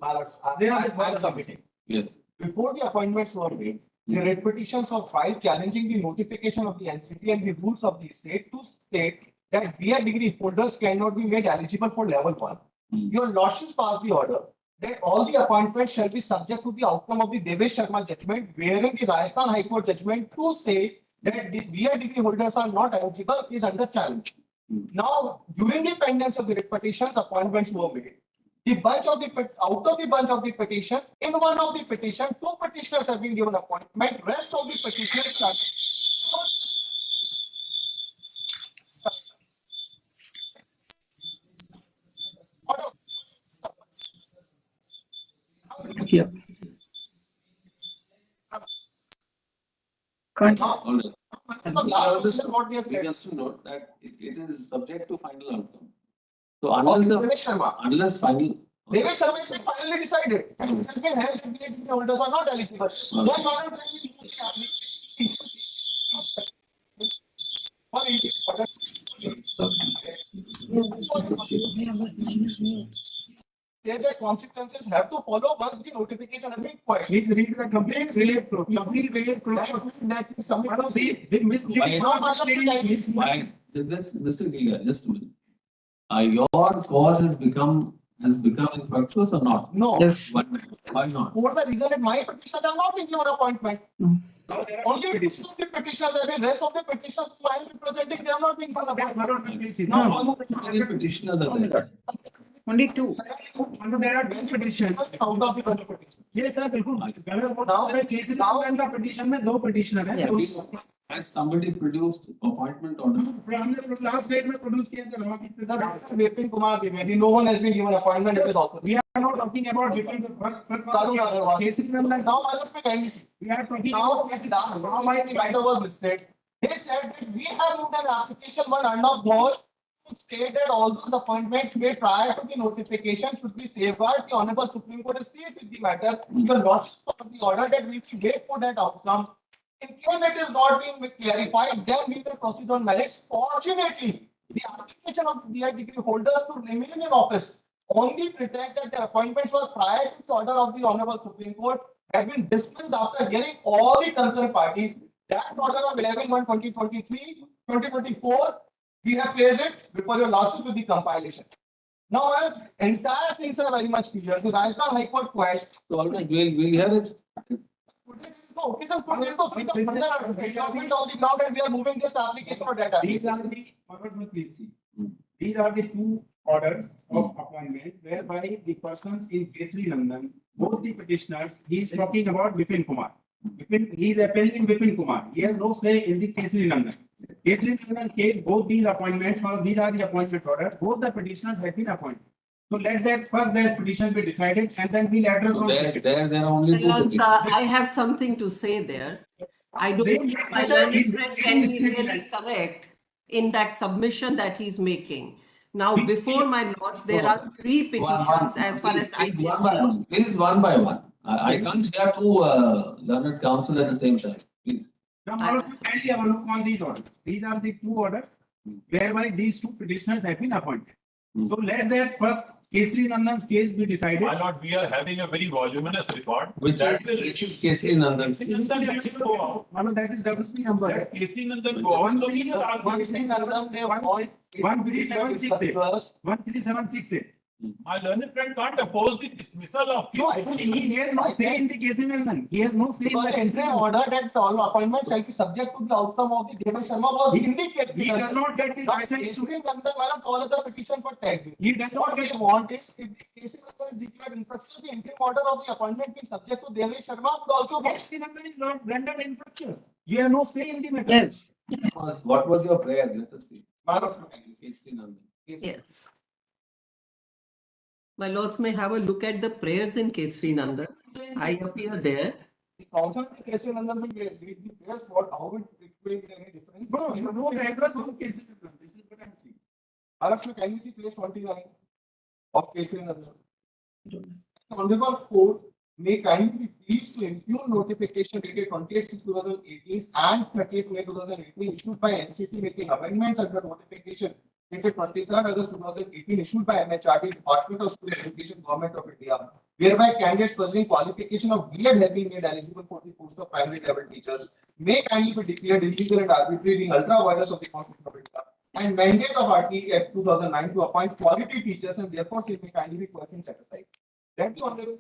They are the submitting. Yes. Before the appointments were made, the red petitions were filed challenging the notification of the NCT and the rules of the state to state that B.Ed degree holders cannot be made eligible for level 1. Your lordships passed the order that all the appointments shall be subject to the outcome of the Devesh Sharma judgment, wherein the Rajasthan High Court judgment to say that the B.Ed degree holders are not eligible is under challenge. Now, during the pendence of the red petitions, appointments were made. Out of the bunch of the petition, in one of the petition, two petitioners have been given appointment. Rest of the petitioners Yeah. Can't. All right. what we have We said. just to note that it is subject to final outcome. So unless final. Devesh Sharma has been finally decided. And it has been held that B.Ed degree holders are not eligible. Say that consequences have to follow once the notification has been filed. Please read the complete related proof. Complete related proof. That is something One of the misleading. Why? This, Mr. Giga, just a minute. Your cause has become infructuous or not? No. Yes. Why not? For the reason that my petitioners have not been given appointment. Only two of the petitioners have been, rest of the petitioners who I am representing, they have not been given appointment. How many petitioners are there? Only two. There are two petitions. Out of the bunch of petitions. Yes, sir. Now, cases and the petition में दो petitioner हैं. Has somebody produced appointment orders? Last date में produce किया sir. Vipin Kumar Dwivedi, no one has been given appointment. It is also. are not talking about between the first Kesri Nandan. Now, we are talking now my matter was listed. They said that we have moved an application one under those to state that all those appointments made prior to the notification should be safeguarded. The Honorable Supreme Court is seized with the matter. Your Lordship of the order that we should wait for that outcome. In case it is not being clarified, then we will proceed on merits. Fortunately, the application of B.Ed degree holders to remain in office on the pretext that their appointments were prior to the order of the Honorable Supreme Court have been dismissed after hearing all the concerned parties. That order of 11/1/2023-2024, we have placed it before your Lordship with the compilation. Now, as entire things are very much clear, the Rajasthan High Court quashed. So, all right, we'll hear it. No, it is put into further development on the ground that we are moving this application for data. These are the two orders of appointment whereby the person in Kesri Nandan, both the petitioners, he is talking about Vipin Kumar. He is appearing in Vipin Kumar. He has no say in the Kesri Nandan. Kesri Nandan's case, both these appointments, or these are the appointment orders, both the petitioners have been appointed. So let that first that petition be decided and then we'll address on There are only two. Lords, I have something to say there. I don't think my learned friend can be really correct in that submission that he's making. Now, before my lords, there are three petitions as far as I can see. Please, one by one. I can't hear two learned counsel at the same time. Please. Now, kindly have a look on these orders. These are the two orders whereby these two petitioners have been appointed. So let that first Kesri Nandan's case be decided. My lord, we are having a very voluminous record. Which is Kesri Nandan? That is WC number. Kesri Nandan go on. 13768. My learned friend can't oppose the dismissal of. No, he has no say in the Kesri Nandan. He has no say in the Kesri order that all appointments shall be subject to the outcome of the Devesh Sharma was in the case. He does not get the license. Kesri Nandan, madam, all other petitions were tagged. He does not What get. they want is if the Kesri Nandan is declared infructuous, the interim order of the appointment being subject to Devesh Sharma would also go. Kesri Nandan is not rendered infructuous. You have no say in the matter. Yes. What was your prayer? Let us see. Kesri Nandan. Yes. My lords may have a look at the prayers in Kesri Nandan. I appear there. The council of Kesri Nandan will read the prayers. How it will be any difference? No address on Kesri Nandan. This is what I'm saying. Maharashtra, can you see page 29 of Kesri Nandan? The Honorable Court may kindly be pleased to impugn notification dated 28/6/2018 and 30th May 2018 issued by NCT making amendments under notification dated 23rd August 2018 issued by MHRD Department of School Education Government of India, whereby candidates pursuing qualification of B.Ed have been made eligible for the post of primary level teachers may kindly be declared illegal and arbitrary in ultra virus of the Constitution of India and mandate of RT Act 2009 to appoint quality teachers and therefore it may kindly be question set aside. That the Honorable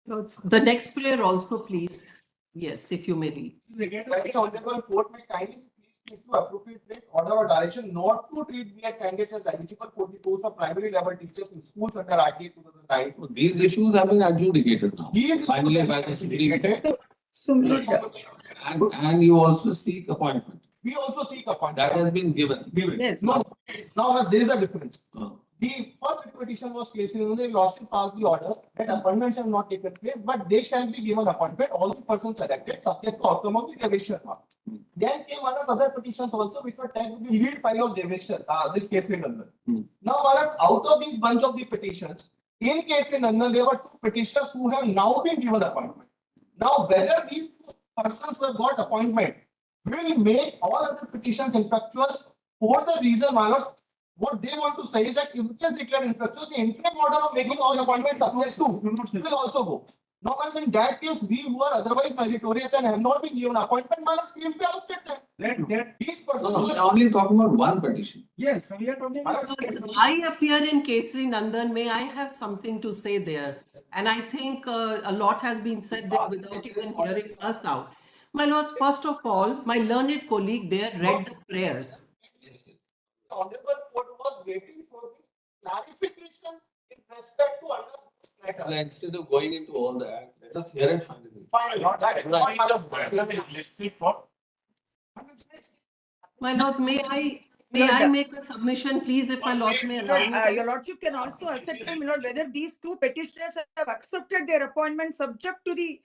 Lords, the next prayer also, please. Yes, if you may read. That the Honorable Court may kindly be pleased to issue appropriate rate, order or direction not to treat B.Ed candidates as eligible for the post of primary level teachers in schools under RT 2009. These issues have been adjudicated now. These Finally by the Supreme Court. So, And you also seek appointment. We also seek appointment. That has been given. yes. No, now there is a difference. The first petition was placed in the lawsuit passed the order that appointments have not taken place, but they shall be given appointment. All the persons selected subject to outcome of the Devesh Sharma. Then came one of other petitions also which were tagged with the lead file of Devesh Sharma, this case in London. Now, out of these bunch of the petitions, in case in London, there were two petitioners who have now been given appointment. Now, whether these two persons who have got appointment will make all other petitions infructuous for the reason, what they want to say is that if it is declared infructuous, the interim order of making all appointments subject to will also go. Now, in that case, we who are otherwise meritorious and have not been given appointment, will be ousted. These persons. We are only talking about one petition. Yes, we are talking about. I appear in Kesri Nandan. May I have something to say there? And I think a lot has been said there without even hearing us out. My lords, first of all, my learned colleague there read the prayers. The Honorable Court was waiting for the clarification in respect to under matter. Instead of going into all that, let us hear it finally. Is listed for. My lords, may I May I make a submission, please, if my lords may allow me? Your lordship can also ascertain, my lord, whether these two petitioners have accepted their appointment subject to the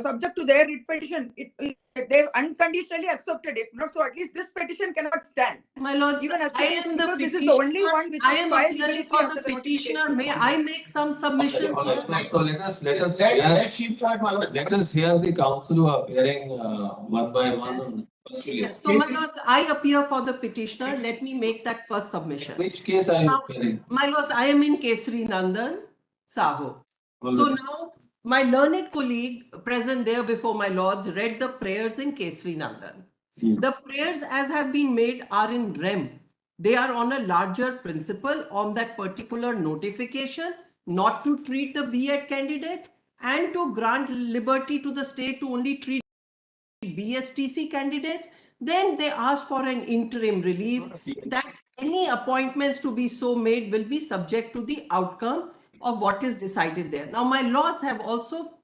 subject to their writ petition. They've unconditionally accepted it. Not so. At least this petition cannot stand. My lords, Even I am the because this is the only petitioner. one which I is am filed appearing immediately for after the the petitioner. notification. May I make some submissions? So let us hear, Let let us hear the council who are appearing one by one. Yes. Virtually. Yes, so my lords, I appear for the petitioner. Let me make that first submission. Which case are you Now, appearing? my lords, I am in Kesari Nandan, Saho. So now, my learned colleague present there before my lords read the prayers in Kesari Nandan. The prayers as have been made are in REM. They are on a larger principle on that particular notification, not to treat the B.Ed candidates and to grant liberty to the state to only treat BSTC candidates. Then they asked for an interim relief that any appointments to be so made will be subject to the outcome of what is decided there. Now, my lords have also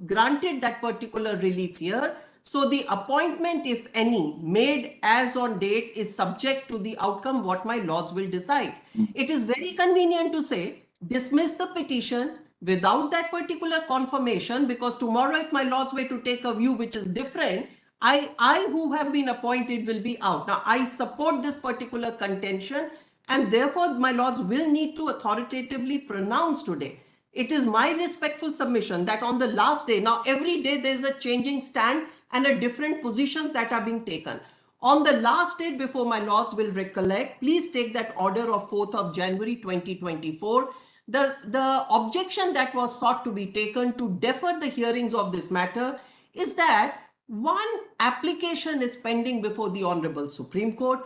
granted that particular relief here. So the appointment, if any, made as on date is subject to the outcome what my lords will decide. It is very convenient to say, dismiss the petition without that particular confirmation, because tomorrow if my lords were to take a view which is different, I who have been appointed will be out. Now, I support this particular contention, and therefore my lords will need to authoritatively pronounce today. It is my respectful submission that on the last day, now every day there is a changing stand and a different positions that are being taken. On the last date before my lords will recollect, please take that order of 4th of January 2024. The objection that was sought to be taken to defer the hearings of this matter is that one application is pending before the Honorable Supreme Court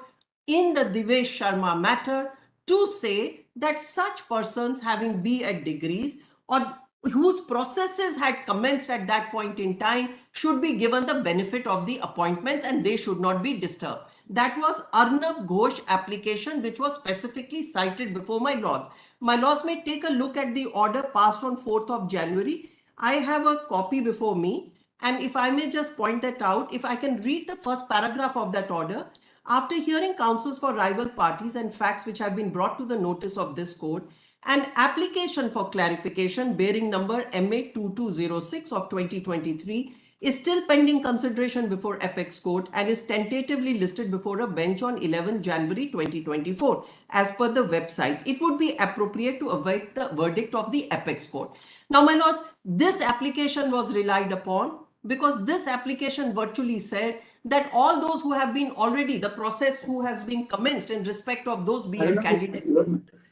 in the Divesh Sharma matter to say that such persons having B.Ed degrees or whose processes had commenced at that point in time should be given the benefit of the appointments and they should not be disturbed. That was Arnab Ghosh application which was specifically cited before my lords. My lords may take a look at the order passed on 4th of January. I have a copy before me, and if I may just point that out, if I can read the first paragraph of that order. After hearing counsels for rival parties and facts which have been brought to the notice of this court, an application for clarification bearing number MA2206 of 2023 is still pending consideration before Apex Court and is tentatively listed before a bench on 11 January 2024. As per the website, it would be appropriate to await the verdict of the Apex Court. Now, my lords, this application was relied upon because this application virtually said that all those who have been already, the process who has been commenced in respect of those B.Ed candidates,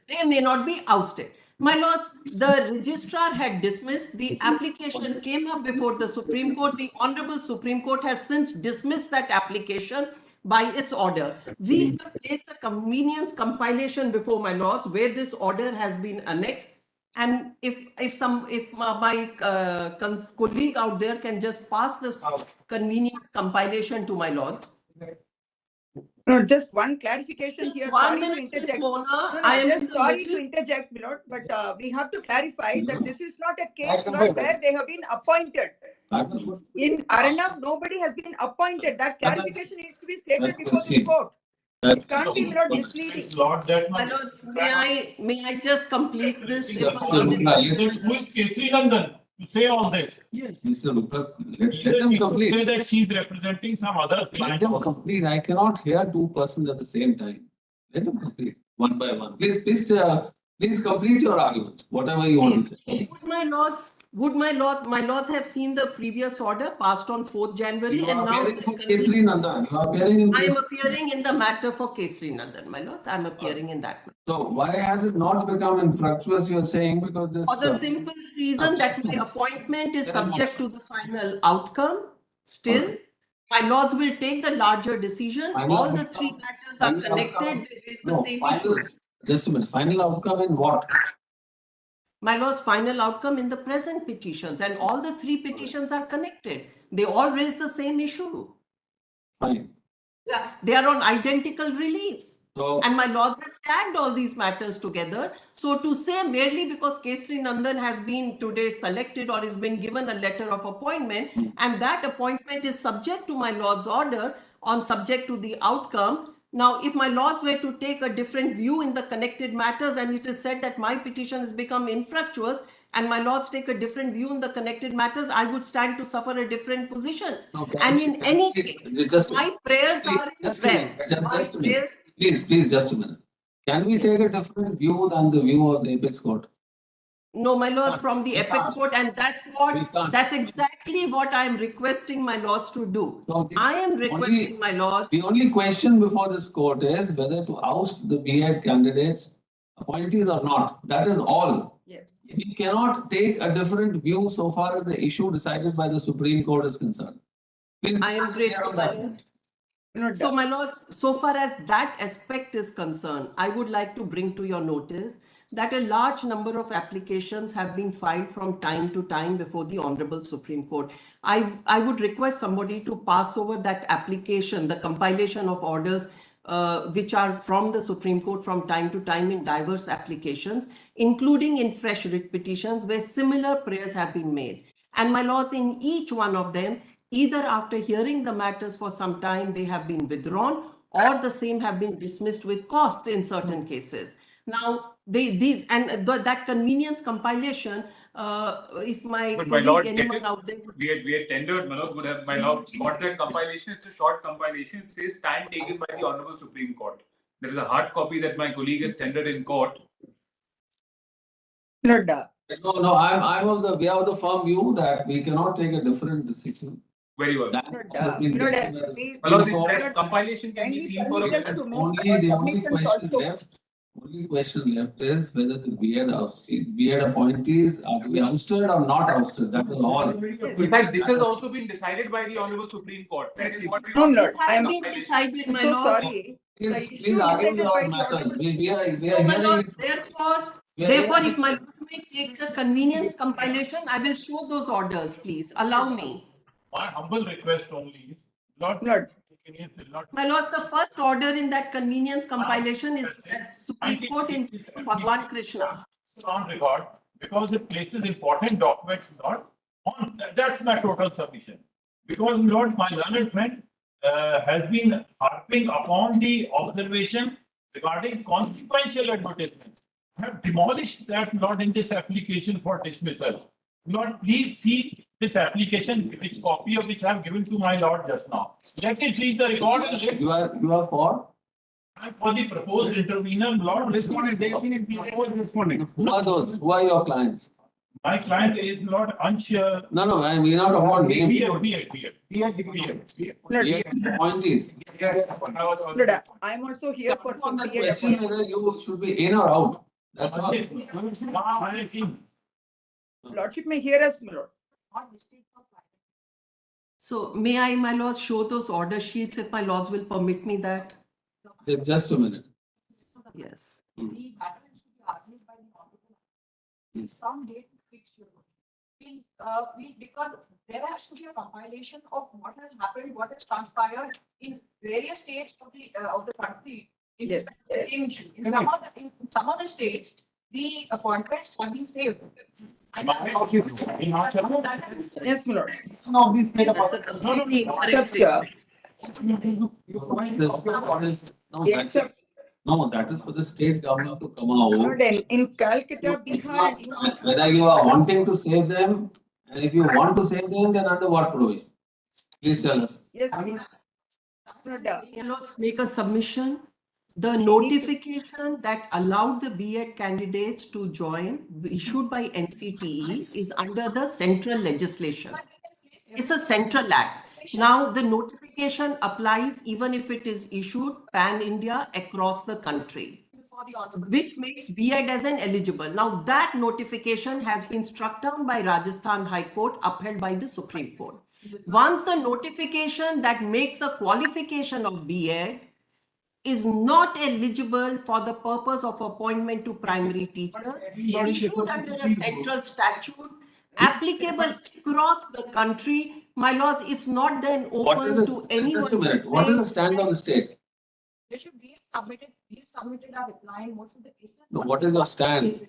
they may not be ousted. My lords, the registrar had dismissed. The application came up before the Supreme Court. The Honorable Supreme Court has since dismissed that application by its order. We have placed a convenience compilation before my lords where this order has been annexed. And if my colleague out there can just pass this convenience compilation to my lords. No, just one clarification Just here. 1 Sorry to minute, Ms. interject. Mona. No, I am just sorry to middle. interject, my lord, but we have to clarify that this is not a case where they have been appointed. In Aranav, nobody has been appointed. That clarification needs to be stated before this court. It can't be, my lord, misleading. My lords, may I just complete this? Who is Kesari Nandan to say all this? Yes, Mr. Rupert, let them complete. Say that she's representing some other Let client. them complete. I cannot hear two persons at the same time. Let them complete one by one. Please complete your arguments, whatever you want to say. Would my lords have seen the previous order passed on 4th January You and are now appearing for Kesari Nandan. You are appearing in. I am appearing in the matter for Kesari Nandan, my lords. I am appearing in that matter. So why has it not become infructuous? You are saying because this. For the simple reason that my appointment is subject to the final outcome. Still, my lords will take the larger decision. All the three matters are connected. There is the same issues. Just a minute. Final outcome in what? My lord's final outcome in the present petitions, and all the three petitions are connected. They all raise the same issue. Fine. Yeah, they are on identical reliefs. So, and my lords have tagged all these matters together. So to say merely because Kesari Nandan has been today selected or has been given a letter of appointment, and that appointment is subject to my lord's order on subject to the outcome, Now, if my lords were to take a different view in the connected matters and it is said that my petition has become infructuous and my lords take a different view in the connected matters, I would stand to suffer a different position. Okay. And in any case, my prayers are in Just a realm. minute, just a My minute. prayers, Please, just a minute. Can we take a different view than the view of the apex court? no, my lords, from the We apex can't. court, and We can't. that's exactly what I am requesting my lords to do. No, I am requesting my lords. The only question before this court is whether to oust the B.Ed candidates, appointees or not. That is all. Yes. We cannot take a different view so far as the issue decided by the Supreme Court is concerned. Please. I am grateful, my lord. So, my lords, so far as that aspect is concerned, I would like to bring to your notice that a large number of applications have been filed from time to time before the Honorable Supreme Court. I would request somebody to pass over that application, the compilation of orders which are from the Supreme Court from time to time in diverse applications, including in fresh writ petitions where similar prayers have been made. And my lords, in each one of them, either after hearing the matters for some time, they have been withdrawn or the same have been dismissed with costs in certain cases. Now, that convenience compilation, if my But colleague, my lords, anyone out there, we had tendered, my lords would have, my lords got that compilation. It's a short compilation. It says time taken by the Honorable Supreme Court. There is a hard copy that my colleague has tendered in court. No, we have the firm view that we cannot take a different decision. Very well. That has been taken by the Supreme My lords, Court. that compilation can be seen for a The only question left is whether the B.Ed appointees are to be ousted or not ousted. That is all. In fact, this has also been decided by the Honorable Supreme Court. That is what this has been decided, my lords. Please argue with our matters. We are So, my hearing lords, it. therefore, if my lords may take the convenience compilation, I will show those orders, please. Allow me. My humble request only is not. My lords, the first order in that convenience compilation is that Supreme Court in Bhagwan Krishna. On record, because it places important documents not on, that's my total submission. Because Lord, my learned friend has been harping upon the observation regarding consequential advertisements. I have demolished that Lord in this application for dismissal. Lord, please see this application, which copy of which I have given to my Lord just now. Let it read the record and let. You are for? I'm for the proposed intervener, Lord. Respondent, they have been responding. Who are those? Who are your clients? My client is not unsure. No, I mean not about name. BEd. Appointees. I'm also here for some The question whether you should be in or out. That's all. Lordship may hear us, my lord. So may I, my lords, show those order sheets if my lords will permit me that? Just a minute. Yes. The matter should be argued by the honorable. Some date fixed. Because there has to be a compilation of what has happened, what has transpired in various states of the country. Yes. In some of the states, the appointments have been saved. Yes, my lord. No, these That's a completely incorrect statement. No, that is for the state government to come out. Lord, in Calcutta, Bihar, and Whether you are wanting to save them, and if you want to save them, then under what provision? Please tell us. yes, Lord. Let's make a submission. The notification that allowed the B.Ed candidates to join, issued by NCTE, is under the central legislation. It's a central act. Now, the notification applies even if it is issued pan-India across the country, which makes B.Ed as an eligible. Now, that notification has been struck down by Rajasthan High Court, upheld by the Supreme Court. Once the notification that makes a qualification of B.Ed is not eligible for the purpose of appointment to primary teachers, issued under a central statute applicable across the country, my lords, it's not then open to anyone. Just a minute. What is the stand of the state? They should be submitted a reply in most of the cases. No, what is your stand?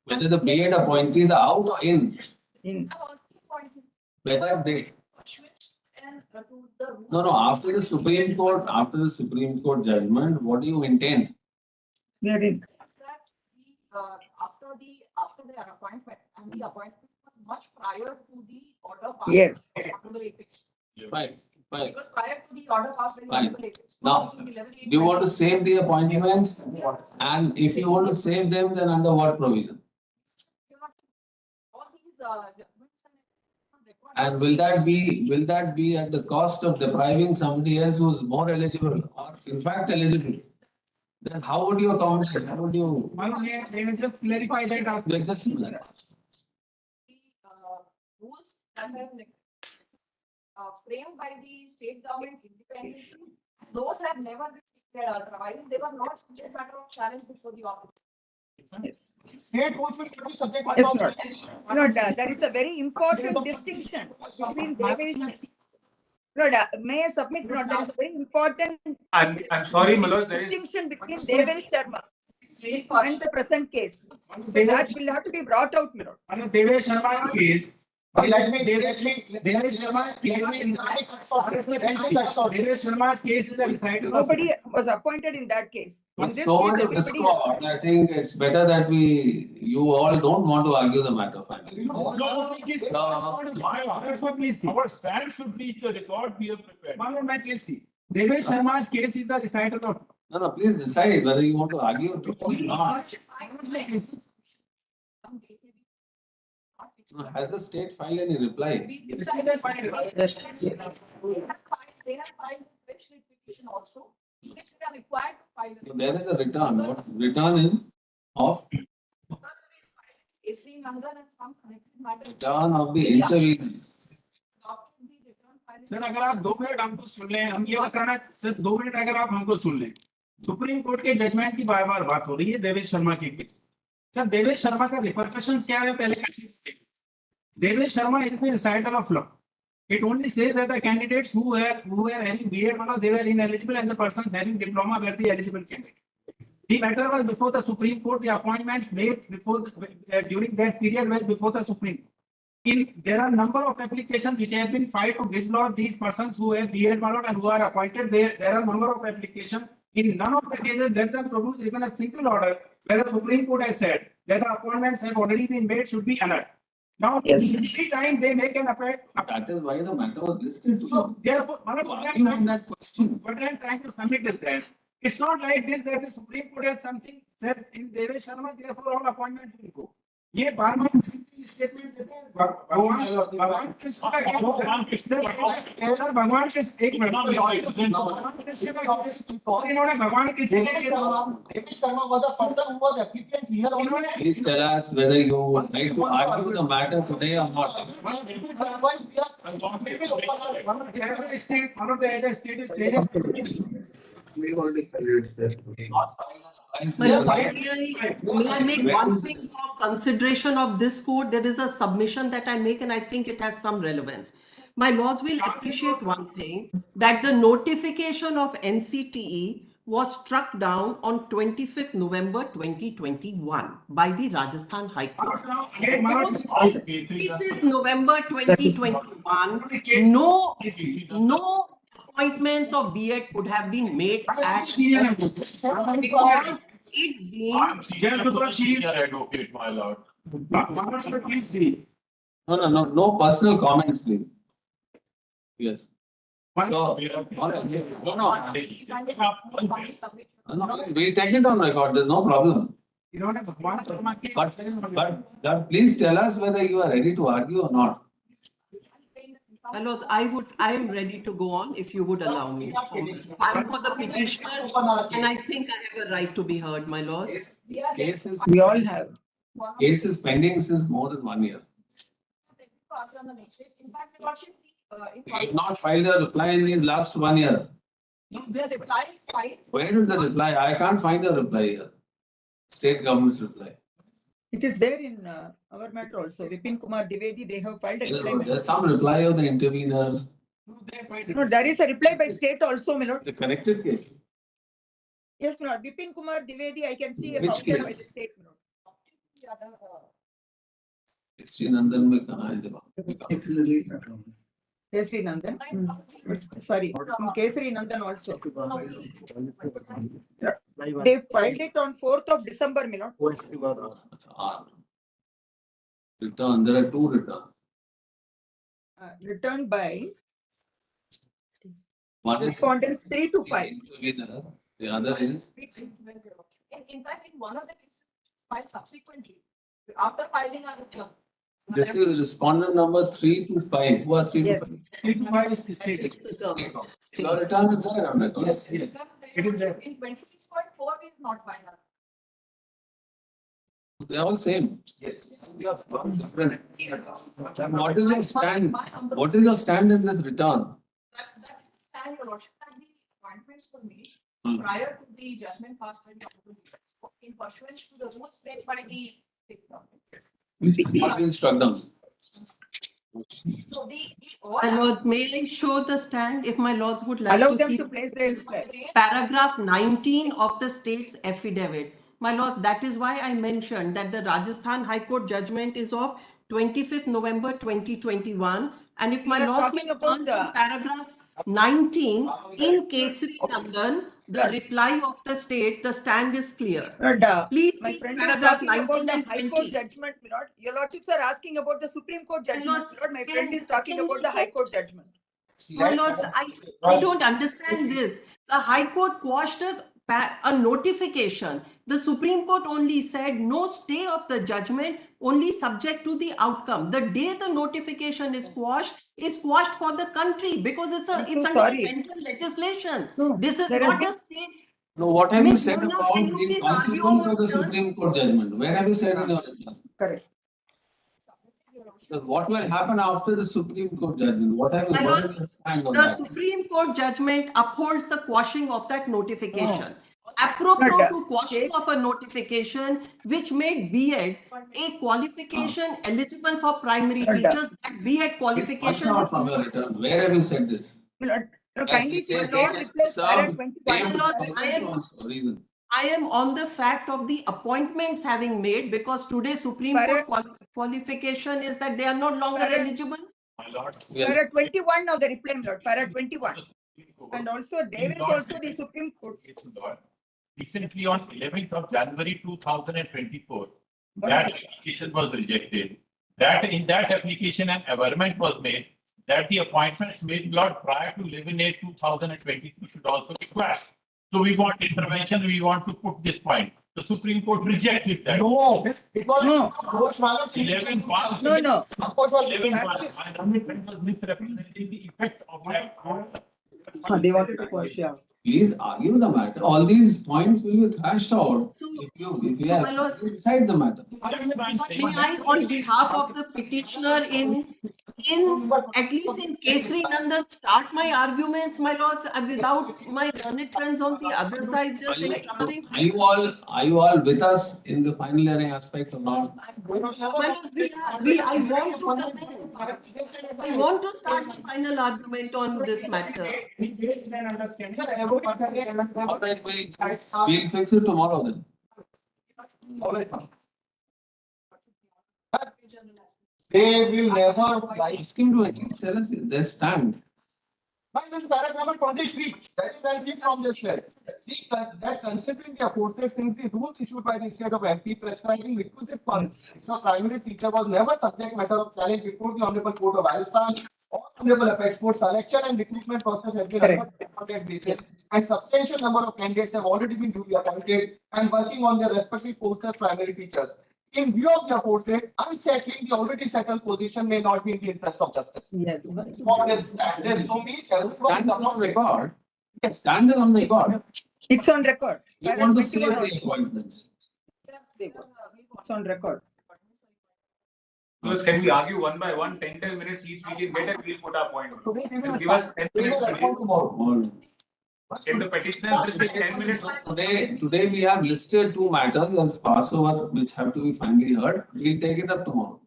Whether the B.Ed appointees are out or in? Whether they. No, after the Supreme Court judgment, what do you intend? Wherein? After the appointment, and the appointment was much prior to the order passed. Yes. Honorable Apex. Fine. It was prior to the order passed by the Fine. Honorable Apex. Now, do you want to save the appointments? And if you want to save them, then under what provision? All these judgments And will that be at the cost of depriving somebody else who is more eligible or in fact eligible? Then how would you accommodate? How would you? They will just clarify that as. Just a minute. rules that have framed by the state government independently, those have never been declared otherwise. They were not subject matter of challenge before the office. Yes. State courts will be subject matter Yes, of Lord. challenge. Lord, there is a very important distinction between Devesh. Lord, may I submit? Lord, there is a very important I'm sorry, Manoj, there is. distinction between Devesh Sharma and the present case. That will have to be brought out, Lord. Devesh Sharma's case. Devesh Sharma's case is a recital. Nobody was appointed in that case. In With this so case, much of everybody. discord, I think it's better that you all don't want to argue the matter finally. Our stand should reach the record we have prepared. Devesh Sharma's case is the recital of. No, please decide whether you want to argue or not. Has the state filed any reply? They have filed which petition also, which we are required to file. There is a return. What return is of? Nandan and some connected matter. Return of the intervenes. Sir अगर आप 2 minute हमको सुन लें, हम ये बताना sir 2 minute अगर आप हमको सुन लें, सुप्रीम कोर्ट के जजमेंट की बार बार बात हो रही है देवेश शर्मा के केस। सर देवेश शर्मा का रिपरकशंस क्या है पहले? Devesh Sharma is the recital of law. It only says that the candidates who were having B.Ed, they were ineligible, and the persons having diploma were the eligible candidate. The matter was before the Supreme Court. The appointments made before during that period were before the Supreme Court. There are a number of applications which have been filed to dislodge these persons who have B.Ed and who are appointed. There are a number of applications. In none of the cases let them produce even a single order where the Supreme Court has said that the appointments have already been made should be annulled. Now, every time they make an appeal. That is why the matter was listed. So, therefore, what I'm trying to submit is that it's not like this that the Supreme Court has something said in Devesh Sharma, therefore all appointments will go. ये बार-बार statement देते हैं भगवान कृष्ण का भगवान कृष्ण एक minute इन्होंने भगवान Krishna Devesh Sharma was a person who was applicant here only. Please tell us whether you would like to argue the matter today or not. Otherwise, we are. one of the other state is saying. We already filed that. May I make one thing for consideration of this court? There is a submission that I make and I think it has some relevance. My lords will appreciate one thing, that the notification of NCTE was struck down on 25th November 2021 by the Rajasthan High Court. 25th November 2021, no appointments of B.Ed could have been made at because it being Just because she is your advocate, my lord. No personal comments, please. Yes. So, we'll take it on record. There's no problem. But please tell us whether you are ready to argue or not. Fellows, I am ready to go on if you would allow me. I'm for the petitioner and I think I have a right to be heard, my lords. We all have. Case is pending since more than 1 year. You have not filed a reply in these last 1 year. The reply is filed. Where is the reply? I can't find a reply here. State government's reply. It is there in our matter also. Vipin Kumar Dwivedi, they have filed a reply. There's some reply of the intervener. No, there is a reply by state also, my lord. The connected case. Yes, my lord. Vipin Kumar Dwivedi, I can see a Which copy case? by the state, my lord. Nandan में कहाँ है जवाब? Kesari Nandan. Sorry, from Kesari Nandan also. They filed it on 4th of December, my lord. Return, there are two returns. Returned by One is respondents 3 to 5. the other is In fact, in one of the cases, filed subsequently, after filing our return. this is respondent number 3 to 5. Who are 3 to 5? 3 to 5 is state. Your return is there on record. Yes. It is there. In 26.4, we have not filed our. They are all same. Yes. Different. What is your stand? What is your stand in this return? That is the stand, your lordship, that the appointments were made Hmm. prior to the judgment passed by the honorable court in pursuance to the rules made by the state government. Which has not been struck down. So My lords, may I show the stand if my lords would like Allow to them see to place their flag. paragraph 19 of the state's affidavit. My lords, that is why I mentioned that the Rajasthan High Court judgment is of 25th November 2021. And if my We are lords may talking about turn to paragraph 19 in Kesari Nandan, the reply of the state, the stand is clear. Please My see friend is paragraph talking about 19 the and High 20. Court judgment, my lord. Your lordships are asking about the Supreme Court judgment, lords, my lord. My friend can- is talking can about we the High just- Court judgment. My lords, I don't understand this. The High Court quashed a notification. The Supreme Court only said no stay of the judgment, only subject to the outcome. The day the notification is quashed for the country because it's under sorry. central legislation. No, this is there has not been- a state. No, what have you Miss said Mona, about can you the please argue consequence on of the turn? Supreme Court judgment? Where have you said in your return? Correct. What will happen after the Supreme Court judgment? What have you? My What lords, is your stand on the that? Supreme Court judgment upholds the quashing of that notification. Apropos But, to quashing of a notification which made B.Ed a qualification eligible for primary teachers, that B.Ed qualification Not is from your return. Where have you said this? My lord, That kindly they- see they state can replies serve para 21. same Lord, purpose I am- also, reason. I am on the fact of the appointments having made because today Supreme Para- Court qualification is that they are no longer Para- eligible. My lord. Para 21 now the reply, my lord. Para 21. And also there is also the Supreme Court. Recently on 11th of January 2024, What that is it? application was rejected. That in that application an averment was made that the appointments made Lord prior to 11/8 2022 should also be quashed. So we want intervention, we want to put this point. The Supreme Court rejected that. No, because No. Coach Manos. 11/1. No, no. Coach was 11/1. My amendment was misrepresenting the effect of that. They wanted to quash, yeah. Please argue the matter. All these points will be thrashed out So- if you so my have lords- to decide the matter. That's why I'm saying. May I, on behalf of the petitioner in at least in Kesari Nandan, start my arguments, my lords, without my learned friends on the other side just interrupting? Are you all with us in the final hearing aspect or not? My lords, I want to commence. I want to start the final argument on this matter. All right, we'll fix it tomorrow then. They will never buy. Ask him to at least tell us their stand. But this paragraph number 23, that is I read from this letter. That considering the aforesaid things, the rules issued by the state of MP prescribing requisite funds, the primary teacher was never subject matter of challenge before the Honorable Court of Rajasthan or Honorable Apex Court. Selection and recruitment process has been under appointed basis, and substantial number of candidates have already been duly appointed and working on their respective posts as primary teachers. In view of the aforesaid, unsettling the already settled position may not be in the interest of justice. Yes. What is stand? There's so many Stand on record. Stand on record. It's on record. You Para want to 21 save the also. appointments. It's on record. Lords, can we argue one by one, 10 minutes each we can get and we'll put our point. Just give us 10 minutes today. Can the petitioners just take 10 minutes? Today we have listed two matters as Passover which have to be finally heard. We'll take it up tomorrow.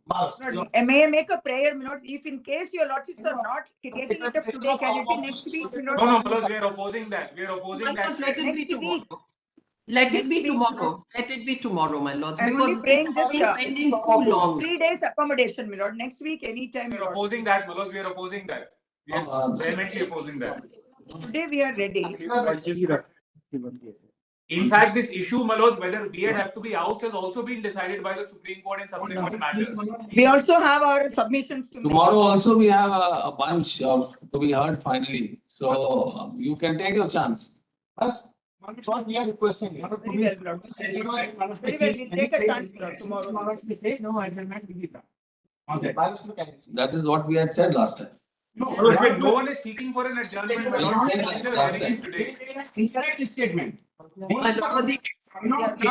May I make a prayer, my lords? If in case your lordships are not taking it up today, can it be next week? My lord? No, Lords, we are opposing that. We are opposing Because that. let it be Next week. tomorrow. Let it Next be week. tomorrow. Let it be tomorrow, my lords. I'm only Because praying it's just been pending too long. 3 days accommodation, my lord. Next week, anytime, We my are lord. opposing that, Lords. We are opposing that. We are vehemently opposing that. Today we are ready. In fact, this issue, Manoj, whether B.Ed have to be ousted has also been decided by the Supreme Court in subsequent matters. We also have our submissions to make. Tomorrow also we have a bunch of to be heard finally. So you can take your chance. What we are requesting. Very well, Lord. Very well, we'll take a chance, Lord, tomorrow. No adjournment will be done. That is what we had said last time. No one is seeking for an adjournment. Incorrect statement.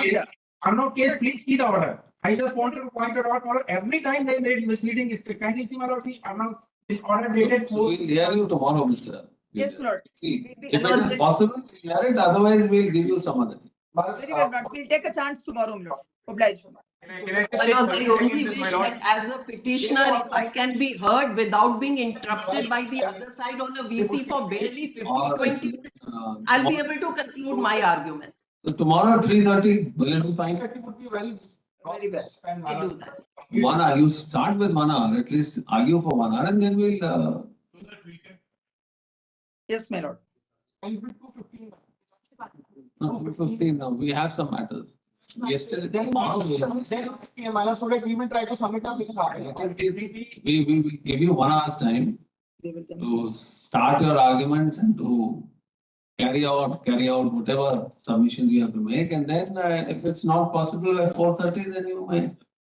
Yeah. Unknown case, please see the order. I just wanted to point it out, every time they made misleading statement. Can you see my lord, the order dated So we'll hear you tomorrow, Mr. Yes, Lord. See, if it is possible, we'll hear it. Otherwise, we'll give you some other. Very well, Lord. We'll take a chance tomorrow, Lord. Obliged. Manoj, I only wish that as a petitioner, if I can be heard without being interrupted by the other side on a VC for barely 15-20 minutes, I'll be able to conclude my argument. So tomorrow at 3:30, will it be fine? It would be very well. I do that. 1 hour. You start with 1 hour. At least argue for 1 hour, and then we'll. Yes, my lord. No, 2:15 now. We have some matters. Yesterday, tomorrow we have. so that we will try to submit our We will give you 1 hour's time to start your arguments and to carry out whatever submissions you have to make, and then if it's not possible at 4:30, then you may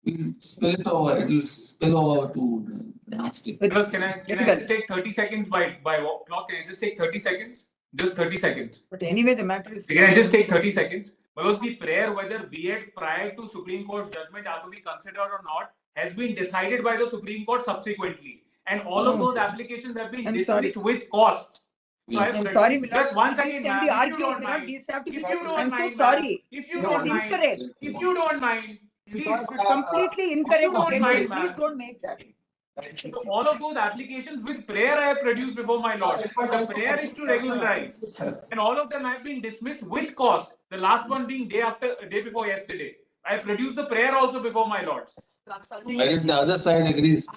we'll spill it over. It will spill over to the next day. Because can I just take 30 seconds by clock? Can I just take 30 seconds? Just 30 seconds. But anyway, the matter is. Can I just take 30 seconds? Because the prayer whether B.Ed prior to Supreme Court judgment are to be considered or not has been decided by the Supreme Court subsequently, and all of those applications have been dismissed with costs. So I'm sorry, just once again, again, can be argued, these have to be. I'm so sorry. If you don't mind, incorrect. If you don't mind, Please, completely incorrect. Please don't make that. So all of those applications with prayer I have produced before my lord. The prayer is to regularize, and all of them have been dismissed with cost. The last one being day before yesterday. I have produced the prayer also before my lords. But if the other side agrees.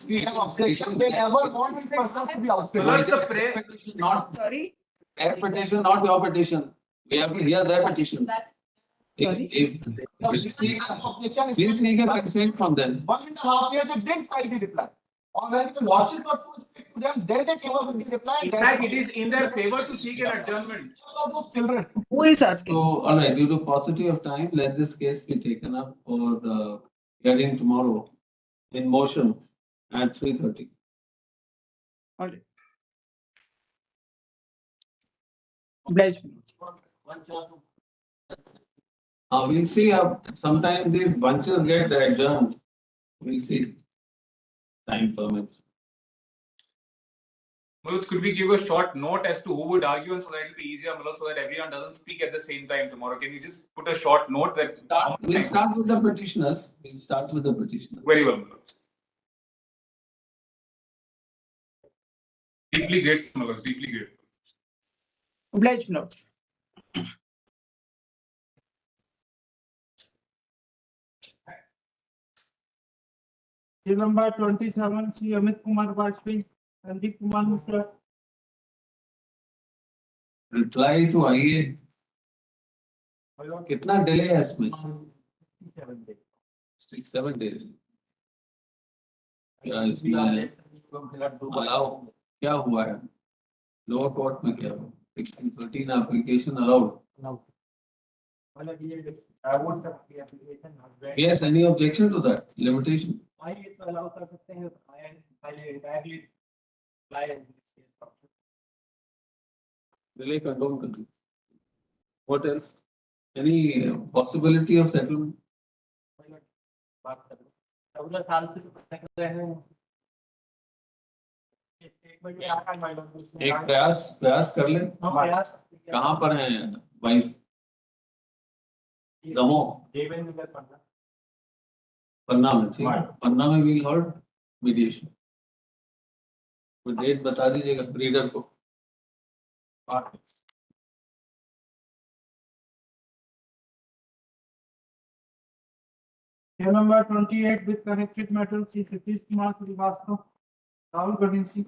We have objections. They never want this person to be outside. Well, the prayer petition, not sorry. Their petition, not your petition. We have to hear their petition. If please seek a consent from them. 1.5 years they didn't file the reply. Or when the lordship was speak to them, then they came up with the reply. In fact, it is in their favor to seek an adjournment. Those children. Who is asking? So, all right, due to paucity of time, let this case be taken up for the hearing tomorrow in motion at 3:30. All right. Obliged. We'll see. Sometimes these bunches get adjourned. We'll see. Time permits. Manoj, could we give a short note as to who would argue, and so that it will be easier, Manoj, so that everyone doesn't speak at the same time tomorrow? Can you just put a short note that we'll start with the petitioners. We'll start with the petitioners. Very well, Manoj. Deeply grateful, Manoj. Deeply grateful. Obliged, Manoj. Number 27, Sri Amit Kumar Vajpayee, Sandeep Kumar Mishra. Reply to IA. कितना delay है इसमें? 67 days. क्या इसमें allow क्या हुआ है? Lower court में क्या हुआ? 1613 application allowed. Yes, any objection to that limitation? Delay condone country. What else? Any possibility of settlement? एक प्रयास कर ले कहाँ पर है वाइफ दमो पन्ना में ठीक है पन्ना में विल हॉल्ड मीडिएशन कोई डेट बता दीजिएगा रीडर को Number 28 with connected matters, Sri Satish Kumar Srivastava, Rahul Ganesha.